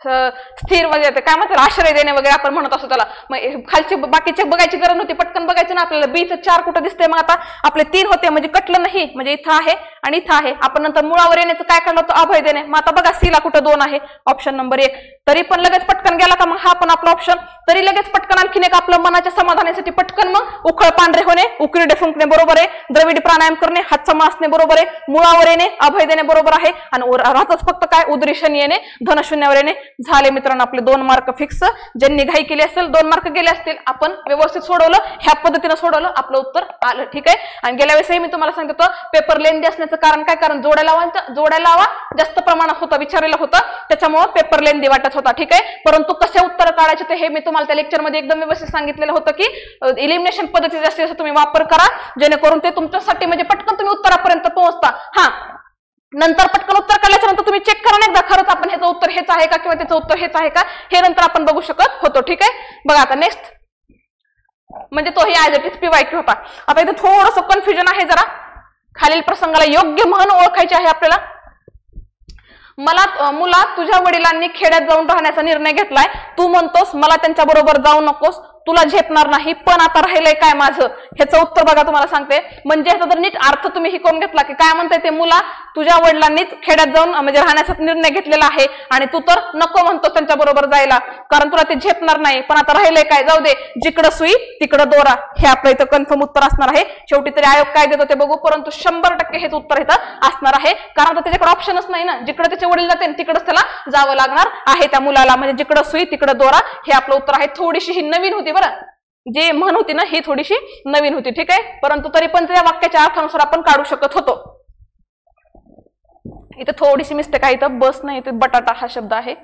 स्थिर म्हणजे काय म्हणतात आश्रय देणे वगैरे आपण म्हणत असतो त्याला. मग खालचे बाकीचे बघायची गरज नव्हती, पटकन बघायचं ना आपल्याला. बीचं 4 कुठं दिसतंय, मग आता आपले 3 होते म्हणजे कटलं नाही, म्हणजे इथं आहे आणि इथं आहे. आपण नंतर मुळावर येण्याचं काय काढलं होतं अभय देणे, मग आता बघा सी ला कुठं 2 आहे, ऑप्शन नंबर 1. तरी पण लगेच पटकन गेला का मग हा पण आपला ऑप्शन. तरी लगेच पटकन आणखीन एक आपलं मनाच्या समाधानासाठी पटकन मग उखळ पांढरे होणे, उकिरडे फुंकणे बरोबर आहे, द्रविडी प्राणायाम करणे, हातचा मासणे बरोबर आहे, मुळावर येणे, अभय देणे बरोबर आहे, आणि राहतच फक्त काय उदरीशन येणे, धनशून्यावर येणे. झाले मित्रांनो आपले 2 मार्क फिक्स. ज्यांनी घाई केली असेल 2 मार्क गेले असतील, आपण व्यवस्थित सोडवलं, ह्या पद्धतीने सोडवलं, आपलं उत्तर आलं. ठीक आहे. आणि गेल्या वेळेसही मी तुम्हाला सांगतो पेपर लेंदी असण्याचं कारण काय, कारण जोडायला जास्त प्रमाणात होता विचारलेलं होतं, त्याच्यामुळे पेपर लेंदी वाटत होता. ठीक आहे. परंतु कसे उत्तर काढायचे ते हे मी तुम्हाला त्या लेक्चर मध्ये एकदम व्यवस्थित सांगितलेलं होतं की इलिमिनेशन पद्धती जास्तीत जास्त तुम्ही वापर करा, जेणेकरून ते तुमच्यासाठी म्हणजे पटकन तुम्ही उत्तरापर्यंत पोहोचता. हा नंतर पटकन उत्तर काढल्याच्या नंतर तुम्ही चेक करा एकदा खरंच आपण ह्याचं उत्तर हेच आहे का किंवा त्याचं उत्तर हेच आहे का, हे नंतर आपण बघू शकत होतो. ठीक आहे. बघा आता नेक्स्ट म्हणजे तो हे ऍज इट इज पीवायक्यू होता. आता इथे थोडंसं कन्फ्युजन आहे जरा. खालील प्रसंगाला योग्य म्हण ओळखायची आहे आपल्याला. मुला तुझ्या वडिलांनी खेड्यात जाऊन राहण्याचा निर्णय घेतलाय, तू म्हणतोस मला त्यांच्या बरोबर जाऊ नकोस, तुला झेपणार नाही, पण आता राहिलंय काय माझं, ह्याचं उत्तर बघा तुम्हाला सांगते. म्हणजे ह्याचा जर नीट अर्थ तुम्ही ही करून घेतला की काय म्हणताय ते, मुला तुझ्या वडिलांनीच खेड्यात जाऊन म्हणजे राहण्याचा निर्णय घेतलेला आहे आणि तू तर नको म्हणतोस त्यांच्या बरोबर जायला, कारण तुला ते झेपणार नाही, पण आता राहिलंय काय, जाऊ दे, जिकडं सुई तिकडं दोरा, हे आपलं इथं कन्फर्म उत्तर असणार आहे. शेवटी तरी आयोग काय देतो ते बघू, परंतु 100% हेच उत्तर इथं असणार आहे, कारण आता त्याच्याकडे ऑप्शनच नाही ना, जिकडे त्याचे वडील जाते तिकडच त्याला जावं लागणार आहे त्या मुलाला, म्हणजे जिकडं सुई तिकडं दोरा, हे आपलं उत्तर आहे. थोडीशी ही नवीन होती बरं, जी म्हण होती ना ही थोडीशी नवीन होती. ठीक आहे. परंतु तरी पण त्या वाक्याच्या अर्थानुसार आपण काढू शकत होतो. इथे थोडीशी मिस्टेक आहे, इथं बस नाही, इथे बटाटा हा शब्द आहे.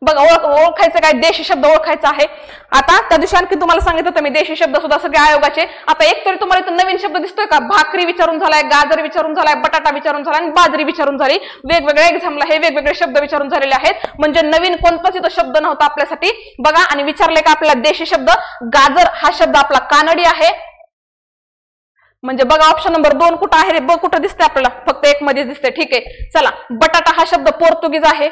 बघा ओळखायचं काय, देशी शब्द ओळखायचा आहे. आता त्या दिवशी आणखी तुम्हाला सांगितलं होतं मी देशी शब्द सुद्धा सगळे आयोगाचे. आता एक तरी तुम्हाला इथं नवीन शब्द दिसतोय का, भाकरी विचारून झालाय, गाजर विचारून झालाय, बटाटा विचारून झालाय आणि बाजरी विचारून झाली. वेगवेगळ्या एक्झामला हे वेगवेगळे शब्द विचारून झालेले आहेत, म्हणजे नवीन कोणताच इथं शब्द नव्हता आपल्यासाठी. बघा आणि विचारले का आपल्याला देशी शब्द, गाजर हा शब्द आपला कानडी आहे, म्हणजे बघा ऑप्शन नंबर 2 कुठं आहे रे, ब कुठं दिसते आपल्याला, फक्त 1 मध्ये दिसते. ठीक आहे. चला बटाटा हा शब्द पोर्तुगीज आहे,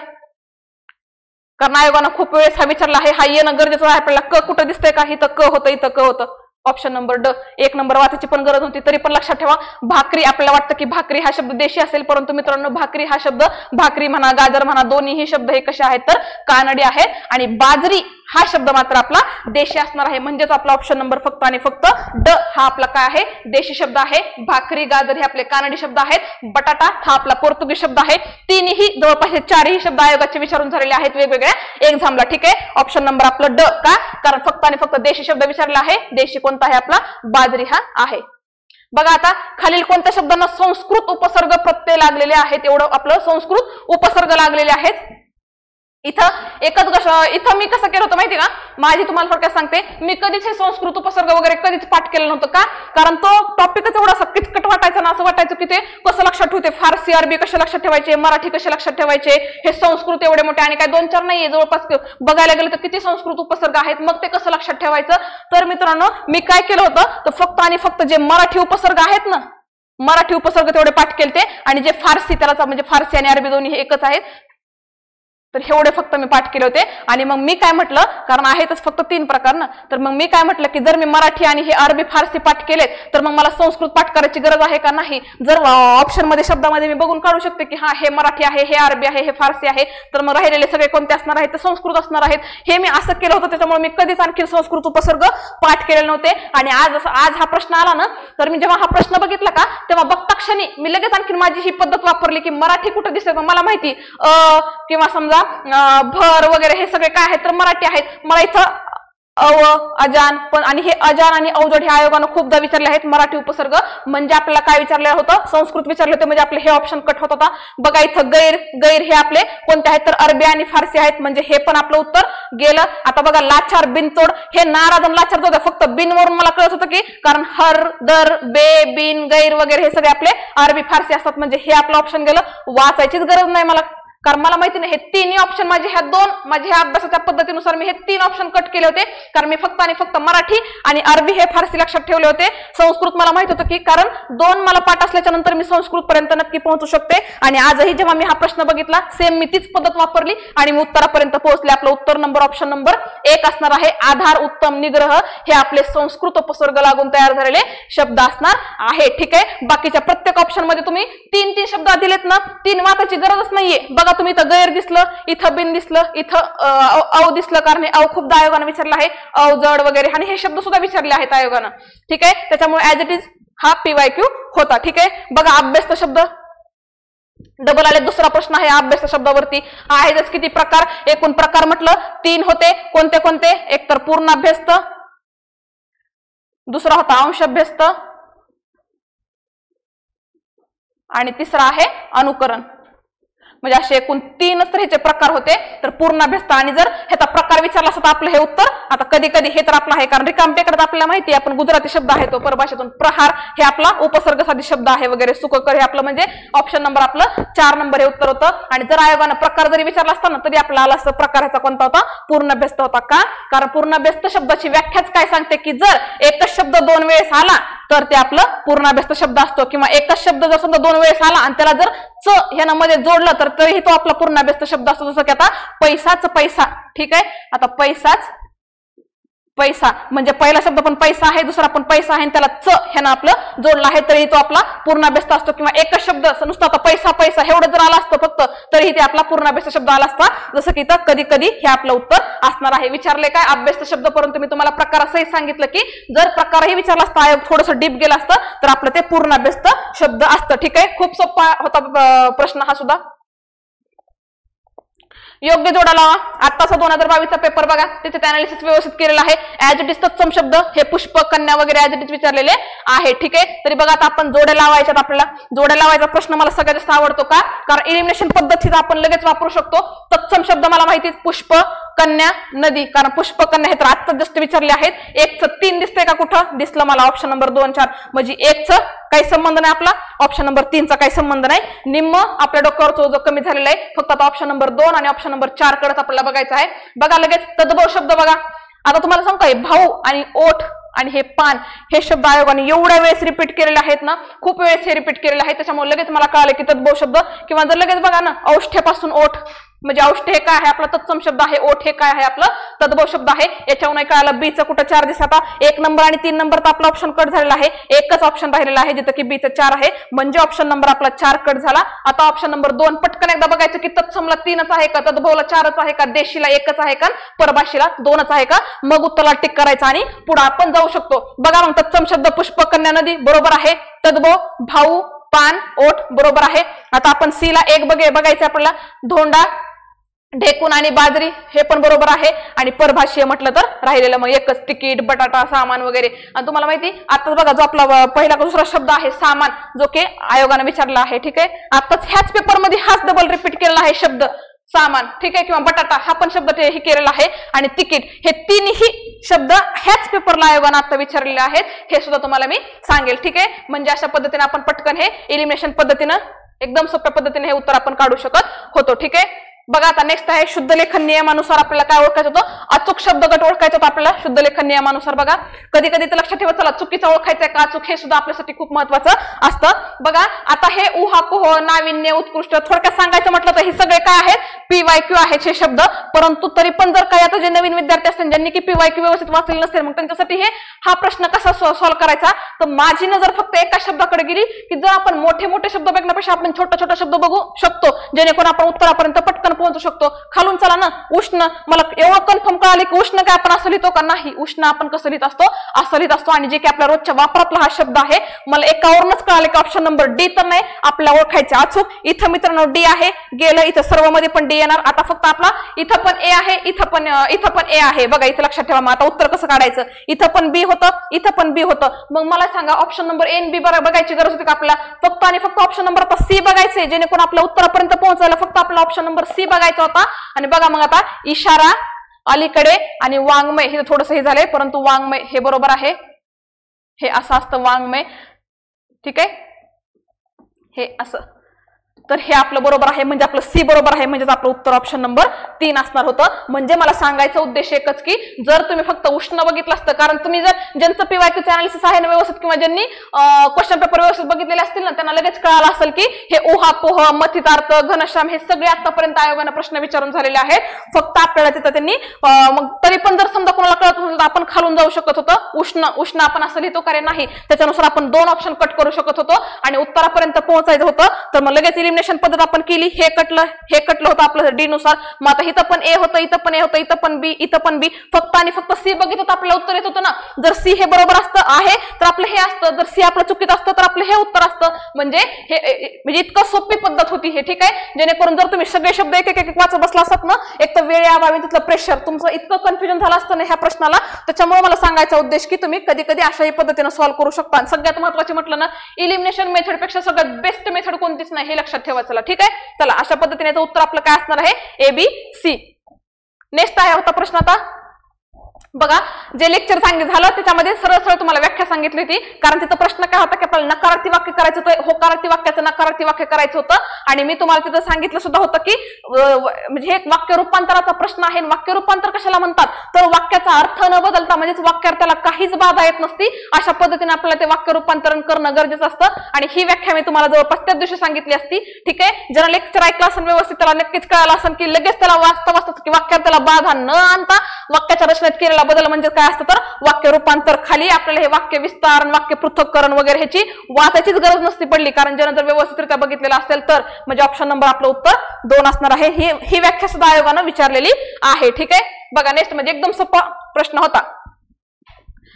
कारण आयोगानं खूप वेळेस हा विचारला आहे, हा येणं गरजेचं आहे आपल्याला. क कुठं दिसतंय का, इथं क होतं, इथं क होतं. ऑप्शन नंबर ड, 1 नंबर वाचायची पण गरज होती, तरी पण लक्षात ठेवा. भाकरी आपल्याला वाटतं की भाकरी हा शब्द देशी असेल, परंतु मित्रांनो भाकरी हा शब्द, भाकरी म्हणा गाजर म्हणा दोन्ही शब्द हे कसे आहेत तर कानडी आहेत. आणि बाजरी हा शब्द मात्र आपला देशी असणार आहे. म्हणजेच आपला ऑप्शन नंबर फक्त आणि फक्त ड हा आपला काय आहे, देशी शब्द आहे. भाकरी, गाजर हे आपले कानडी शब्द आहेत. बटाटा हा आपला पोर्तुगीज शब्द आहे. तिन्ही जवळपास चारही शब्द आयोगाचे विचारून झालेले आहेत वेगवेगळ्या एक्झामला. ठीक आहे, ऑप्शन नंबर आपलं ड. का? कारण फक्त आणि फक्त देशी शब्द विचारला आहे. देशी कोणता आहे आपला? बाजरी हा आहे. बघा आता खालील कोणत्या शब्दांना संस्कृत उपसर्ग प्रत्यय लागलेले आहेत? एवढं आपलं संस्कृत उपसर्ग लागलेले आहेत. इथं मी कसं केलं होतं माहिती का? माझी तुम्हाला थोडक्यात सांगते, मी कधीच हे संस्कृत उपसर्ग वगैरे कधीच पाठ केलं नव्हतं. का? कारण तो टॉपिकच एवढा किचकट वाटायचा ना, असं वाटायचं की ते कसं लक्षात ठेवते, फारसी अरबी कसे लक्षात ठेवायचे, मराठी कसे लक्षात ठेवायचे, हे संस्कृत एवढे मोठे आणि काय 2-4 नाहीये, जवळपास बघायला गेलं तर किती संस्कृत उपसर्ग आहेत, मग ते कसं लक्षात ठेवायचं. तर मित्रांनो मी काय केलं होतं, तर फक्त आणि फक्त जे मराठी उपसर्ग आहेत ना, मराठी उपसर्ग तेवढे पाठ केलते आणि जे फारसी, त्याला म्हणजे फारसी आणि अरबी दोन्ही हे एकच आहेत, तर एवढे फक्त मी पाठ केले होते. आणि मग मी काय म्हटलं, कारण आहेतच फक्त 3 प्रकार ना, तर मग मी काय म्हटलं की जर मी मराठी आणि हे अरबी फारसी पाठ केलेत तर मग मला संस्कृत पाठ करायची गरज आहे का नाही. जर ऑप्शन मध्ये शब्दामध्ये मी बघून काढू शकते की हा हे मराठी आहे, हे अरबी आहे, हे फारसी आहे, तर मग राहिलेले सगळे कोणते असणार आहेत? तर संस्कृत असणार आहेत. हे मी असं केलं होतं, त्याच्यामुळे मी कधीच आणखी संस्कृत उपसर्ग पाठ केलेले नव्हते. आणि आज हा प्रश्न आला ना, तर मी जेव्हा हा प्रश्न बघितला का, तेव्हा बघता क्षणी मी लगेच आणखी माझी ही पद्धत वापरली की मराठी कुठे दिसते, मला माहिती किंवा समजा भर वगैरे हे सगळे काय आहेत तर मराठी आहेत. मला इथं अजान पण, आणि हे अजान आणि अवजड हे आयोगानं खूपदा विचारले आहेत. मराठी उपसर्ग म्हणजे आपल्याला काय विचारलं होतं? संस्कृत विचारले होते, म्हणजे आपले हे ऑप्शन कट होत होता. बघा इथं गैर हे आपले कोणते आहेत तर अरबी आणि फारसी आहेत, म्हणजे हे पण आपलं उत्तर गेलं. आता बघा लाचार, बिनतोड, हे नाराज आणि लाचार दोघं फक्त बिन वरून मला कळत होतं की, कारण हर, दर, बे, बिन, गैर वगैरे हे सगळे आपले अरबी फारसी असतात, म्हणजे हे आपलं ऑप्शन गेलं. वाचायचीच गरज नाही मला, कारण मला माहिती नाही. हे 3 ऑप्शन माझे ह्या अभ्यासाच्या पद्धतीनुसार मी हे 3 ऑप्शन कट केले होते, कारण मी फक्त आणि फक्त मराठी आणि अरबी हे फारसी लक्षात ठेवले होते. संस्कृत मला माहित होतं की, कारण 2 मला पाठ असल्याच्या नंतर मी संस्कृत पर्यंत नक्की पोहोचू शकते. आणि आजही जेव्हा मी हा प्रश्न बघितला, सेम मी तीच पद्धत वापरली आणि मी उत्तरापर्यंत पोहोचले. आपलं उत्तर नंबर ऑप्शन नंबर 1 असणार आहे. आधार, उत्तम, निग्रह हे आपले संस्कृत उपसर्ग लागून तयार झालेले शब्द असणार आहे. ठीक आहे, बाकीच्या प्रत्येक ऑप्शन मध्ये तुम्ही 3 शब्द दिलेत ना, 3 वाचायची गरजच नाहीये. बघा तुम्ही इथं गैर दिसलं, इथं बिन दिसलं, इथं अव दिसलं, कारण अव खूपदा आयोगानं विचारलं आहे, अवजड वगैरे, आणि हे शब्द सुद्धा विचारले आहेत आयोगानं. ठीक आहे, त्याच्यामुळे ऍज इट इज हा PYQ होता. ठीक आहे, बघा अभ्यस्त शब्द डबल आले. दुसरा प्रश्न आहे अभ्यस्त शब्दावरती. आहेतच किती प्रकार? एकूण प्रकार म्हटलं 3 होते. कोणते कोणते? एक तर पूर्ण अभ्यस्त, दुसरा होता अंश अभ्यस्त, आणि तिसरा आहे अनुकरण. म्हणजे असे एकूण 3 तर ह्याचे प्रकार होते. तर पूर्ण अभ्यस्त, आणि जर ह्याचा प्रकार विचारला असता तर आपलं हे उत्तर आता कधी कधी हे तर आपलं आहे, कारण रिकामटेकडे आपल्याला माहिती आहे, आपण गुजराती शब्द आहे तो परभाषेतून. प्रहार हे आपला उपसर्ग साधी शब्द आहे वगैरे. सुखकर हे आपलं म्हणजे ऑप्शन नंबर आपलं 4 नंबर हे उत्तर होतं. आणि जर आयोगानं प्रकार जरी विचारला असता ना, तरी आपला आला असतं प्रकार ह्याचा कोणता होता? पूर्ण अभ्यस्त होता. का? कारण पूर्ण अभ्यस्त शब्दाची व्याख्याच काय सांगते की, जर एकच शब्द 2 वेळेस आला तर ते आपलं पूर्ण अभ्यस्त शब्द असतो, किंवा एकच शब्द जर समजा 2 वेळेस आला आणि त्याला जर च ह्यानं मध्ये जोडलं तर तरीही तो आपला पूर्ण अभ्यस्त शब्द असतो. जसं की आता पैसाच पैसा. ठीक आहे, आता पैसाच पैसा म्हणजे पहिला शब्द पण पैसा आहे, दुसरा पण पैसा आहे, आणि त्याला च ह्यानं आपलं जोडला आहे, तरीही तो आपला पूर्ण अभ्यस्त असतो. किंवा एकच शब्द नुसता आता पैसा पैसा एवढं जर आला असतं फक्त, तरीही ते आपला पूर्ण अभ्यस्त शब्द आला असता. जसं की इथं कधी कधी हे आपलं उत्तर असणार आहे. विचारले काय अभ्यस्त शब्द, परंतु मी तुम्हाला प्रकारासहित सांगितलं की जर प्रकारही विचारला असता, आयोग थोडंसं डीप गेला असतं तर आपलं ते पूर्ण अभ्यस्त शब्द असतं. ठीक आहे, खूप सोपा होता प्रश्न हा सुद्धा. योग्य जोडा लावा. आत्ताचा 2022चा पेपर बघा, तिथे अनालिसिस व्यवस्थित केलेला आहे. ऍज इट इज तत्सम शब्द हे पुष्प, कन्या वगैरे ऍज इट इज विचारलेले आहे. ठीक आहे, तरी बघा आता आपण जोड्या लावायच्यात. आपल्याला जोड्या लावायचा प्रश्न मला सगळ्यात जास्त आवडतो. का? कारण एलिमिनेशन पद्धतीत आपण लगेच वापरू शकतो. तत्सम शब्द मला माहिती पुष्प, कन्या, नदी, कारण पुष्प, कन्या हे तर आत्ता जस्ट विचारले आहेत. 1चं 3 दिसतंय का? कुठं दिसलं मला? ऑप्शन नंबर 2, 4, म्हणजे 1चं काही संबंध नाही आपला, ऑप्शन नंबर 3चा काही संबंध नाही. निम्म आपल्या डोक्यावरचा जो कमी झालेला आहे, फक्त आता ऑप्शन नंबर 2 आणि ऑप्शन नंबर 4 कडे आपल्याला बघायचं आहे. बघा लगेच तद्भव शब्द बघा. आता तुम्हाला सांगू काय, भाऊ आणि ओठ आणि हे पान हे शब्द आयोगाने एवढ्या वेळेस रिपीट केलेले आहेत ना, खूप वेळेस हे रिपीट केलेले आहे, त्याच्यामुळे लगेच मला कळालं की तद्भव शब्द किंवा जर लगेच बघा ना औष्ठ्यापासून ओठ म्हणजे औष्ठ्य हे काय आहे आपला तत्सम शब्द आहे, ओठ हे काय आहे आपलं तद्भव शब्द आहे. याच्यावर नाही कळालं बीचं कुठं 4 दिसत. आता 1 नंबर आणि 3 नंबर तर आपला ऑप्शन कट झालेला आहे, एकच ऑप्शन राहिलेला आहे जिथं की बीचं 4 आहे, म्हणजे ऑप्शन नंबर आपला 4 कट झाला. आता ऑप्शन नंबर 2 पटकन एकदा बघायचं की तत्समला 3च आहे का, तद्भवला 4च आहे का, देशीला 1च आहे का, परभाषेला 2च आहे का, मग उत्तरला टिक करायचं आणि पुढे आपण जाऊ शकतो. बघा मग तत्सम शब्द पुष्प, कन्या, नदी बरोबर आहे, तद्भव भाऊ, पान, ओठ बरोबर आहे. आता आपण सी ला 1 बघायचं आपल्याला, धोंडा, ढेकून आणि बाजरी हे पण बरोबर आहे, आणि परभाषीय म्हटलं तर राहिलेलं मग एकच, तिकीट, बटाटा, सामान वगैरे. आणि तुम्हाला माहिती आताच बघा जो आपला पहिला दुसरा शब्द आहे सामान, जो की आयोगाने विचारला आहे, ठीक आहे, आताच ह्याच पेपरमध्ये हाच डबल रिपीट केलेला आहे शब्द सामान, ठीक आहे, किंवा बटाटा हा पण शब्द हे केलेला आहे, आणि तिकीट हे तिन्ही शब्द ह्याच पेपरला आयोगाने आता विचारलेले आहेत, हे सुद्धा तुम्हाला मी सांगेल, ठीक आहे. म्हणजे अशा पद्धतीने आपण पटकन हे एलिमिनेशन पद्धतीनं एकदम सोप्या पद्धतीने हे उत्तर आपण काढू शकत होतो, ठीक आहे. बघा आता नेक्स्ट आहे शुद्ध लेखन नियमानुसार आपल्याला काय ओळखायचं होतं, अचूक शब्द गट ओळखायचं होतं आपल्याला शुद्ध लेखन नियमानुसार. बघा कधी कधी तर लक्षात ठेवा, चला चुकीचं ओळखायचंय का अचूक, हे सुद्धा आपल्यासाठी खूप महत्वाचं असतं. बघा आता हे उहापोह, नाविन्य, उत्कृष्ट, थोडक्यात सांगायचं म्हटलं तर हे सगळे काय आहेत, PYQ आहेत हे शब्द. परंतु तरी पण जर काय आता जे नवीन विद्यार्थी असतील ज्यांनी की PYQ व्यवस्थित वाचलेलं नसेल, मग त्यांच्यासाठी हा प्रश्न कसा सॉल्व्ह करायचा, तर माझी नजर फक्त एका शब्दाकडे गेली की जर आपण मोठे मोठे शब्द बघण्यापेक्षा आपण छोटा छोटा शब्द बघू शकतो, जेणेकरून आपण उत्तरापर्यंत पटकन पोहोचू शकतो. खालून चला ना, उष्ण, मला एवढं कन्फर्म कळाले की उष्ण काय आपण असं लिहितो का, नाही, उष्ण आपण कसं लिहित असतो, असं लिहित असतो. आणि जे की आपल्या रोजच्या वापरातला हा शब्द आहे, मला एकावरूनच कळाले की ऑप्शन नंबर डी तर नाही, आपल्याला ओळखायचे अचूक. इथं मित्रांनो डी आहे, गेलं इथं सर्व मध्ये पण डी येणार. आता फक्त आपला इथं पण ए आहे, इथं पण ए आहे, बघा इथं लक्षात ठेवा. मग आता उत्तर कसं काढायचं, इथं पण बी होतं, इथं पण बी होतं, मग मला सांगा ऑप्शन नंबर ए आणि बी बघायची गरज होती का आपल्याला, फक्त आणि फक्त ऑप्शन नंबर आता सी बघायचे, जेणेकरून आपल्या उत्तरापर्यंत पोहोचायला फक्त आपला ऑप्शन नंबर सी बघायचा होता. आणि बघा मग आता इशारा, अलीकडे आणि वाङ्मय हे थोडंसं हे झालंय, परंतु वाङ्मय हे बरोबर आहे, हे असं असतं वाङ्मय, ठीक आहे, हे असं, तर हे आपलं बरोबर आहे, म्हणजे आपलं सी बरोबर आहे, म्हणजे आपलं उत्तर ऑप्शन नंबर 3 असणार होतं. म्हणजे मला सांगायचा उद्देश एकच की जर तुम्ही फक्त उष्ण बघितलं असतं, कारण तुम्ही जर ज्यांचं PYQ अनालिसिस आहे ना व्यवस्थित, किंवा ज्यांनी क्वेश्चन पेपर व्यवस्थित बघितलेले असतील ना, त्यांना लगेच कळालं असेल की हे उहापोह, मथितार्थ, घनश्याम हे सगळे आतापर्यंत आयोगाने प्रश्न विचारून झालेले आहेत. फक्त आपल्याला तिथं त्यांनी मग तरी पण जर समजा कोणाला कळत असेल तर आपण खालून जाऊ शकत होतं, उष्ण आपण असं लिहितो का रे, नाही, त्याच्यानुसार आपण 2 ऑप्शन कट करू शकत होतो आणि उत्तरापर्यंत पोहोचायचं होतं. तर मग लगेच पद्धत आपण केली, हे कटलं होतं आपलं डी नुसार. मग आता इथं पण ए होतं, इथं पण ए होतं, इथं पण बी, फक्त आणि फक्त सी बघितलं तर आपल्याला उत्तर येत होतं ना. जर सी हे बरोबर असतं आहे तर आपलं हे असतं, जर सी आपलं चुकीत असतं तर आपलं हे उत्तर असतं. म्हणजे इतकं सोपी पद्धत होती हे, ठीक आहे. जेणेकरून जर तुम्ही सगळे शब्द एक एक वाचत बसला असतात ना, एक तर वेळेअभावी तिथलं प्रेशर, तुमचं इतकं कन्फ्युजन झालं असतं ना ह्या प्रश्नाला. त्याच्यामुळे मला सांगायचा उद्देश की तुम्ही कधी कधी अशाही पद्धतीने सॉल्व्ह करू शकता. आणि सगळ्यात महत्त्वाचे म्हटलं ना, इलिमिनेशन मेथड पेक्षा सगळ्यात बेस्ट मेथड कोणतीच नाही, हे लक्षात ठेवायचं, ठीक आहे. चला अशा पद्धतीने उत्तर आपलं काय असणार आहे, ABC. नेक्स्ट आहे होता प्रश्न. आता बघा जे लेक्चर झालं त्याच्यामध्ये सरळ सरळ तुम्हाला व्याख्या सांगितली होती, कारण तिथं प्रश्न काय होता की आपल्याला नकारार्थी वाक्य करायचं होतं, होकारार्थी वाक्याचं नकारार्थी वाक्य करायचं होतं. आणि मी तुम्हाला तिथं सांगितलं सुद्धा होतं की म्हणजे एक वाक्य रूपांतराचा प्रश्न आहे. वाक्य रूपांतर कशाला म्हणतात, तर वाक्याचा अर्थ न बदलता, म्हणजेच वाक्यार्थाला काहीच बाधा येत नसती, अशा पद्धतीने आपल्याला ते वाक्य रूपांतरण करणं गरजेचं असतं. आणि ही व्याख्या मी तुम्हाला जवळपास त्याच दिवशी सांगितली असती, ठीक आहे. ज्याला लेक्चर ऐकलं असेल व्यवस्थित त्याला नक्कीच कळालं असेल की लगेच त्याला वाचता की वाक्यार्थाला बाधा न आणता वाक्याच्या रचनेत केलेला बदल म्हणजे काय असतं, तर वाक्य रूपांतर. खाली आपल्याला हे वाक्य विस्तार, वाक्य पृथक्करण वगैरे ह्याची वाचायचीच गरज नसती पडली, कारण ज्यानं जर व्यवस्थितरित्या बघितलेलं असेल तर. म्हणजे ऑप्शन नंबर आपलं उत्तर 2 असणार आहे. ही व्याख्या सुद्धा आयोगानं विचारलेली आहे, ठीक आहे. बघा नेक्स्ट म्हणजे एकदम सोपा प्रश्न होता.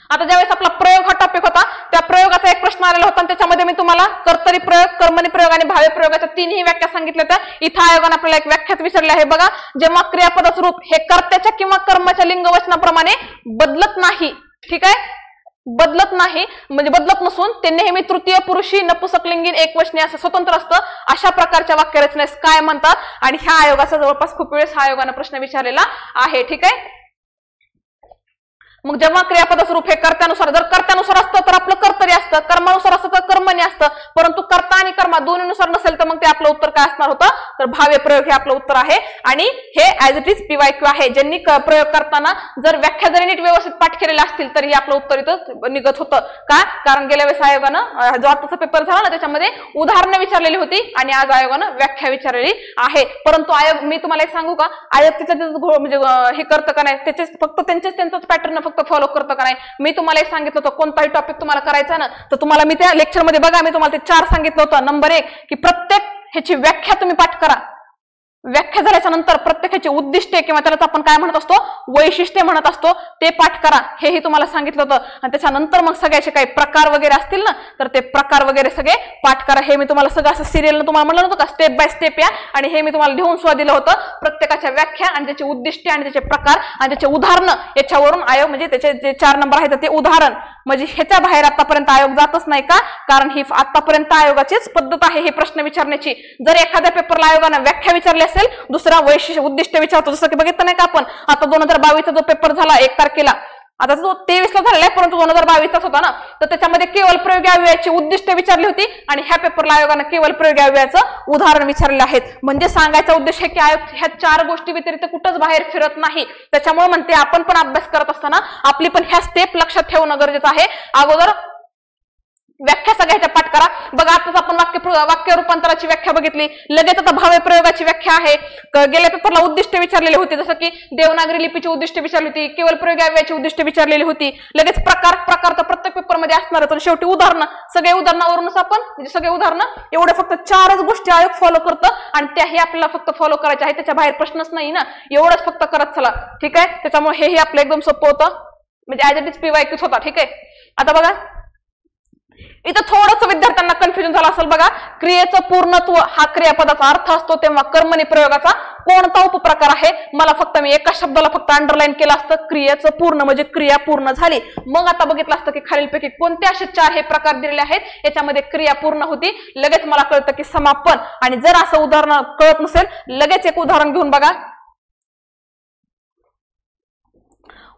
आता ज्यावेळेस आपला प्रयोग हा टॉपिक होता, त्या प्रयोगाचा एक प्रश्न आलेला होता, त्याच्यामध्ये मी तुम्हाला कर्तरी प्रयोग, कर्मणी प्रयोग आणि भावी प्रयोगाच्या 3ही व्याख्या सांगितल्या होत्या. इथं आयोगाने आपल्याला एक व्याख्यात विचारली आहे. बघा, जेव्हा क्रियापदाचं रूप हे कर्त्याच्या किंवा कर्माच्या लिंगवचनाप्रमाणे बदलत नाही, ठीक आहे, बदलत नाही म्हणजे बदलत नसून ते नेहमी तृतीय पुरुषी, नपुसकलिंगीन, एकवचनी असं स्वतंत्र असतं, अशा प्रकारच्या वाक्यरचनेस काय म्हणतात. आणि ह्या आयोगाचा जवळपास खूप वेळेस हा आयोगाने प्रश्न विचारलेला आहे, ठीक आहे. मग जेव्हा क्रियापदाचं रूप हे कर्त्यानुसार, जर कर्त्यानुसार असतं तर आपलं कर्तरी असतं, कर्मानुसार असतं तर कर्मणी असतं, परंतु कर्ता आणि कर्मा दोन्हीनुसार नसेल तर मग ते आपलं उत्तर काय असणार होतं, तर भाव्य प्रयोग हे आपलं उत्तर आहे आणि हे ऍज इट इज PYQ आहे. ज्यांनी प्रयोग करताना जर व्याख्या जरी नीट व्यवस्थित पाठ केलेल्या असतील तरी आपलं उत्तर इथं निघत होतं. का? कारण गेल्या वेळेस आयोगानं जो आताचा पेपर झाला ना त्याच्यामध्ये उदाहरणं विचारलेली होती आणि आज आयोगानं व्याख्या विचारलेली आहे. परंतु आयोग, मी तुम्हाला एक सांगू का, आयोग तिथं म्हणजे हे करतं का नाही, त्याचे फक्त त्यांचाच पॅटर्न फक्त फॉलो करतं का नाही. मी तुम्हाला एक सांगितलं होतं कोणताही टॉपिक तुम्हाला करायचा ना तर तुम्हाला मी त्या लेक्चरमध्ये बघा मी तुम्हाला ते 4 सांगितलं होतं. नंबर 1 की प्रत्येक ह्याची व्याख्या तुम्ही पाठ करा. व्याख्या झाल्याच्या नंतर प्रत्येकाची उद्दिष्टे किंवा त्याला आपण काय म्हणत असतो वैशिष्ट्ये म्हणत असतो ते पाठ करा, हेही तुम्हाला सांगितलं होतं. आणि त्याच्यानंतर मग सगळ्याचे काही प्रकार वगैरे असतील ना तर ते प्रकार वगैरे सगळे पाठ करा. हे मी तुम्हाला सगळं असं सिरियलनं तुम्हाला म्हणलं नव्हतं का, स्टेप बाय स्टेप या. आणि हे मी तुम्हाला लिहून सुद्धा दिलं होतं. प्रत्येकाच्या व्याख्या आणि त्याची उद्दिष्टे आणि त्याचे प्रकार आणि त्याचे उदाहरणं याच्यावरून आयोग म्हणजे त्याचे जे 4 नंबर आहेत ते उदाहरण म्हणजे ह्याच्या बाहेर आतापर्यंत आयोग जातच नाही. का? कारण ही आतापर्यंत आयोगाचीच पद्धत आहे हे प्रश्न विचारण्याची. जर एखाद्या पेपरला आयोगानं व्याख्या विचारली असेल, दुसरा वैशिष्ट्य उद्दिष्ट विचारतो. जसं की बघितलं नाही का आपण आता 2022चा जो पेपर झाला 1 तारखेला, आता तो 23ला झालेला आहे परंतु 2022चाच होता ना, तर त्याच्यामध्ये केवळ प्रयोगी अव्ययाची उद्दिष्ट विचारली होती आणि ह्या पेपरला आयोगानं केवळ प्रयोगी अव्ययाचं उदाहरण विचारले आहेत. म्हणजे सांगायचा उद्देश आहे की आयोग ह्या 4 गोष्टी व्यतिरिक्त कुठंच बाहेर फिरत नाही. त्याच्यामुळे म्हणते आपण पण अभ्यास करत असताना आपली पण ह्या स्टेप लक्षात ठेवणं गरजेचं आहे. अगोदर व्याख्या सगळ्याच्या पाठ करा. बघा आताच आपण वाक्य रूपांतराची व्याख्या बघितली. लगेच आता भाव्य प्रयोगाची व्याख्या आहे. गेल्या पेपरला उद्दिष्ट विचारलेली होती, जसं की देवनागरी लिपीची उद्दिष्ट विचारली होती, केवळ प्रयोगी अव्ययाची उद्दिष्ट विचारलेली होती. लगेच प्रकार तर प्रत्येक पेपरमध्ये असणार. तर शेवटी उदाहरणं, सगळे उदाहरणावरूनच आपण म्हणजे सगळे उदाहरणं एवढे फक्त 4च गोष्टी आयोग फॉलो करतं आणि त्याही आपल्याला फक्त फॉलो करायच्या आहे. त्याच्या बाहेर प्रश्नच नाही ना, एवढंच फक्त करत चला. ठीक आहे, त्याच्यामुळे हेही आपलं एकदम सोपं होतं म्हणजे ऍज इट इज PYQ होता. ठीक आहे, आता बघा इथं थोडंसं विद्यार्थ्यांना कन्फ्युजन झालं असेल. बघा क्रियेचं पूर्णत्व हा क्रियापदाचा अर्थ असतो तेव्हा कर्मणी प्रयोगाचा कोणता उपप्रकार आहे. मी एका शब्दाला फक्त अंडरलाईन केलं असतं, क्रियेचं पूर्ण म्हणजे क्रिया पूर्ण झाली. मग आता बघितलं असतं की खालीलपैकी कोणते असे 4 हे प्रकार दिलेले आहेत याच्यामध्ये क्रिया पूर्ण होती. लगेच मला कळतं की समापन. आणि जर असं उदाहरण कळत नसेल लगेच एक उदाहरण घेऊन बघा.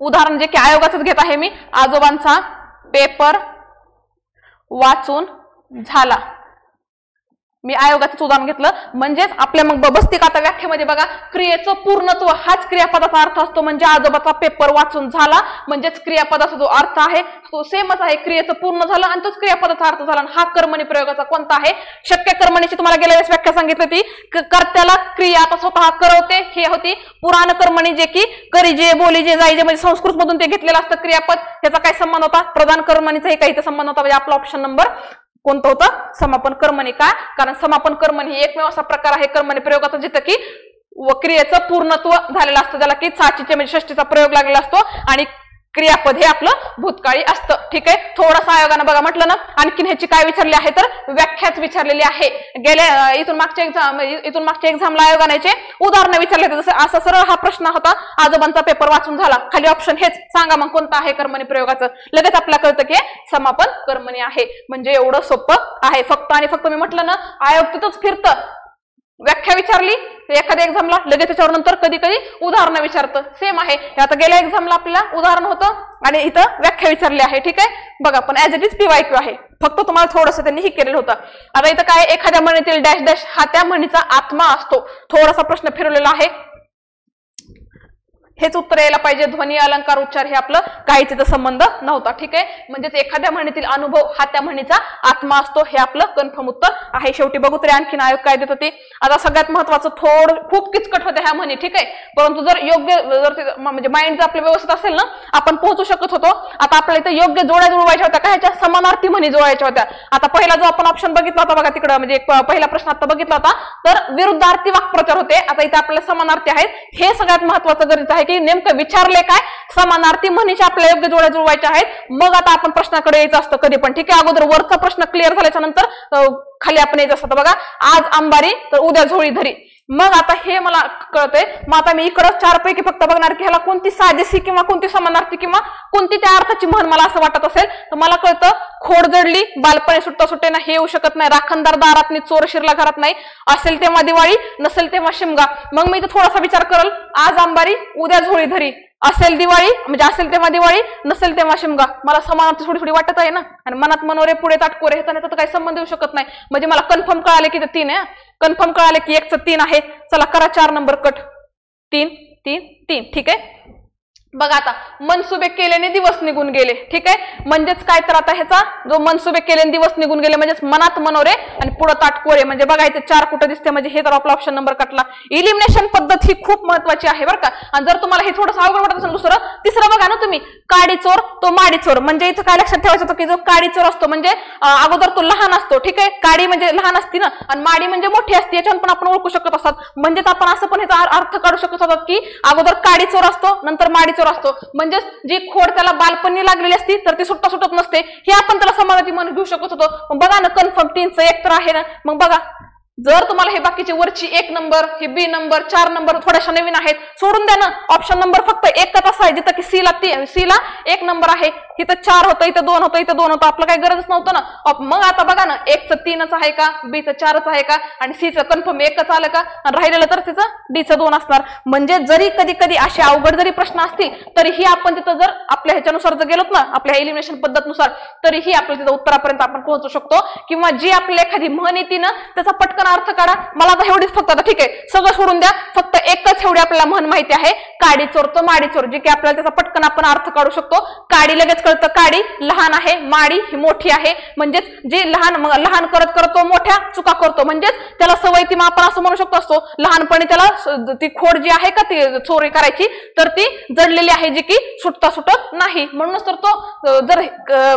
उदाहरण जे की आयोगाचंच घेत आहे मी. आजोबांचा पेपर वाचून झाला. मी आयोगाचंच उदाहरण घेतलं. म्हणजेच आपल्या मग बसती का आता व्याख्येमध्ये बघा क्रियेचं पूर्णत्व हाच क्रियापदाचा अर्थ असतो. म्हणजे आजोबाचा पेपर वाचून झाला म्हणजेच क्रियापदाचा जो अर्थ आहे तो सेमच आहे. क्रियेचं पूर्ण झालं आणि तोच क्रियापदाचा अर्थ झाला. हा कर्मणी प्रयोगाचा कोणता आहे? शक्य कर्मणीची तुम्हाला गेल्या वेळेस व्याख्या सांगितली होती. कर्त्याला क्रिया आता स्वतः करवते हे होती. पुराण कर्मणी जे की करीजे बोलीजे जाईजे म्हणजे संस्कृत मधून ते घेतलेलं असतं क्रियापद. त्याचा काय संबंध होता? प्रधान कर्मणीचाही काही संबंध होता. म्हणजे आपला ऑप्शन नंबर कोणतं होतं? समापन कर्मणी. का? कारण समापन कर्मणी ही एकमेव असा प्रकार आहे कर्मणी प्रयोगाचा जिथं की क्रियेचं पूर्णत्व झालेलं असतं, ज्याला की साचीचे म्हणजे षष्टीचा प्रयोग लागलेला असतो आणि क्रियापद हे आपलं भूतकाळी असतं. ठीक आहे, थोडंसं आयोगानं बघा म्हटलं ना आणखीन ह्याची काय विचारली आहे तर व्याख्याच विचारलेली आहे. गेल्या इथून मागच्या एक्झामला आयोगाने उदाहरणं विचारले होते. जसं असा सरळ हा प्रश्न होता, आजोबांचा पेपर वाचून झाला, खाली ऑप्शन हेच सांगा मग कोणतं आहे कर्मणी प्रयोगाचं. लगेच आपल्याला कळतं की समापन कर्मणी आहे. म्हणजे एवढं सोपं आहे. फक्त आणि फक्त मी म्हटलं ना आयोग तिथंच फिरतं. व्याख्या विचारली एखाद्या एक्झामला लगेच त्याच्यावर नंतर कधी कधी उदाहरणं विचारतं. सेम आहे. आता गेल्या एक्झामला आपल्याला उदाहरण होतं आणि इथं व्याख्या विचारली आहे. ठीक आहे, बघा पण ऍज इट इज PYQ आहे. फक्त तुम्हाला थोडंसं त्यांनी हे केलेलं होतं. आता इथं काय एखाद्या म्हणीतील डॅश डॅश हा त्या म्हणीचा आत्मा असतो. थोडासा प्रश्न फिरवलेला आहे. हेच उत्तर यायला पाहिजे. ध्वनी अलंकार उच्चार हे आपलं काहीच इथं संबंध नव्हता. ठीक आहे, म्हणजेच एखाद्या म्हणीतील अनुभव हा त्या म्हणीचा आत्मा असतो. हे आपलं कन्फर्म उत्तर आहे. शेवटी बघू तरी आणखीन आयोग काय देत होते. आता सगळ्यात महत्वाचं खूप किचकट होत्या ह्या म्हणी. ठीक आहे, परंतु जर योग्य म्हणजे माइंड जर आपलं व्यवस्थित असेल ना आपण पोहोचू शकत होतो. आता आपल्याला इथं योग्य जोड्या जुळवायच्या होत्या. काय ह्याच्या समानार्थी म्हणी जुळवायच्या होत्या. आता पहिला जो आपण ऑप्शन बघितला होता बघा तिकडं म्हणजे पहिला प्रश्न आता बघितला होता तर विरुद्धार्थी वाक्प्रचार होते. आता इथे आपल्याला समानार्थी आहेत. हे सगळ्यात महत्वाचं गरजेचं आहे की नेमकं विचारले काय समानार्थी म्हणीच्या आपल्या योग्य जोड्या जुळवायच्या आहेत. मग आता आपण प्रश्नाकडे यायचं असतं कधी पण. ठीक आहे, अगोदर वरचा प्रश्न क्लिअर झाल्याच्या नंतर खाली आपण यायचं असतं. बघा आज अंबारी तर उद्या झोळी धरी. मग आता हे मला कळतंय. मग आता मी इकडं 4 पैकी फक्त बघणार की ह्याला कोणती साजेसी किंवा कोणती समानार्थी किंवा कोणती त्या अर्थाची म्हण मला असं वाटत असेल तर मला कळतं खोड जडली बालपणे सुट्टा सुट्टे ना हे येऊ शकत नाही. राखणदार दारात नाही चोर शिरला घरात नाही. असेल तेव्हा दिवाळी नसेल तेव्हा शिमगा. मग मी इथं थोडासा विचार करल आज अंबारी उद्या झोळी धरी. असेल दिवाळी म्हणजे असेल तेव्हा दिवाळी नसेल तेव्हा शिमगा. मला समानार्थी थोडी थोडी वाटत आहे ना. आणि मनात मनोरे पुढे ताटकोरे ह्याचा काही संबंध येऊ शकत नाही. म्हणजे मला कन्फर्म कळाले की ते 3 आहे. कन्फर्म कळाले की 1 चं 3 आहे. चला करा 4 नंबर कट. 3 3 3. ठीक आहे. बघा आता मनसुबे केल्याने दिवस निघून गेले. ठीक आहे. म्हणजेच काय तर आता ह्याचा जो मनसुबे केल्याने दिवस निघून गेले म्हणजेच मनात मनोरे आणि पुढे ताटकोरे म्हणजे बघायचं 4 कुठं दिसते म्हणजे हे तर आपला ऑप्शन नंबर कटला. इलिमिनेशन पद्धत ही खूप महत्वाची आहे बरं का. आणि जर तुम्हाला हे थोडंसं अवघड वाटत असेल दुसरं तिसरं बघा ना तुम्ही काडी चोर तो माडी चोर म्हणजे इथं काय लक्षात ठेवायचं होतं की जो काडी चोर असतो म्हणजे अगोदर तो लहान असतो. ठीक आहे. काडी म्हणजे लहान असती ना आणि माडी म्हणजे मोठी असते. याच्यावर पण आपण ओळखू शकत असतात. म्हणजेच आपण असं पण ह्याचा अर्थ काढू शकत होतात की अगोदर काडी चोर असतो नंतर माडी चोर असतो. म्हणजे जी खोड त्याला बालपणी लागलेली असती तर ती सुटता सुटत नसते. हे आपण त्याला समानार्थी म्हणून घेऊ शकत होतो. बघा ना कन्फर्म 3 चं 1 तर आहे ना. मग बघा जर तुम्हाला हे बाकीचे वरची 1 नंबर हे बी नंबर 4 नंबर थोड्याशा नवीन आहेत सोडून द्या ना. ऑप्शन नंबर फक्त एकच असा आहे जिथं की सी ला 1 नंबर आहे. इथं 4 होतं इथं 2 होतं इथं 2 होतं. आपलं काही गरजच नव्हतं ना. मग आता बघा ना 1 चं 3च आहे का बी चं 4च आहे का आणि सी चं कन्फर्म 1च आलं का आणि राहिलेलं तर तिचं डी चं 2 असणार. म्हणजे जरी कधी कधी असे अवघड जरी प्रश्न असतील तरीही आपण तिथं जर आपल्या ह्याच्यानुसार जर गेलोत ना आपल्या एलिमिनेशन पद्धतीनुसार तरीही आपल्या तिथं उत्तरापर्यंत आपण पोहोचू शकतो. किंवा जी आपल्या एखादी म्हण येते ना त्याचा पटकन अर्थ काढा. मला आता एवढीच फक्त आता ठीक आहे सगळं सोडून द्या. फक्त एकच एवढी आपल्याला म्हण माहिती आहे काडी चोर तो माडी चोर जी की आपल्याला त्याचा पटकन आपण अर्थ काढू शकतो. काडी लगेच कळतं काडी लहान आहे माडी ही मोठी आहे. म्हणजेच जे लहान करत करत तो मोठ्या चुका करतो म्हणजेच त्याला सवय ती आपण असं म्हणू शकतो असतो लहानपणी त्याला ती खोड जी आहे का ती चोरी करायची तर ती जडलेली आहे जी की सुटता सुटत नाही. म्हणूनच तर तो जर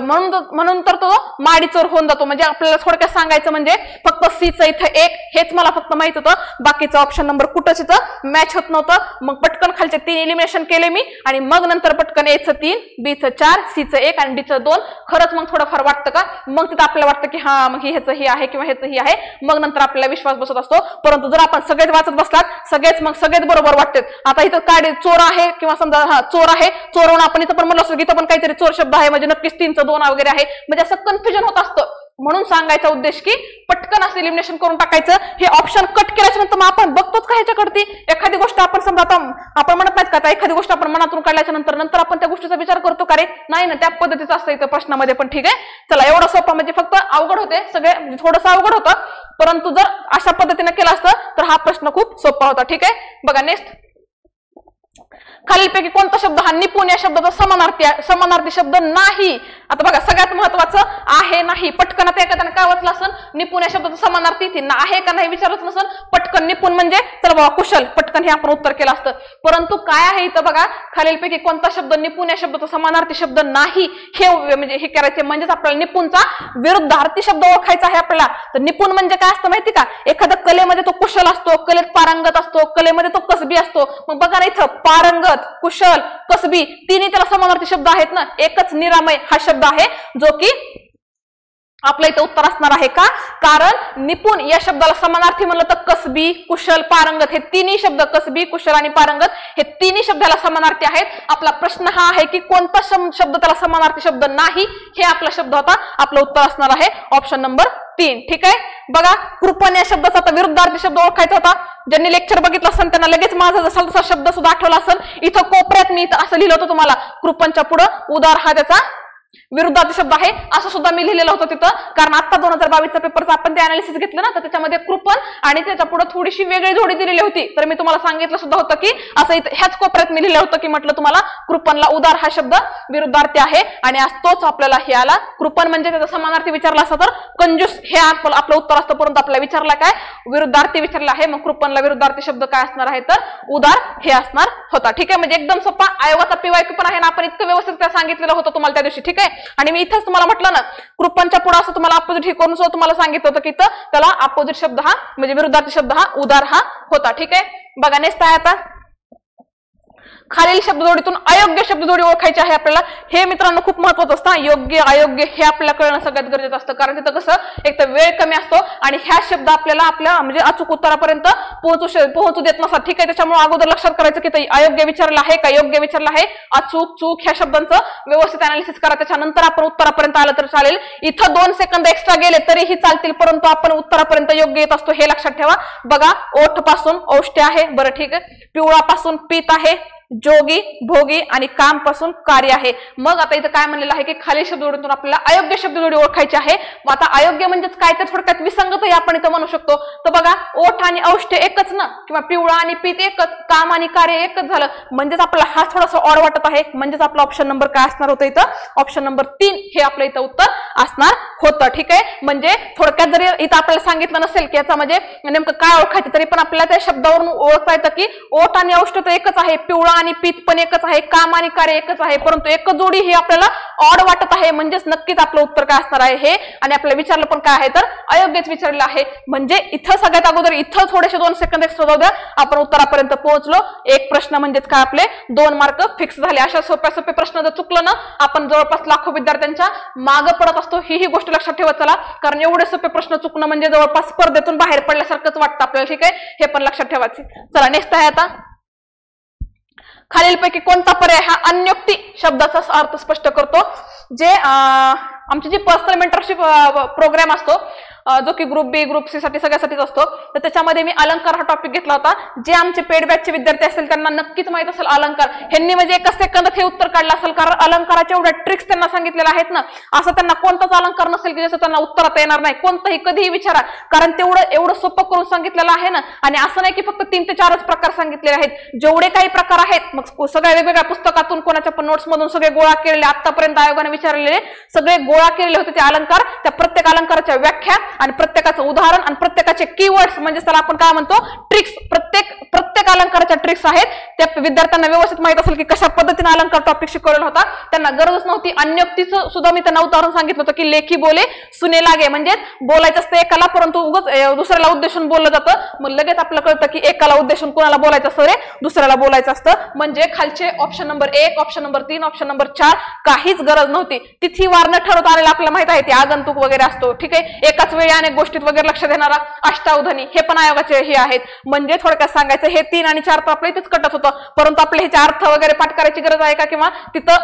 म्हणून तर तो माडी चोर होऊन जातो. म्हणजे आपल्याला थोडक्यात सांगायचं म्हणजे फक्त सी चं इथं 1 हेच मला फक्त माहित होतं. बाकीचं ऑप्शन नंबर कुठंच इथं मॅच होत नव्हतं. मग पटकन खालचे 3 एलिमिनेशन केले मी आणि मग नंतर पटकन ए चं 3 बी चं 4 सी चं 1 आणि डी चं 2. खरंच मग थोडंफार वाटतं का मग तिथं आपल्याला वाटतं की हा मग ह्याचं ही आहे किंवा ह्याचं ही आहे. मग नंतर आपल्याला विश्वास बसत असतो. परंतु जर आपण सगळेच वाचत बसलात सगळेच बरोबर वाटतात. आता इथं काडी चोर आहे किंवा समजा हा चोर आहे चोरवून आपण इथं पण म्हणलं असतो की इथं पण काहीतरी चोर शब्द आहे म्हणजे नक्कीच 3 चं 2 वगैरे आहे. म्हणजे असं कन्फ्युजन होत असतं. म्हणून सांगायचा उद्देश की पटकन असं एलिमिनेशन करून टाकायचं. हे ऑप्शन कट केल्याच्या नंतर मग आपण बघतोच का ह्याच्याकडती एखादी गोष्ट आपण समजा आता आपण म्हणत नाहीत का आता एखादी गोष्ट आपण मनातून काढल्याच्या नंतर आपण त्या गोष्टीचा विचार करतो का रे नाही ना त्या पद्धतीचं असतं इथं प्रश्नामध्ये पण. ठीक आहे. चला एवढं सोपं म्हणजे फक्त अवघड होते सगळे थोडंसं अवघड होतं परंतु जर अशा पद्धतीने केलं असतं तर हा प्रश्न खूप सोपा होता. ठीक आहे. बघा नेक्स्ट खालीलपैकी कोणता शब्द हा निपुण या शब्दाचा समानार्थी शब्द नाही. आता बघा सगळ्यात महत्वाचं आहे नाही. पटकन आता एखाद्याने काय वाचलं असेल निपुण या शब्दाचा समानार्थी ती आहे का नाही विचारच नसेल. पटकन निपुण म्हणजे चला बाबा कुशल पटकन हे आपण उत्तर केलं असतं. परंतु काय आहे इथं बघा खालीलपैकी कोणता शब्द निपुण या शब्दाचा समानार्थी शब्द नाही हे म्हणजे हे करायचे म्हणजेच आपल्याला निपुणचा विरुद्धार्थी शब्द ओळखायचा आहे आपल्याला. तर निपुण म्हणजे काय असतं माहिती का एखाद्या कलेमध्ये तो कुशल असतो कलेत पारंगत असतो कलेमध्ये तो कसबी असतो. मग बघा ना इथं पारंगत कुशल कसबी तिन्ही त्याला समानार्थी शब्द आहेत ना. एकच निरामय हा शब्द आहे जो की आपल्या इथं उत्तर असणार आहे का कारण निपुण या शब्दाला समानार्थी म्हणलं तर कसबी कुशल पारंगत हे तिन्ही शब्द कसबी कुशल आणि पारंगत हे तिन्ही शब्दाला समानार्थी आहेत. आपला प्रश्न हा आहे की कोणता शब्द त्याला समानार्थी शब्द नाही हे आपला शब्द होता. आपलं उत्तर असणार आहे ऑप्शन नंबर 3. ठीक आहे. बघा कृपण या शब्दाचा आता विरुद्धार्थी शब्द ओळखायचा होता. ज्यांनी लेक्चर बघितलं असेल त्यांना लगेच माझा जसा जसा शब्द सुद्धा आठवला असेल. इथं कोपऱ्यात मी इथं असं लिहिलं होतं तुम्हाला कृपणच्या पुढं उदार हा त्याचा विरुद्धार्थी शब्द आहे असं सुद्धा मी लिहिलेलं होतं तिथं कारण आता 2022चा पेपरचा आपण ते अनालिसिस घेतलं ना तर त्याच्यामध्ये कृपण आणि त्याच्या पुढे थोडीशी वेगळी जोडी दिलेली होती. तर मी तुम्हाला सांगितलं सुद्धा होतं की असं इथं ह्याच कोपऱ्यात मी लिहिलं होतं की म्हटलं तुम्हाला कृपणला उदार हा शब्द विरुद्धार्थी आहे आणि आज तोच आपल्याला हे आला. कृपण म्हणजे त्याचा समानार्थी विचारला असता तर कंजूस हे आपलं उत्तर असतं परंतु आपल्याला विचारला काय विरुद्धार्थी विचारला आहे. मग कृपणला विरुद्धार्थी शब्द काय असणार आहे तर उदार हे असणार होता. ठीक आहे. म्हणजे एकदम सोपा आयोगाचा पीवायक्यू पण आहे ना आपण इतकं व्यवस्थित सांगितलेलं होतं तुम्हाला त्या दिवशी. ठीक आहे. आणि मी इथंच तुम्हाला म्हटलं ना कृपणच्या पुढे असं तुम्हाला अपोजिट हे करून सुद्धा तुम्हाला सांगितलं होतं की त्याला अपोजिट शब्द हा म्हणजे विरुद्धार्थी शब्द हा उदार हा होता. ठीक आहे. बघा नेक्स्ट आहे आता खालील शब्दजोडीतून अयोग्य शब्दजोडी ओळखायची आहे आपल्याला. हे मित्रांनो खूप महत्वाचं असतं. योग्य अयोग्य हे आपल्याला कळणं सगळ्यात गरजेचं असतं कारण तिथं कसं एक तर वेळ कमी असतो आणि ह्या शब्द आपल्याला आपल्या म्हणजे अचूक उत्तरापर्यंत पोहोचू देत नसतात. ठीक आहे. त्याच्यामुळे अगोदर लक्षात करायचं की अयोग्य विचारलं आहे का योग्य विचारलं आहे अचूक चूक ह्या शब्दांचं व्यवस्थित अनालिसिस करा. त्याच्यानंतर आपण उत्तरापर्यंत आलं तर चालेल. इथं 2 सेकंद एक्स्ट्रा गेले तरीही चालतील परंतु आपण उत्तरापर्यंत योग्य येत असतो हे लक्षात ठेवा. बघा ओठ पासून औष्ठ्य आहे बरं ठीक आहे. पिवळा पासून पीत आहे जोगी, भोगी आणि काम पासून कार्य आहे. मग आता इथं काय म्हणलेलं आहे की खालील शब्द जोडीतून आपल्याला अयोग्य शब्द जोडी ओळखायची आहे. आता अयोग्य म्हणजेच काय तर थोडक्यात विसंगत आपण इथं म्हणू शकतो. तर बघा ओठ आणि औष्ठ एकच ना, किंवा पिवळा आणि पीत एकच, काम आणि कार्य एकच झालं, म्हणजेच आपल्याला हा थोडासा ऑड वाटत आहे. म्हणजेच आपला ऑप्शन नंबर काय असणार होतं इथं, ऑप्शन नंबर 3 हे आपलं इथं उत्तर असणार होतं. ठीक आहे, म्हणजे थोडक्यात जरी इथं आपल्याला सांगितलं नसेल की याचा म्हणजे नेमकं काय ओळखायचं, तरी पण आपल्याला त्या शब्दावरून ओळखता येतं की ओठ आणि औष्ठ तर एकच आहे, पिवळा आणि पीत पण एकच आहे, काम आणि कार्य एकच आहे, परंतु एकच जोडी ही आपल्याला ऑड वाटत आहे. म्हणजेच नक्कीच आपलं उत्तर काय असणार आहे हे. आणि आपल्याला विचारलं पण काय आहे तर अयोग्यच विचारलं आहे. म्हणजे इथं सगळ्यात अगोदर इथं थोडेसे 2 सेकंद एक्स्ट्रा जाऊ द्या, आपण उत्तरापर्यंत पोहोचलो. एक प्रश्न म्हणजेच काय आपले 2 मार्क फिक्स झाले. अशा सोप्या सोपे प्रश्न जर चुकलं ना, आपण जवळपास लाखो विद्यार्थ्यांच्या मागे पडत असतो. ही गोष्ट लक्षात ठेवत चला, कारण एवढे सोपे प्रश्न चुकणं म्हणजे जवळपास स्पर्धेतून बाहेर पडल्यासारखंच वाटतं आपल्याला. ठीक आहे, हे पण लक्षात ठेवायचे. चला नेक्स्ट आहे आता, खालीलपैकी कोणता पर्याय हा अन्योक्ती शब्दाचा अर्थ स्पष्ट करतो. जे आमची जी पर्सनल मेंटरशिप प्रोग्राम असतो, जो की ग्रुप बी ग्रुप सी साठी सगळ्यासाठीच असतो, तर त्याच्यामध्ये मी अलंकार हा टॉपिक घेतला होता. जे आमचे पेड बॅचचे विद्यार्थी असतील त्यांना नक्कीच माहित असेल अलंकार. ह्यांनी म्हणजे एका सेकंदात हे उत्तर काढलं असेल, कारण अलंकाराच्या एवढ्या ट्रिक्स त्यांना सांगितलेल्या आहेत ना, असं त्यांना कोणताच अलंकार नसेल की जसं त्यांना उत्तरात येणार नाही. कोणतंही कधीही विचारा, कारण तेवढं एवढं सोपं करून सांगितलेलं आहे ना. आणि असं नाही की फक्त 3 ते 4च प्रकार सांगितलेले आहेत, जेवढे काही प्रकार आहेत मग सगळ्या वेगवेगळ्या पुस्तकातून कोणाच्या पण नोट्स मधून सगळे गोळा केलेले, आतापर्यंत आयोगाने विचारलेले सगळे गोळा केलेले होते ते अलंकार. त्या प्रत्येक अलंकाराच्या व्याख्या आणि प्रत्येकाचं उदाहरण आणि प्रत्येकाचे कीवर्ड्स म्हणजे त्याला आपण काय म्हणतो ट्रिक्स, प्रत्येक अलंकाराच्या ट्रिक्स आहेत. त्या विद्यार्थ्यांना व्यवस्थित माहित असेल की कशा पद्धतीने अलंकार टॉपिक शिकवलेला होता. त्यांना गरजच नव्हती. अन्योक्तीचं सुद्धा मी त्यांना उदाहरण सांगितलं होतं की लेखी बोले सुने लागे, म्हणजे बोलायचं असतं एकाला परंतु उगाच दुसऱ्याला उद्देशून बोललं जातं. मग लगेच आपल्याला कळतं की एकाला उद्देशून कोणाला बोलायचं असतं रे, दुसऱ्याला बोलायचं असतं. म्हणजे खालचे option number 1, option number 3, option number 4 काहीच गरज नव्हती. तिथी वार न ठरवता आलेला आपल्याला माहित आहे ते आगंतुक वगैरे असतो. ठीक आहे, एकाच वेळी अनेक गोष्टीत वगैरे लक्ष देणारा अष्टावधानी हे पण आयोगाचे हे आहेत. म्हणजे थोडक्यात सांगायचं हे 3 आणि 4 तर आपल्या इथेच कटत होतं, परंतु आपल्या ह्याचे अर्थ वगैरे पाठ करायची गरज आहे का, किंवा तिथं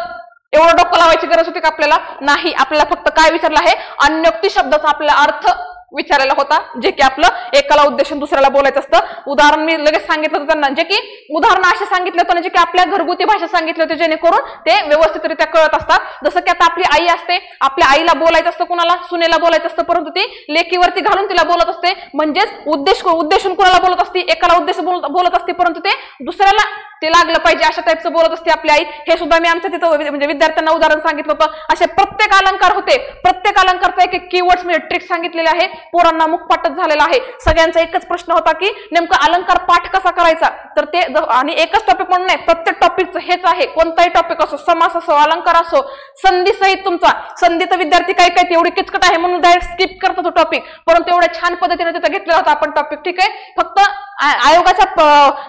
एवढं डोकं लावायची गरज होती का आपल्याला, नाही. आपल्याला फक्त काय विचारलं आहे, अन्योक्ती शब्दाचा आपला अर्थ विचारायला होता, जे की आपलं एकाला उद्देशून दुसऱ्याला बोलायचं असतं. उदाहरण मी लगेच सांगितलं होतं त्यांना, जे की उदाहरण असे सांगितलं होतं जे की आपल्या घरगुती भाषा सांगितली होती, जेणेकरून ते व्यवस्थितरित्या कळत असतात. जसं की आता आपली आई असते, आपल्या आईला बोलायचं असतं, कुणाला सुनेला बोलायचं असतं, परंतु ती लेकीवरती घालून तिला बोलत असते. म्हणजेच उद्देशून कुणाला बोलत असते, एकाला उद्देश बोलत असते, परंतु ते दुसऱ्याला ते लागलं पाहिजे अशा टाईपचं बोलत असते आपली आई. हे सुद्धा मी आमच्या तिथं म्हणजे विद्यार्थ्यांना उदाहरण सांगितलं होतं. असे प्रत्येक अलंकार होते, प्रत्येक अलंकारचा एक कीवर्ड्स म्हणजे ट्रिक सांगितलेले आहे. पोरांना मुखपाठच झालेला आहे. सगळ्यांचा एकच प्रश्न होता की नेमका अलंकार पाठ कसा करायचा, तर ते आणि एकच टॉपिक म्हणून नाही, प्रत्येक टॉपिकचं हेच आहे. कोणताही टॉपिक असो, समास असो, अलंकार असो, संधी सहित तुमचा संधी तर विद्यार्थी काही काही तेवढी किचकट आहे म्हणून डायरेक्ट स्किप करतो तो टॉपिक, परंतु एवढ्या छान पद्धतीने तिथं घेतलेला होता आपण टॉपिक. ठीक आहे, फक्त आयोगाच्या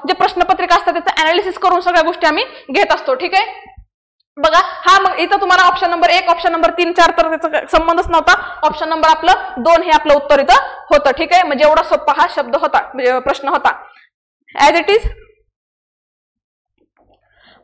जे प्रश्नपत्रिका असतात त्याचं अनालिसिस करून सगळ्या गोष्टी आम्ही घेत असतो. ठीक आहे, बघा हा मग इथं तुम्हाला ऑप्शन नंबर 1, ऑप्शन नंबर 3, 4 तर त्याचा संबंधच नव्हता. ऑप्शन नंबर आपलं 2 हे आपलं उत्तर इथं होतं. ठीक आहे, म्हणजे एवढा सोपा हा शब्द होता, प्रश्न होता. ऍज इट इज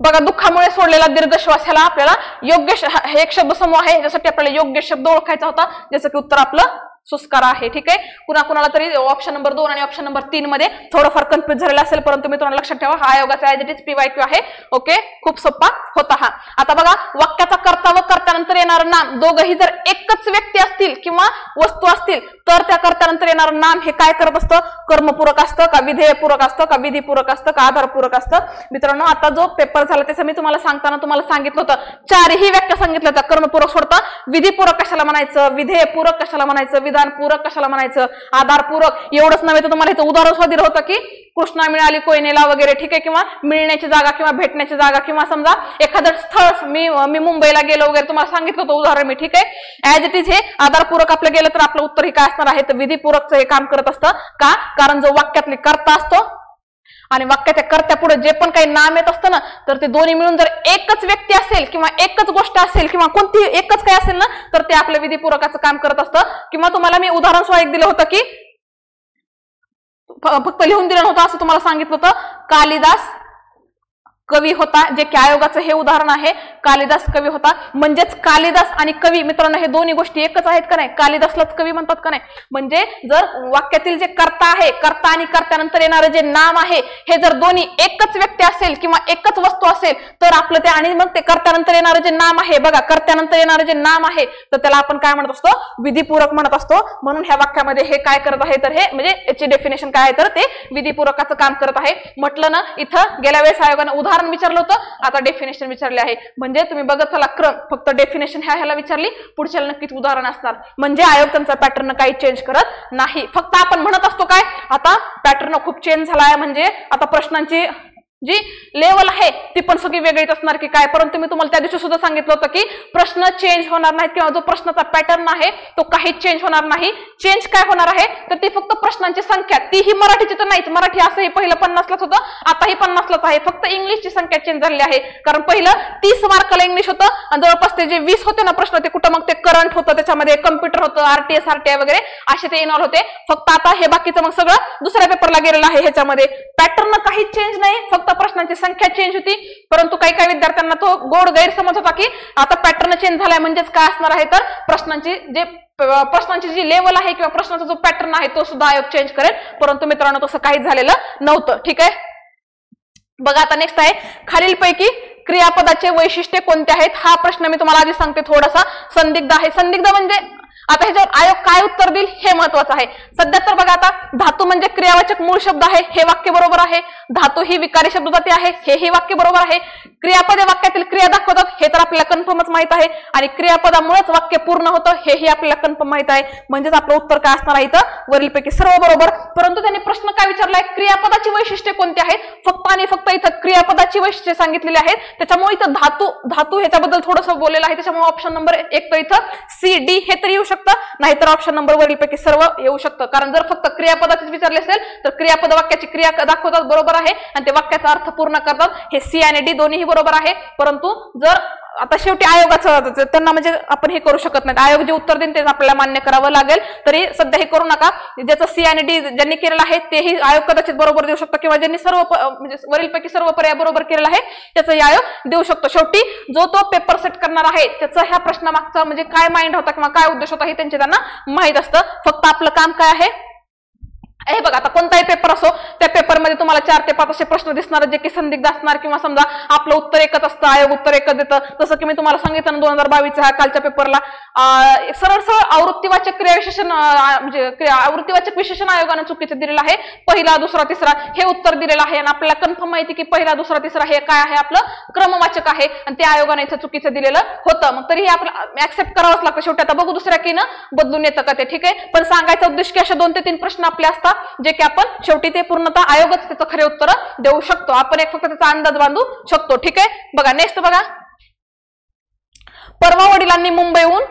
बघा, दुःखामुळे सोडलेला दीर्घ श्वास ह्याला आपल्याला योग्य हे एक शब्द समूह आहे, ह्याच्यासाठी आपल्याला योग्य शब्द ओळखायचा होता, ज्याचं की उत्तर आपलं सुस्कारा आहे. ठीक आहे, कुणाला तरी ऑप्शन नंबर 2 आणि ऑप्शन नंबर 3 मध्ये थोडंफार कन्फ्युज झालेलं असेल, परंतु मित्रांनो लक्षात ठेवा हा आयोगाचा ऍज इट इज PYQ आहे. ओके, खूप सोपा होता हा. आता बघा, वाक्याचा कर्ता व कर्त्यानंतर येणारं नाम दोघंही जर एकच व्यक्ती असतील किंवा वस्तू असतील तर त्या कर्त्यानंतर येणारं नाम हे काय करत असतं, कर्मपूरक असतं का विधेयपूरक असतं का विधीपूरक असतं का आधारपूरक असतं. मित्रांनो आता जो पेपर झाला त्याचं मी तुम्हाला सांगितलं होतं, 4ही व्याख्या सांगितल्या होत्या. कर्मपूरक सोडता विधीपूरक कशाला म्हणायचं, विधेयपूरक कशाला म्हणायचं, विधानपूरक कशाला म्हणायचं, आधारपूरक. एवढंच नव्हे तर तुम्हाला इथं उदाहरण सुद्धा दिलं होतं की कृष्णा मिळाली कोयनेला वगैरे. ठीक आहे, किंवा मिळण्याची जागा किंवा भेटण्याची जागा, किंवा समजा एखादं स्थळ मी मुंबईला गेलो वगैरे तुम्हाला सांगितलं होतं उदाहरण मी. ठीक आहे, ऍज इट इज हे आधारपूरक आपलं गेलं तर आपलं उत्तर हे काय असणार आहे, तर विधीपूरकचं हे काम करत असतं. का, कारण जो वाक्यातली कर्ता असतो आणि वाक्याच्या कर्त्यापुढे जे पण काही नाम येत असतं ना, तर ते दोन्ही मिळून जर एकच व्यक्ती असेल किंवा एकच गोष्ट असेल किंवा कोणती एकच काही असेल ना, तर ते आपलं विधीपूरकाचं काम करत असतं. किंवा तुम्हाला मी उदाहरण सुद्धा एक दिलं होतं की फक्त लिहून दिलं नव्हतं, असं तुम्हाला सांगितलं होतं, कालिदास कवी होता, जे की आयोगाचं हे उदाहरण आहे. कालिदास कवी होता. म्हणजेच कालिदास आणि कवी मित्रांनो हे दोन्ही गोष्टी एकच आहेत का नाही? कालिदासलाच कवी म्हणतात का नाही? म्हणजे जर वाक्यातील जे कर्ता आहे, कर्ता आणि कर्त्यानंतर येणारं जे नाम आहे, हे जर दोन्ही एकच व्यक्ती असेल किंवा एकच वस्तू असेल तर आपलं ते, आणि मग ते कर्त्यानंतर येणारं जे नाम आहे, बघा कर्त्यानंतर येणारं जे नाम आहे तर त्याला आपण काय म्हणत असतो? विधिपूरक म्हणत असतो. म्हणून ह्या वाक्यामध्ये हे काय करत आहे तर हे म्हणजे याची डेफिनेशन काय आहे तर ते विधिपूरकाचं काम करत आहे. म्हटलं ना, इथं गेल्या वेळेस आयोगानं उदाहरण विचारलं होतं, आता डेफिनेशन विचारले आहे. म्हणजे तुम्ही बघत चला क्रम, फक्त डेफिनेशन ह्याला विचारली, पुढच्याला नक्कीच उदाहरण असणार. म्हणजे आयोग त्यांचा पॅटर्न काही चेंज करत नाही. फक्त आपण म्हणत असतो काय, आता पॅटर्न खूप चेंज झाला आहे, म्हणजे आता प्रश्नांची जी लेवल आहे ती पण सगळी वेगळीच असणार की काय. परंतु मी तुम्हाला त्या दिवशी सुद्धा सांगितलं होतं की प्रश्न चेंज होणार नाहीत किंवा जो प्रश्नाचा पॅटर्न आहे तो काहीच चेंज होणार नाही. चेंज काय होणार आहे तर ती फक्त प्रश्नांची संख्या, तीही मराठीची तर नाहीच, मराठी असंही पहिलं 50लाच होतं, आताही 50लाच आहे. फक्त इंग्लिशची संख्या चेंज झाली आहे. कारण पहिलं 30 मार्काला इंग्लिश होतं आणि जवळपास ते जे 20 होते ना प्रश्न, ते कुठं मग ते करंट होतं, त्याच्यामध्ये कम्प्युटर होतं, आरटीएस आरटीआय वगैरे असे ते इन्व्हॉल्व होते. फक्त आता हे बाकीचं मग सगळं दुसऱ्या पेपरला गेलेलं आहे. ह्याच्यामध्ये पॅटर्न काहीच चेंज नाही, फक्त प्रश्नांची संख्या चेंज होती. परंतु काही काही विद्यार्थ्यांना तो गोड गैरसमज होता की आता पॅटर्न चेंज झालाय म्हणजेच काय असणार आहे तर प्रश्नांची जी लेवल आहे किंवा प्रश्नाचा जो पॅटर्न आहे तो सुद्धा आयोग चेंज करेल. परंतु मित्रांनो तसं काहीच झालेलं नव्हतं. ठीक आहे, बघा आता नेक्स्ट आहे, खालीलपैकी क्रियापदाचे वैशिष्ट्य कोणते आहेत? हा प्रश्न मी तुम्हाला आधी सांगते, थोडासा संदिग्ध आहे. संदिग्ध म्हणजे आता ह्याच्यावर आयोग काय उत्तर देईल हे महत्वाचं आहे. सध्या तर बघा, आता धातू म्हणजे क्रियावाचक मूळ शब्द आहे, हे वाक्य बरोबर आहे. धातू ही विकारी शब्द जाती आहे, हेही वाक्य बरोबर आहे. क्रियापदे वाक्यातील क्रिया दाखवतात, हे तर आपल्याला कन्फर्मच माहित आहे. आणि क्रियापदामुळेच वाक्य पूर्ण होतं, हेही आपल्याला कन्फर्म माहित आहे. म्हणजेच आपलं उत्तर काय असणार आहे तर वरीलपैकी सर्व बरोबर. परंतु त्यांनी प्रश्न काय विचारलाय, क्रियापदाची वैशिष्ट्ये कोणती आहेत? फक्त आणि फक्त इथं क्रियापदाची वैशिष्ट्ये सांगितलेली आहेत. त्याच्यामुळे इथं धातू ह्याच्याबद्दल थोडंसं बोललेलं आहे. त्याच्यामुळे ऑप्शन नंबर 1 तर इथं सी डी हे तरी येऊ शकतं, नाहीतर ऑप्शन नंबर वरीलपैकी सर्व येऊ शकतं. कारण जर फक्त क्रियापदाचीच विचारले असेल तर क्रियापद वाक्याची क्रिया दाखवतात बरोबर आहे आणि ते वाक्याचा अर्थ पूर्ण करतात, हे सी आणि डी दोन्ही बरोबर आहे. परंतु जर आता शेवटी आयोगाचं त्यांना म्हणजे आपण हे करू शकत नाही, आयोग जे उत्तर देईल तेच आपल्याला मान्य करावं लागेल. तरी सध्या हे करू नका, ज्याचं सी आणि डी ज्यांनी केलेलं आहे तेही आयोग कदाचित बरोबर देऊ शकतो किंवा ज्यांनी सर्व म्हणजे वरीलपैकी सर्व पर्याय बरोबर केलेला आहे त्याचाही आयोग देऊ शकतो. शेवटी जो तो पेपर सेट करणार आहे त्याचा ह्या प्रश्नामागचा म्हणजे काय माइंड होता किंवा काय उद्देश होता हे त्यांना माहित असतं. फक्त आपलं काम काय आहे, हे बघा आता कोणताही पेपर असो त्या पेपरमध्ये तुम्हाला 4 ते 5 असे प्रश्न दिसणार जे की संदिग्ध असणार किंवा समजा आपलं उत्तर एकच असतं, आयोग उत्तर एकच देतं. जसं की मी तुम्हाला सांगितलं 2022 कालच्या पेपरला सरळ सरळ आवृत्तीवाचक क्रियाविशेषण म्हणजे आवृत्तीवाचक विशेषण आयोगाने चुकीचं दिलेलं आहे. पहिला, दुसरा, तिसरा हे उत्तर दिलेलं आहे आणि आपल्याला कन्फर्म माहिती की पहिला, दुसरा, तिसरा हे काय आहे आपलं क्रमवाचक आहे आणि ते आयोगाने इथं चुकीचं दिलेलं होतं. मग तरीही आपलं ऍक्सेप्ट करावंच लागतं. शेवटी आता बघू दुसऱ्या कीनं बदलून येतं का ते. ठीक आहे, पण सांगायचा उद्देश की अशा 2 ते 3 प्रश्न आपले असतात जे की आपण शेवटी ते पूर्णतः आयोगच त्याचं खरे उत्तर देऊ शकतो. आपण एक फक्त त्याचा अंदाज बांधू शकतो. ठीक आहे, बघा नेक्स्ट बघा, परवा वडिलांनी मुंबईहून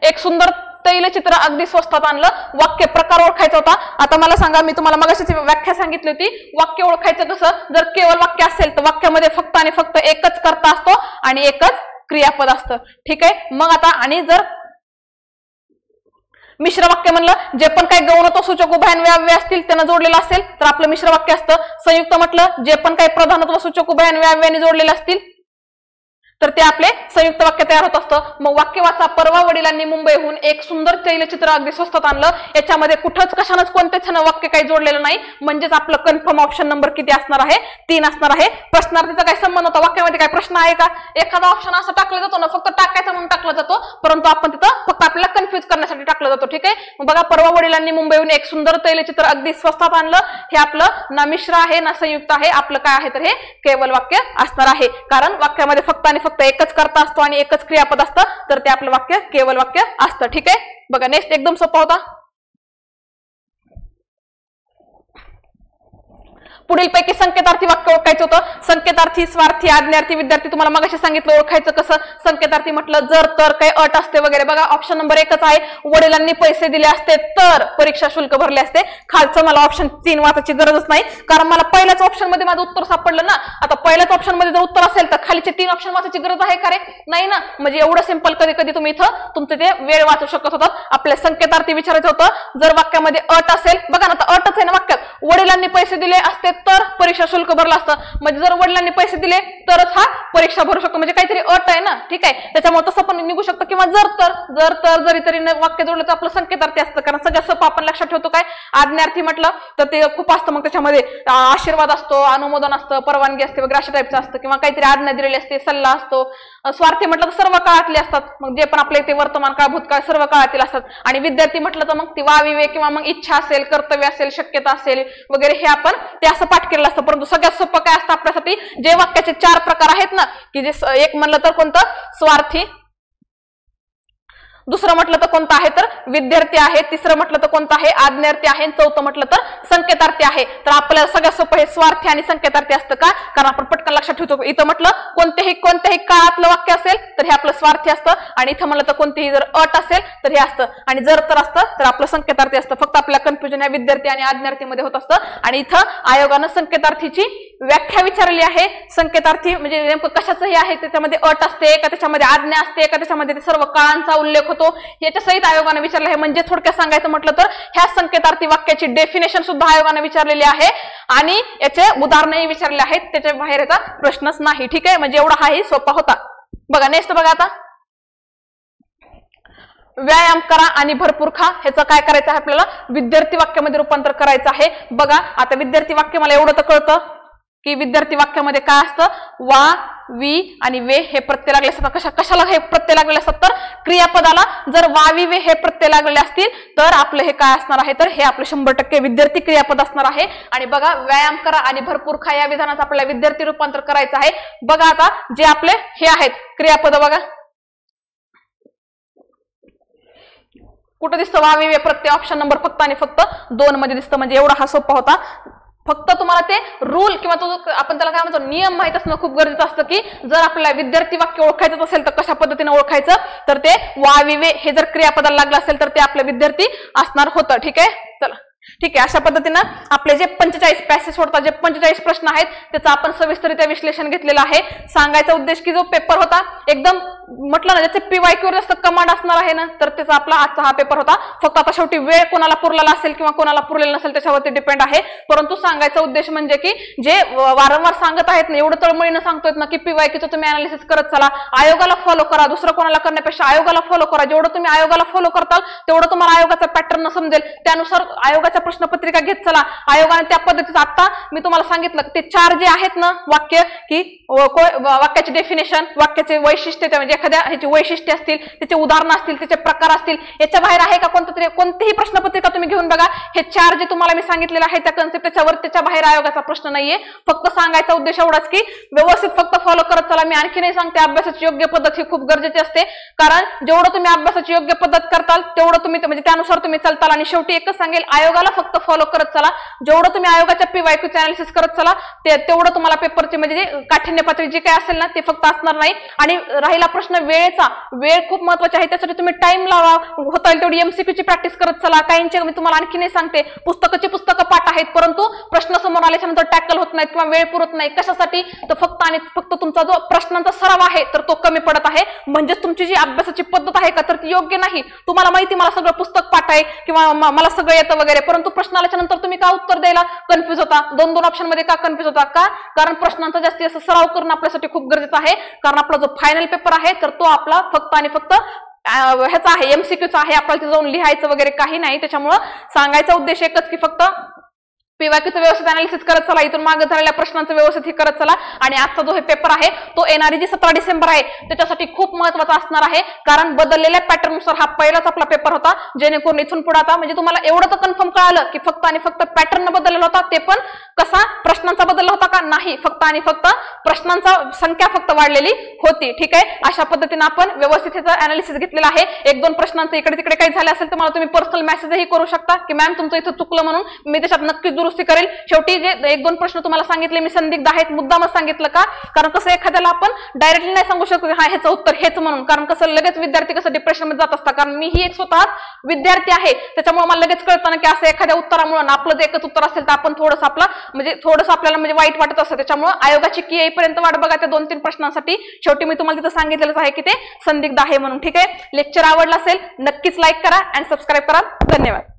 एक सुंदर तैलचित्र अगदी स्वस्तात आणलं. वाक्य प्रकार ओळखायचा होता. आता मला सांगा, मी तुम्हाला मगाशीच व्याख्या सांगितली होती, वाक्य ओळखायचं कसं? जर केवळ वाक्य असेल तर वाक्यामध्ये फक्त आणि फक्त एकच कर्ता असतो आणि एकच क्रियापद असतं. ठीक आहे, मग आता आणि जर मिश्र वाक्य म्हणलं जे पण काही गौणत्व सूचक उभयान्वय अव्यय असतील त्यांना जोडलेलं असेल तर आपलं मिश्र वाक्य असतं. संयुक्त म्हटलं जे पण काही प्रधानत्व सूचक उभयान्वय अव्ययाने जोडलेले असतील तर ते आपले संयुक्त वाक्य तयार होत असतं. मग वाक्य वाचा, परवा वडिलांनी मुंबईहून एक सुंदर तैलचित्र अगदी स्वस्तात आणलं. याच्यामध्ये कुठंच कशानंच कोणतेच वाक्य काही जोडलेलं नाही. म्हणजेच आपलं कन्फर्म ऑप्शन नंबर किती असणार आहे? 3 असणार आहे. प्रश्नार्थीचा काय संबंध होता? वाक्यामध्ये काय प्रश्न आहे का? एखादा ऑप्शन असं टाकला जातो ना, फक्त टाकायचा म्हणून टाकला जातो, परंतु आपण तिथं फक्त आपल्याला कन्फ्युज करण्यासाठी टाकलं जातो. ठीक आहे, मग बघा, परवा वडिलांनी मुंबईहून एक सुंदर तैलचित्र अगदी स्वस्तात आणलं. हे आपलं ना मिश्र आहे ना संयुक्त आहे, आपलं काय आहे तर हे केवळ वाक्य असणार आहे. कारण वाक्यामध्ये फक्त आणि फक्त एकच कर्ता असतो आणि एकच क्रियापद असतं, तर ते आपलं वाक्य केवळ वाक्य असतं. ठीक आहे, बघा नेक्स्ट एकदम सोपा होता. पुढील पैकी संकेतार्थी वाक्य ओळखायचं होतं. संकेतार्थी, स्वार्थी, आज्ञार्थी, विद्यार्थी तुम्हाला मगाशी सांगितलं ओळखायचं कसं. संकेतार्थी म्हटलं जर तर काही अट असते वगैरे. बघा ऑप्शन नंबर 1च आहे, वडिलांनी पैसे दिले असते तर परीक्षा शुल्क भरले असते. खालचं मला ऑप्शन 3 वाचायची गरजच नाही, कारण मला पहिल्याच ऑप्शन मध्ये माझं उत्तर सापडलं ना. आता पहिल्याच ऑप्शन मध्ये जर उत्तर असेल तर खालीचे 3 ऑप्शन वाचायची गरज आहे का रे? नाही ना. म्हणजे एवढं सिंपल कधी कधी तुम्ही इथं तुमचं ते वेळ वाचू शकत होतात. आपल्या संकेतार्थी विचारायचं होतं, जर वाक्यामध्ये अट असेल, बघा ना आता अटच आहे ना वाक्यात, वडिलांनी पैसे दिले असते तर परीक्षा शुल्क भरलं असतं, म्हणजे जर वडिलांनी पैसे दिले तरच हा परीक्षा भरू शकतो, म्हणजे काहीतरी अट आहे ना, ठीक आहे. त्याच्यामुळे तसं पण निघू शकतं, किंवा जरी तरी वाक्य जोडलं तर आपलं संकेतार्थी असतं. कारण सगळ्यात सोपं आपण लक्षात ठेवतो काय, आज्ञार्थी म्हटलं तर ते खूप असतं, मग त्याच्यामध्ये आशीर्वाद असतो, अनुमोदन असतं, परवानगी असते वगैरे अशा टाईपचं असतं, किंवा काहीतरी आज्ञा दिलेली असते, सल्ला असतो. स्वार्थी म्हटलं तर सर्व काळातले असतात, मग जे पण आपले ते वर्तमान काळ भूतकाळ सर्व काळातील असतात. आणि विद्यार्थी म्हटलं तर मग ती वाविवे किंवा मग इच्छा असेल, कर्तव्य असेल, शक्यता असेल वगैरे हे आपण ते असं पाठ केलेलं असतं. परंतु सगळ्यात सोपं काय असतं आपल्यासाठी, जे वाक्याचे 4 प्रकार आहेत ना, की जे एक म्हणलं तर कोणतं स्वार्थी, दुसरं म्हटलं तर कोणतं आहे तर विद्यार्थी आहे, तिसरं म्हटलं तर कोणतं आहे आज्ञार्थी आहे, चौथं म्हटलं तर संकेतार्थी आहे. तर आपल्याला सगळ्यात सोपं हे स्वार्थी आणि संकेतार्थी असतं का, कारण आपण पटकन लक्षात ठेवतो. इथं म्हटलं कोणत्याही काळातलं वाक्य असेल तर हे आपलं स्वार्थी असतं, आणि इथं म्हटलं तर कोणतीही जर अट असेल तर हे असतं, आणि जर तर असतं तर आपलं संकेतार्थी असतं. फक्त आपल्याला कन्फ्युजन या विद्यार्थी आणि आज्ञार्थीमध्ये होत असतं. आणि इथं आयोगानं संकेतार्थीची व्याख्या विचारली आहे. संकेतार्थी म्हणजे नेमकं कशाचंही आहे, त्याच्यामध्ये अट असते का, त्याच्यामध्ये आज्ञा असते का, त्याच्यामध्ये सर्व काळांचा उल्लेख होतो, याच्या सहित आयोगाने विचारलं आहे. म्हणजे थोडक्यात सांगायचं म्हटलं तर ह्या संकेतार्थी वाक्याची डेफिनेशन सुद्धा आयोगाने विचारलेली आहे, आणि याचे उदाहरणही विचारले आहेत. त्याच्या बाहेर याचा प्रश्नच नाही, ठीक आहे. म्हणजे एवढा हाही सोपा होता. बघा नेक्स्ट बघा आता, व्यायाम करा आणि भरपूर खा, ह्याचं काय करायचं आहे आपल्याला, विद्यार्थी वाक्यामध्ये रूपांतर करायचं आहे. बघा आता विद्यार्थी वाक्य मला एवढं तर कळतं की विद्यार्थी वाक्यामध्ये काय असतं, वा, वी आणि वे हे प्रत्यय लागले असतात. कशाला हे प्रत्यय लागलेले असतात तर क्रियापदाला जर वा, वी, वे हे प्रत्यय लागलेले असतील तर आपलं हे काय असणार आहे तर हे आपलं 100% विद्यार्थी क्रियापद असणार आहे. आणि बघा व्यायाम करा आणि भरपूर खा या विधानाचं आपल्याला विद्यार्थी रूपांतर करायचं आहे. बघा आता जे आपले हे आहेत क्रियापद, बघा कुठं दिसतं वा, we, way Pratyaya, option number फक्त आणि फक्त 2 मध्ये दिसतं. म्हणजे एवढा हा सोपा होता. फक्त तुम्हाला ते रूल किंवा तो आपण त्याला काय म्हणतो नियम माहित असणं खूप गरजेचं असतं, की जर आपल्याला विद्यार्थी वाक्य ओळखायचं असेल तर कशा पद्धतीने ओळखायचं, तर ते वा, वी, वे हे जर क्रियापदाला लागलं असेल तर ते आपलं विद्यार्थी असणार होतं. ठीक आहे, चला ठीक आहे. अशा पद्धतीनं आपले जे 45 पॅसेज होतात, जे 45 प्रश्न आहेत त्याचं आपण सविस्तररित्या विश्लेषण घेतलेलं आहे. सांगायचा उद्देश की जो पेपर होता एकदम म्हटलं ना ज्याचे PYQ वर जास्त कमांड असणार आहे ना, तर त्याचा आपला आजचा हा पेपर होता. फक्त आता शेवटी वेळ कोणाला पुरलेला असेल किंवा कोणाला पुरलेला नसेल त्याच्यावरती डिपेंड आहे. परंतु सांगायचा उद्देश म्हणजे की जे वारंवार सांगत आहेत ना, एवढं तळमळीनं सांगतोय ना की PYQचं तुम्ही अनालिसिस करत चला, आयोगाला फॉलो करा, दुसरं कोणाला करण्यापेक्षा आयोगाला फॉलो करा. जेवढं तुम्ही आयोगाला फॉलो करताल तेवढं तुम्हाला आयोगाचा पॅटर्न समजेल, त्यानुसार आयोगाच्या प्रश्नपत्रिका घेत चला. आयोगाने त्या पद्धतीचं आता मी तुम्हाला सांगितलं ते 4 जे आहेत ना वाक्य, की वाक्याचे डेफिनेशन, वाक्याचे वैशिष्ट्य, म्हणजे एखाद्या ह्याची वैशिष्ट्य असतील, त्याचे उदाहरणं असतील, त्याचे प्रकार असतील, याच्या बाहेर आहे का कोणतीही प्रश्नपत्रिका तुम्ही घेऊन बघा. हे 4 जे तुम्हाला मी सांगितलेलं आहे त्या कन्सेप्ट त्याच्यावर त्याच्या बाहेर आयोगाचा प्रश्न नाहीये. फक्त सांगायचा उद्देश एवढाच की व्यवस्थित फक्त फॉलो करत चला. मी आणखी नाही सांगते, अभ्यासाची योग्य पद्धत ही खूप गरजेची असते, कारण जेवढं तुम्ही अभ्यासाची योग्य पद्धत करताल तेवढं तुम्ही म्हणजे त्यानुसार तुम्ही चालताल. आणि शेवटी एकच सांगेल, आयोगाला फक्त फॉलो करत चला. जेवढं तुम्ही आयोगाच्या PYQ अनालिसिस करत चला तेवढं तुम्हाला पेपरचे म्हणजे काठिण्य पातळी जे काय असेल ना ते फक्त असणार नाही. आणि राहिला प्रश्न वेळेचा, वेळ खूप महत्वाचा आहे, त्यासाठी तुम्ही टाइम लावा, होता येईल तेवढी MCQ ची प्रॅक्टिस करत चला. काहींचे मी तुम्हाला आणखी नाही सांगते, पुस्तकं पाठ आहेत परंतु प्रश्न समोर आल्याच्या नंतर टॅकल होत नाहीत किंवा वेळ पुरत नाही. कशासाठी तर फक्त आणि फक्त तुमचा जो प्रश्नांचा सराव आहे तर तो कमी पडत आहे. म्हणजे तुमची जी अभ्यासाची पद्धत आहे का तर ती योग्य नाही. तुम्हाला माहिती मला सगळं पुस्तक पाठ आहे किंवा मला सगळं येतं वगैरे, परंतु प्रश्न आल्याच्या नंतर तुम्ही का उत्तर द्यायला कन्फ्युज होता, 2 ऑप्शन मध्ये का कन्फ्युज होता का, कारण प्रश्नांचा जास्ती असं सराव करणं आपल्यासाठी खूप गरजेचं आहे. कारण आपला जो फायनल पेपर आहे तर तो आपला फक्त आणि फक्त ह्याचा आहे, MCQचा आहे. आपल्याला तिथे जाऊन लिहायचं वगैरे काही नाही. त्याच्यामुळं सांगायचा उद्देश एकच की फक्त PYQचं व्यवस्थित अनालिसिस करत चला, इथून मागे झालेल्या प्रश्नांचं व्यवस्थित करत चला. आणि आजचा जो हे पेपर आहे तो येणारी जी 17 डिसेंबर आहे त्याच्यासाठी खूप महत्वाचा असणार आहे, कारण बदललेल्या पॅटर्ननुसार हा पहिलाच आपला पेपर होता. जेणेकरून इथून पुढे आता म्हणजे तुम्हाला एवढं तर कन्फर्म कळालं की फक्त आणि फक्त पॅटर्न बदललेला होता, ते पण कसा प्रश्नांचा बदलला होता का नाही, फक्त आणि फक्त प्रश्नांचा संख्या फक्त वाढलेली होती. ठीक आहे, अशा पद्धतीने आपण व्यवस्थित ह्याचं अनालिसिस घेतलेलं आहे. 1-2 प्रश्नांचं इकडे तिकडे काही झाले असेल तर मला तुम्ही पर्सनल मेसेजही करू शकता की मॅम तुमचं इथं चुकलं म्हणून, मी त्याच्यात नक्कीच दुरुस्ती करेल. शेवटी जे 1-2 प्रश्न तुम्हाला सांगितले मी संदिग्ध आहेत मुद्दामच सांगितलं का, कारण कसं एखाद्याला आपण डायरेक्टली नाही सांगू शकतो हा ह्याचं उत्तर हेच म्हणून, कारण कसं लगेच विद्यार्थी कसं डिप्रेशन मध्ये जात असतात. कारण मी ही एक स्वतः विद्यार्थी आहे त्याच्यामुळे मला लगेच कळतं ना की असं एखाद्या उत्तरामुळे आपलं जे एकच उत्तर असेल तर आपण थोडंसं आपल्याला म्हणजे वाईट वाटत असतं. त्याच्यामुळे आयोगाची की येईपर्यंत वाट बघा त्या 2-3 प्रश्नांसाठी. शेवटी मी तुम्हाला तिथं सांगितलेलंच आहे की ते संदिग्ध आहे म्हणून. ठीक आहे, लेक्चर आवडला असेल नक्कीच लाईक करा आणि सबस्क्राईब करा. धन्यवाद.